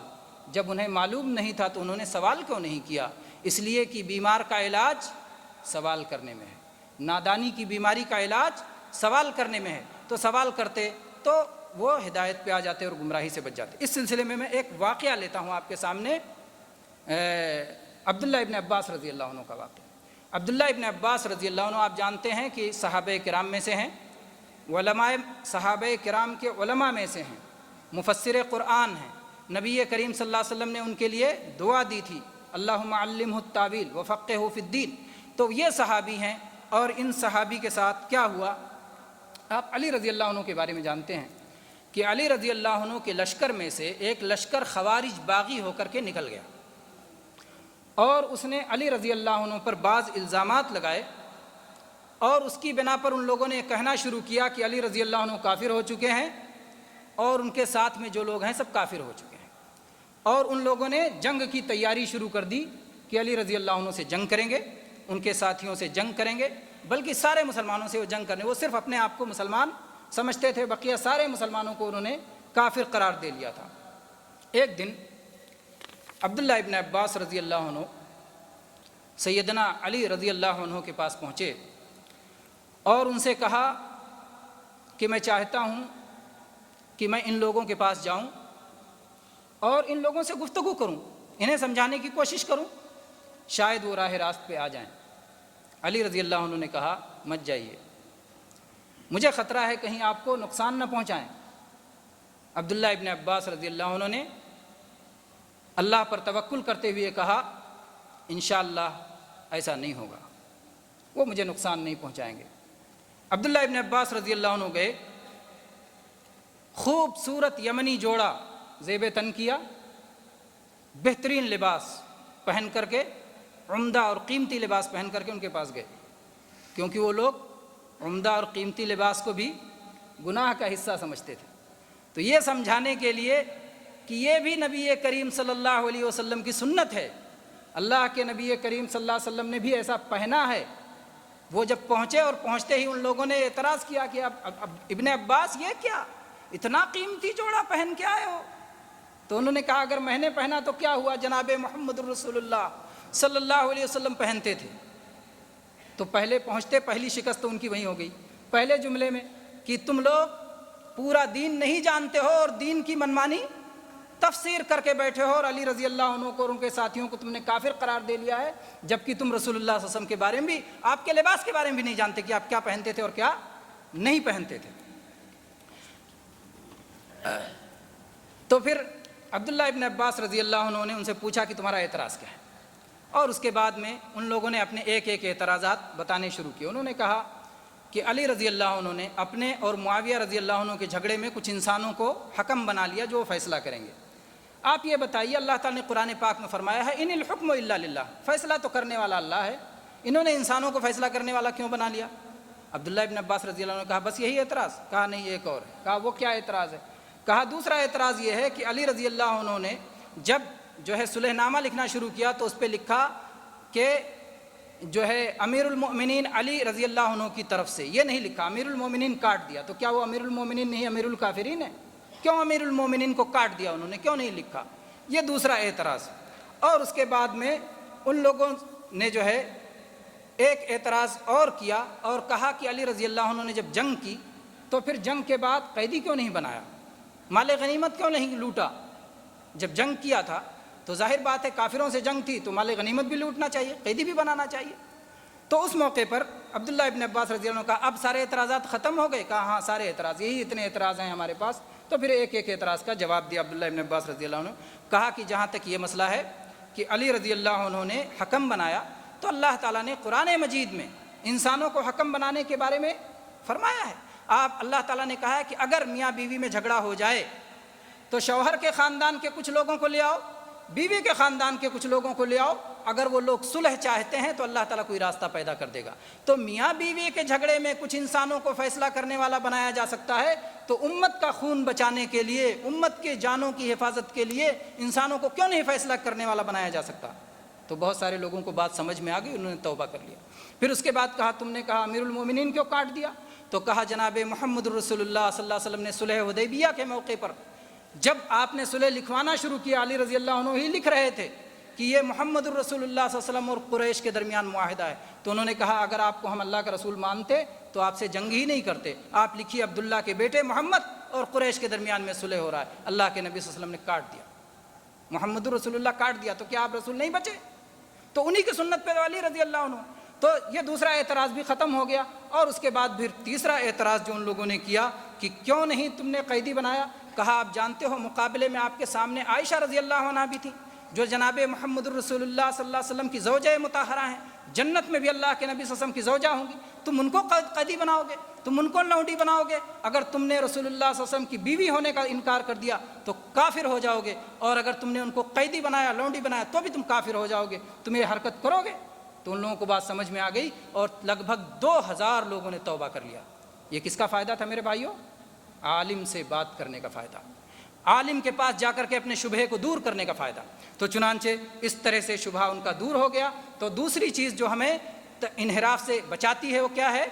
جب انہیں معلوم نہیں تھا تو انہوں نے سوال کیوں نہیں کیا؟ اس لیے کہ بیمار کا علاج سوال کرنے میں ہے، نادانی کی بیماری کا علاج سوال کرنے میں ہے، تو سوال کرتے تو وہ ہدایت پہ آ جاتے اور گمراہی سے بچ جاتے۔ اس سلسلے میں میں ایک واقعہ لیتا ہوں آپ کے سامنے، عبداللہ ابن عباس رضی اللہ عنہ کا واقعہ۔ عبداللہ ابن عباس رضی اللہ عنہ آپ جانتے ہیں کہ صحابہ کرام میں سے ہیں، علماء صحابہ کرام کے علماء میں سے ہیں، مفسر قرآن ہیں۔ نبی کریم صلی اللہ علیہ وسلم نے ان کے لیے دعا دی تھی، اللہم علمہ التاویل وفقہہ فی الدین۔ تو یہ صحابی ہیں، اور ان صحابی کے ساتھ کیا ہوا؟ آپ علی رضی اللہ عنہ کے بارے میں جانتے ہیں کہ علی رضی اللہ عنہ کے لشکر میں سے ایک لشکر خوارج باغی ہو کر کے نکل گیا، اور اس نے علی رضی اللہ عنہ پر بعض الزامات لگائے، اور اس کی بنا پر ان لوگوں نے کہنا شروع کیا کہ علی رضی اللہ عنہ کافر ہو چکے ہیں، اور ان کے ساتھ میں جو لوگ ہیں سب کافر ہو چکے ہیں۔ اور ان لوگوں نے جنگ کی تیاری شروع کر دی کہ علی رضی اللہ عنہ سے جنگ کریں گے، ان کے ساتھیوں سے جنگ کریں گے، بلکہ سارے مسلمانوں سے وہ جنگ کرنے، وہ صرف اپنے آپ کو مسلمان سمجھتے تھے، بقیہ سارے مسلمانوں کو انہوں نے کافر قرار دے لیا تھا۔ ایک دن عبداللہ ابن عباس رضی اللہ عنہ سیدنا علی رضی اللہ عنہ کے پاس پہنچے اور ان سے کہا کہ میں چاہتا ہوں کہ میں ان لوگوں کے پاس جاؤں اور ان لوگوں سے گفتگو کروں، انہیں سمجھانے کی کوشش کروں، شاید وہ راہ راست پہ آ جائیں۔ علی رضی اللہ عنہ نے کہا مت جائیے، مجھے خطرہ ہے کہیں آپ کو نقصان نہ پہنچائیں۔ عبداللہ ابن عباس رضی اللہ عنہ نے اللہ پر توکل کرتے ہوئے کہا انشاءاللہ ایسا نہیں ہوگا، وہ مجھے نقصان نہیں پہنچائیں گے۔ عبداللہ ابن عباس رضی اللہ عنہ گئے، خوبصورت یمنی جوڑا زیب تن کیا، بہترین لباس پہن کر کے، عمدہ اور قیمتی لباس پہن کر کے ان کے پاس گئے، کیونکہ وہ لوگ عمدہ اور قیمتی لباس کو بھی گناہ کا حصہ سمجھتے تھے۔ تو یہ سمجھانے کے لیے کہ یہ بھی نبی کریم صلی اللہ علیہ وسلم کی سنت ہے، اللہ کے نبی کریم صلی اللہ علیہ وسلم نے بھی ایسا پہنا ہے۔ وہ جب پہنچے اور پہنچتے ہی ان لوگوں نے اعتراض کیا کہ اب ابن عباس یہ کیا، اتنا قیمتی جوڑا پہن کے آئے ہو؟ تو انہوں نے کہا اگر میں نے پہنا تو کیا ہوا، جناب محمد رسول اللہ صلی اللہ علیہ وسلم پہنتے تھے۔ تو پہلے پہنچتے پہلی شکست تو ان کی وہیں ہو گئی، پہلے جملے میں کہ تم لوگ پورا دین نہیں جانتے ہو اور دین کی منمانی تفسیر کر کے بیٹھے ہو، اور علی رضی اللہ عنہ کو اور ان کے ساتھیوں کو تم نے کافر قرار دے لیا ہے، جبکہ تم رسول اللہ صلی اللہ علیہ وسلم کے بارے میں بھی، آپ کے لباس کے بارے میں بھی نہیں جانتے کہ آپ کیا پہنتے تھے اور کیا نہیں پہنتے تھے۔ تو پھر عبداللہ ابن عباس رضی اللہ عنہ نے ان سے پوچھا کہ تمہارا اعتراض کیا ہے، اور اس کے بعد میں ان لوگوں نے اپنے ایک ایک اعتراضات بتانے شروع کیے۔ انہوں نے کہا کہ علی رضی اللہ عنہ نے اپنے اور معاویہ رضی اللہ عنہ کے جھگڑے میں کچھ انسانوں کو حکم بنا لیا جو وہ فیصلہ کریں گے۔ آپ یہ بتائیے، اللہ تعالیٰ نے قرآن پاک میں فرمایا ہے ان الحکم الا للہ، فیصلہ تو کرنے والا اللہ ہے، انہوں نے انسانوں کو فیصلہ کرنے والا کیوں بنا لیا؟ عبداللہ ابن عباس رضی اللہ عنہ نے کہا بس یہی اعتراض؟ کہا نہیں ایک اور ہے۔ کہا وہ کیا اعتراض ہے؟ کہا دوسرا اعتراض یہ ہے کہ علی رضی اللہ عنہ نے جب جو ہے صلح نامہ لکھنا شروع کیا تو اس پہ لکھا کہ جو ہے امیر المؤمنین علی رضی اللہ عنہ کی طرف سے، یہ نہیں لکھا، امیر المؤمنین کاٹ دیا۔ تو کیا وہ امیر المؤمنین نہیں امیر الکافرین ہے؟ کیوں امیر المؤمنین کو کاٹ دیا انہوں نے، کیوں نہیں لکھا؟ یہ دوسرا اعتراض۔ اور اس کے بعد میں ان لوگوں نے جو ہے ایک اعتراض اور کیا اور کہا کہ علی رضی اللہ عنہ نے جب جنگ کی تو پھر جنگ کے بعد قیدی کیوں نہیں بنایا، مال غنیمت کیوں نہیں لوٹا؟ جب جنگ کیا تھا تو ظاہر بات ہے کافروں سے جنگ تھی تو مال غنیمت بھی لوٹنا چاہیے، قیدی بھی بنانا چاہیے۔ تو اس موقع پر عبداللہ ابن عباس رضی اللہ عنہ کا اب سارے اعتراضات ختم ہو گئے؟ کہا ہاں سارے اعتراض، یہی اتنے اعتراض ہیں ہمارے پاس۔ تو پھر ایک ایک اعتراض کا جواب دیا عبداللہ ابن عباس رضی اللہ عنہ۔ کہا کہ جہاں تک یہ مسئلہ ہے کہ علی رضی اللہ عنہ نے حکم بنایا تو اللہ تعالیٰ نے قرآن مجید میں انسانوں کو حکم بنانے کے بارے میں فرمایا ہے۔ اللہ تعالیٰ نے کہا ہے کہ اگر میاں بیوی میں جھگڑا ہو جائے تو شوہر کے خاندان کے کچھ لوگوں کو لے آؤ، بیوی کے خاندان کے کچھ لوگوں کو لے آؤ، اگر وہ لوگ صلح چاہتے ہیں تو اللہ تعالیٰ کوئی راستہ پیدا کر دے گا۔ تو میاں بیوی کے جھگڑے میں کچھ انسانوں کو فیصلہ کرنے والا بنایا جا سکتا ہے، تو امت کا خون بچانے کے لیے، امت کے جانوں کی حفاظت کے لیے انسانوں کو کیوں نہیں فیصلہ کرنے والا بنایا جا سکتا؟ تو بہت سارے لوگوں کو بات سمجھ میں آ گئی، انہوں نے توبہ کر لیا۔ پھر اس کے بعد کہا تم نے کہا امیر المومنین کیوں کاٹ دیا؟ تو کہا جناب محمد رسول اللہ صلی اللہ علیہ وسلم نے صلح حدیبیہ کے موقع پر جب آپ نے صلح لکھوانا شروع کیا، علی رضی اللہ عنہ ہی لکھ رہے تھے کہ یہ محمد الرسول اللہ صلی اللہ علیہ وسلم اور قریش کے درمیان معاہدہ ہے، تو انہوں نے کہا اگر آپ کو ہم اللہ کا رسول مانتے تو آپ سے جنگ ہی نہیں کرتے، آپ لکھیے عبداللہ کے بیٹے محمد اور قریش کے درمیان میں صلح ہو رہا ہے۔ اللہ کے نبی صلی اللہ علیہ وسلم نے کاٹ دیا، محمد الرسول اللہ کاٹ دیا، تو کیا آپ رسول نہیں بچے؟ تو انہی کی سنت پہ علی رضی اللہ عنہ، تو یہ دوسرا اعتراض بھی ختم ہو گیا۔ اور اس کے بعد پھر تیسرا اعتراض جو ان لوگوں نے کیا کہ کیوں نہیں تم نے قیدی بنایا، کہا آپ جانتے ہو مقابلے میں آپ کے سامنے عائشہ رضی اللہ عنہ بھی تھی جو جناب محمد الرسول اللہ صلی اللہ علیہ وسلم کی زوجہ مطہرہ ہیں، جنت میں بھی اللہ کے نبی صلی اللہ علیہ وسلم کی زوجہ ہوں گی، تم ان کو قیدی بناؤ گے، تم ان کو لونڈی بناؤ گے؟ اگر تم نے رسول اللہ صلی اللہ علیہ وسلم کی بیوی ہونے کا انکار کر دیا تو کافر ہو جاؤ گے، اور اگر تم نے ان کو قیدی بنایا، لونڈی بنایا تو بھی تم کافر ہو جاؤ گے، تم یہ حرکت کرو گے؟ تو ان لوگوں کو بات سمجھ میں آ گئی اور لگ بھگ 2000 لوگوں نے توبہ کر لیا۔ یہ کس کا فائدہ تھا میرے بھائیوں؟ عالم سے بات کرنے کا فائدہ، عالم کے پاس جا کر کے اپنے شبہے کو دور کرنے کا فائدہ۔ تو چنانچہ اس طرح سے شبہ ان کا دور ہو گیا۔ تو دوسری چیز جو ہمیں انحراف سے بچاتی ہے وہ کیا ہے؟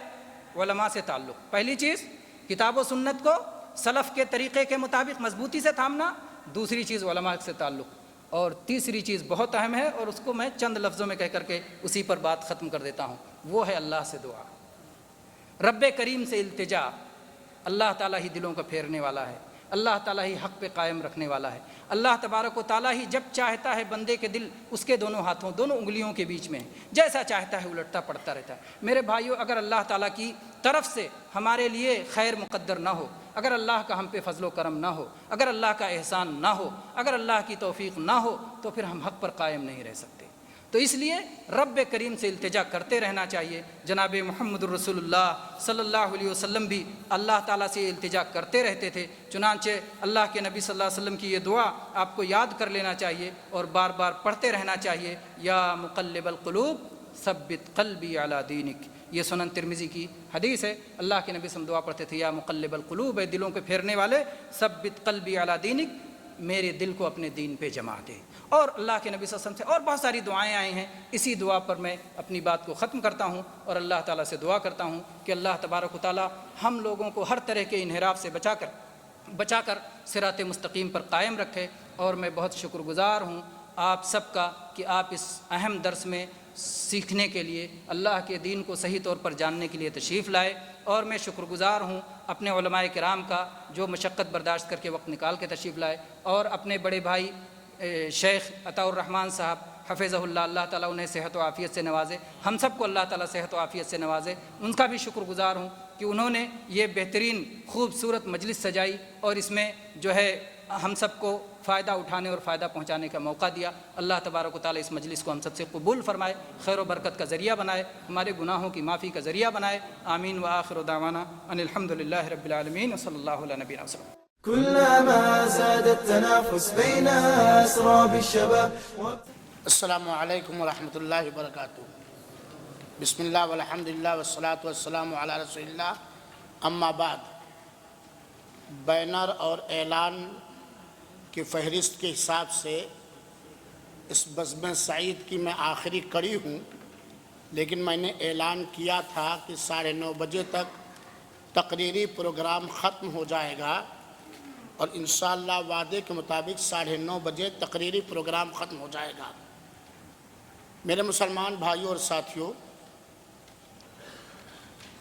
علماء سے تعلق۔ پہلی چیز کتاب و سنت کو سلف کے طریقے کے مطابق مضبوطی سے تھامنا، دوسری چیز علماء سے تعلق، اور تیسری چیز بہت اہم ہے اور اس کو میں چند لفظوں میں کہہ کر کے اسی پر بات ختم کر دیتا ہوں، وہ ہے اللہ سے دعا، رب کریم سے التجا۔ اللہ تعالیٰ ہی دلوں کا پھیرنے والا ہے، اللہ تعالیٰ ہی حق پہ قائم رکھنے والا ہے، اللہ تبارک و تعالیٰ ہی جب چاہتا ہے بندے کے دل اس کے دونوں ہاتھوں، دونوں انگلیوں کے بیچ میں ہے، جیسا چاہتا ہے الٹتا پڑتا رہتا ہے۔ میرے بھائیوں، اگر اللہ تعالیٰ کی طرف سے ہمارے لیے خیر مقدر نہ ہو، اگر اللہ کا ہم پہ فضل و کرم نہ ہو، اگر اللہ کا احسان نہ ہو، اگر اللہ کی توفیق نہ ہو، تو پھر ہم حق پر قائم نہیں رہ سکتے۔ تو اس لیے رب کریم سے التجا کرتے رہنا چاہیے۔ جناب محمد الرسول اللہ صلی اللہ علیہ وسلم بھی اللہ تعالیٰ سے التجا کرتے رہتے تھے، چنانچہ اللہ کے نبی صلی اللہ علیہ وسلم کی یہ دعا آپ کو یاد کر لینا چاہیے اور بار بار پڑھتے رہنا چاہیے، یا مقلب القلوب ثبت قلبی علی دینک۔ یہ سنن ترمذی کی حدیث ہے، اللہ کے نبی صلی اللہ علیہ وسلم دعا پڑھتے تھے، یا مقلب القلوب، اے دلوں کے پھیرنے والے، ثبت قلبی علی دینک، میرے دل کو اپنے دین پہ جما دے۔ اور اللہ کے نبی صلی اللہ علیہ وسلم سے اور بہت ساری دعائیں آئی ہیں، اسی دعا پر میں اپنی بات کو ختم کرتا ہوں اور اللہ تعالیٰ سے دعا کرتا ہوں کہ اللہ تبارک و تعالیٰ ہم لوگوں کو ہر طرح کے انحراف سے بچا کر صراط مستقیم پر قائم رکھے۔ اور میں بہت شکر گزار ہوں آپ سب کا کہ آپ اس اہم درس میں سیکھنے کے لیے، اللہ کے دین کو صحیح طور پر جاننے کے لیے تشریف لائے، اور میں شکر گزار ہوں اپنے علماء کرام کا جو مشقت برداشت کر کے وقت نکال کے تشریف لائے، اور اپنے بڑے بھائی شیخ عطاء الرحمن صاحب حفظہ اللہ، اللہ تعالیٰ انہیں صحت و عافیت سے نوازے، ہم سب کو اللہ تعالیٰ صحت و عافیت سے نوازے۔ ان کا بھی شکر گزار ہوں کہ انہوں نے یہ بہترین خوبصورت مجلس سجائی اور اس میں جو ہے ہم سب کو فائدہ اٹھانے اور فائدہ پہنچانے کا موقع دیا۔ اللہ تبارک و تعالیٰ اس مجلس کو ہم سب سے قبول فرمائے، خیر و برکت کا ذریعہ بنائے، ہمارے گناہوں کی معافی کا ذریعہ بنائے۔ آمین وآخر دعوانا ان الحمد للہ رب العالمین وصلی اللہ علیہ نبینا وسلم۔ كلما زاد التنافس بين أسراب الشباب السلام علیکم ورحمۃ اللہ وبرکاتہ۔ بسم اللہ والحمد للہ والصلاۃ والسلام علی رسول اللہ، اما بعد۔ بینر اور اعلان کی فہرست کے حساب سے اس بزم سعید کی میں آخری کڑی ہوں، لیکن میں نے اعلان کیا تھا کہ 9:30 بجے تک تقریری پروگرام ختم ہو جائے گا، اور انشاءاللہ وعدے کے مطابق 9:30 بجے تقریری پروگرام ختم ہو جائے گا۔ میرے مسلمان بھائیوں اور ساتھیوں،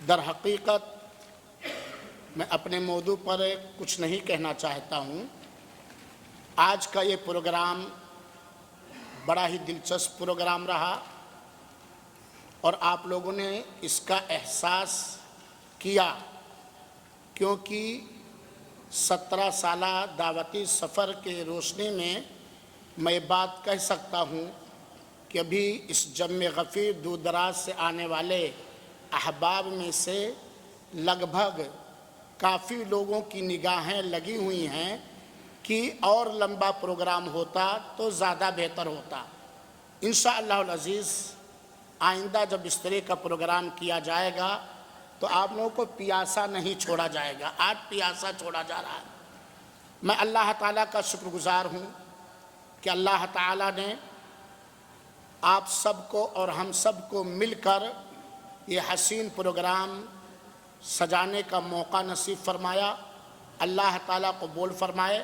در حقیقت میں اپنے موضوع پر کچھ نہیں کہنا چاہتا ہوں۔ آج کا یہ پروگرام بڑا ہی دلچسپ پروگرام رہا، اور آپ لوگوں نے اس کا احساس کیا، کیونکہ 17 سالہ دعوتی سفر کے روشنی میں میں بات کہہ سکتا ہوں کہ ابھی اس جمع غفیر دور دراز سے آنے والے احباب میں سے لگ بھگ کافی لوگوں کی نگاہیں لگی ہوئی ہیں کہ اور لمبا پروگرام ہوتا تو زیادہ بہتر ہوتا۔ انشاءاللہ العزیز آئندہ جب اس طرح کا پروگرام کیا جائے گا تو آپ لوگوں کو پیاسا نہیں چھوڑا جائے گا، آج پیاسا چھوڑا جا رہا ہے۔ میں اللہ تعالیٰ کا شکر گزار ہوں کہ اللہ تعالیٰ نے آپ سب کو اور ہم سب کو مل کر یہ حسین پروگرام سجانے کا موقع نصیب فرمایا۔ اللہ تعالیٰ قبول فرمائے،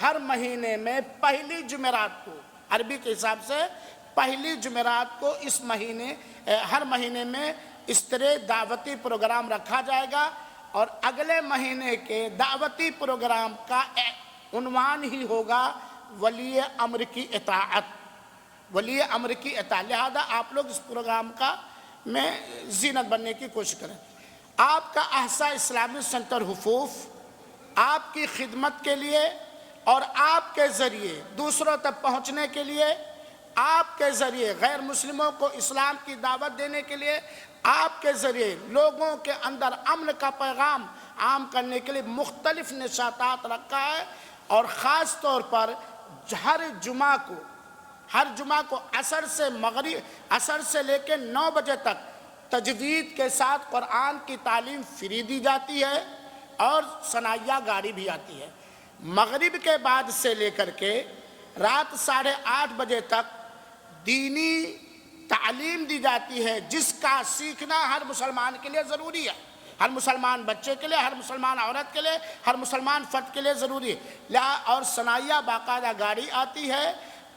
ہر مہینے میں پہلی جمعرات کو، عربی کے حساب سے پہلی جمعرات کو اس مہینے ہر مہینے میں اس طرح دعوتی پروگرام رکھا جائے گا، اور اگلے مہینے کے دعوتی پروگرام کا عنوان ہی ہوگا ولی امر کی اطاعت، ولی امر کی اطاعت۔ لہذا آپ لوگ اس پروگرام کا میں زینت بننے کی کوشش کریں۔ آپ کا احسا اسلامی سینٹر حفوف آپ کی خدمت کے لیے اور آپ کے ذریعے دوسروں تک پہنچنے کے لیے، آپ کے ذریعے غیر مسلموں کو اسلام کی دعوت دینے کے لیے، آپ کے ذریعے لوگوں کے اندر امن کا پیغام عام کرنے کے لیے مختلف نشاطات رکھا ہے، اور خاص طور پر ہر جمعہ کو عصر سے لے کے 9 بجے تک تجوید کے ساتھ قرآن کی تعلیم فری دی جاتی ہے، اور ثنائیہ گاڑی بھی آتی ہے۔ مغرب کے بعد سے لے کر کے رات 8:30 بجے تک دینی تعلیم دی جاتی ہے، جس کا سیکھنا ہر مسلمان کے لیے ضروری ہے، ہر مسلمان بچے کے لیے، ہر مسلمان عورت کے لیے، ہر مسلمان فرد کے لیے ضروری ہے۔ اور ثنائیہ باقاعدہ گاڑی آتی ہے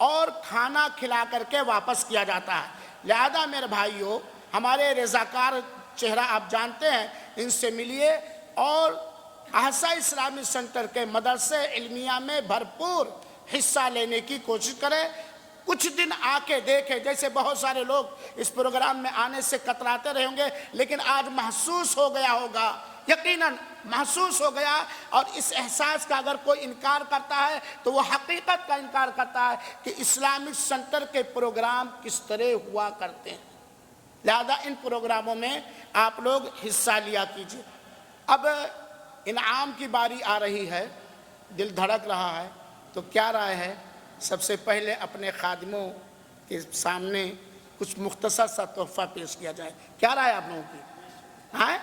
اور کھانا کھلا کر کے واپس کیا جاتا ہے۔ لہذا میرے بھائیوں، ہمارے رضاکار چہرہ آپ جانتے ہیں، ان سے ملیے اور احسا اسلامی سینٹر کے مدرسے علمیہ میں بھرپور حصہ لینے کی کوشش کریں۔ کچھ دن آ کے دیکھیں، جیسے بہت سارے لوگ اس پروگرام میں آنے سے کتراتے رہے ہوں گے، لیکن آج محسوس ہو گیا ہوگا، یقیناً محسوس ہو گیا، اور اس احساس کا اگر کوئی انکار کرتا ہے تو وہ حقیقت کا انکار کرتا ہے کہ اسلامک سینٹر کے پروگرام کس طرح ہوا کرتے ہیں۔ لہذا ان پروگراموں میں آپ لوگ حصہ لیا کیجیے۔ اب انعام کی باری آ رہی ہے، دل دھڑک رہا ہے، تو کیا رائے ہے سب سے پہلے اپنے خادموں کے سامنے کچھ مختصر سا تحفہ پیش کیا جائے؟ کیا رائے آپ لوگوں کی؟ ہاں،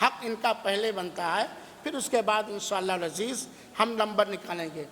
حق ان کا پہلے بنتا ہے، پھر اس کے بعد انشاءاللہ العزیز ہم نمبر نکالیں گے۔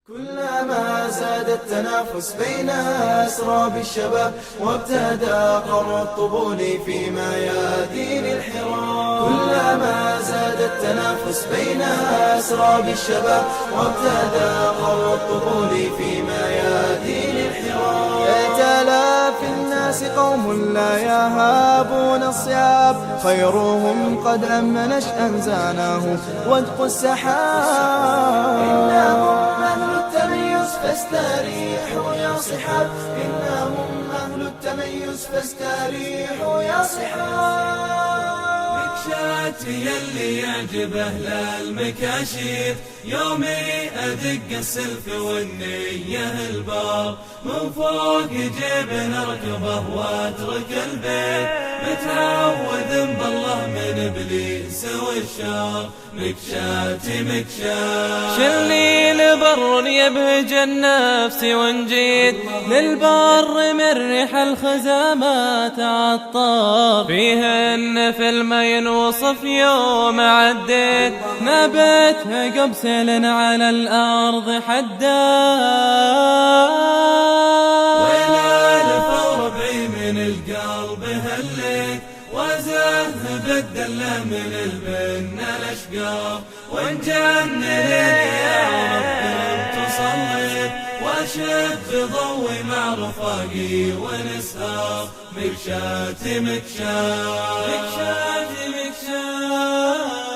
كلما زاد التنافس بين أسراب الشباب وابتدى قرن الطبول في ميادين الحراب، كلما زاد التنافس بين أسراب الشباب وابتدى قرن الطبول في ميادين الحراب، يتلى في الناس قوم لا يهابون الصياب، خيرهم قد أم نشأ زاناه ودق السحاب، إنهم أهل التميز فاستريحوا يا صحاب، إنهم أهل التميز فاستريحوا يا صحاب. مكشاتي اللي يعجبه للمكاشيف، يومي أدق السلف والنية الباب، من فوق جيب نركبه واترك البيت، متعوذ بالله من إبليس والشر. مكشاتي مكشات شلي لبر يبهج النفس ونجيت، للبر من ريح الخزامات عطار، فيهن في الماء ينوصف يوم عديت، نبتها قبسل على الأرض حدار. ويلا لفربعي من القلب هليت، وزهب الدلة من البن الأشقار، وإن جن ليلي يا رب تصليت، وأشب ضوي مع رفاقي ونسهر. مكشاتي مكشات مكشاتي مكشات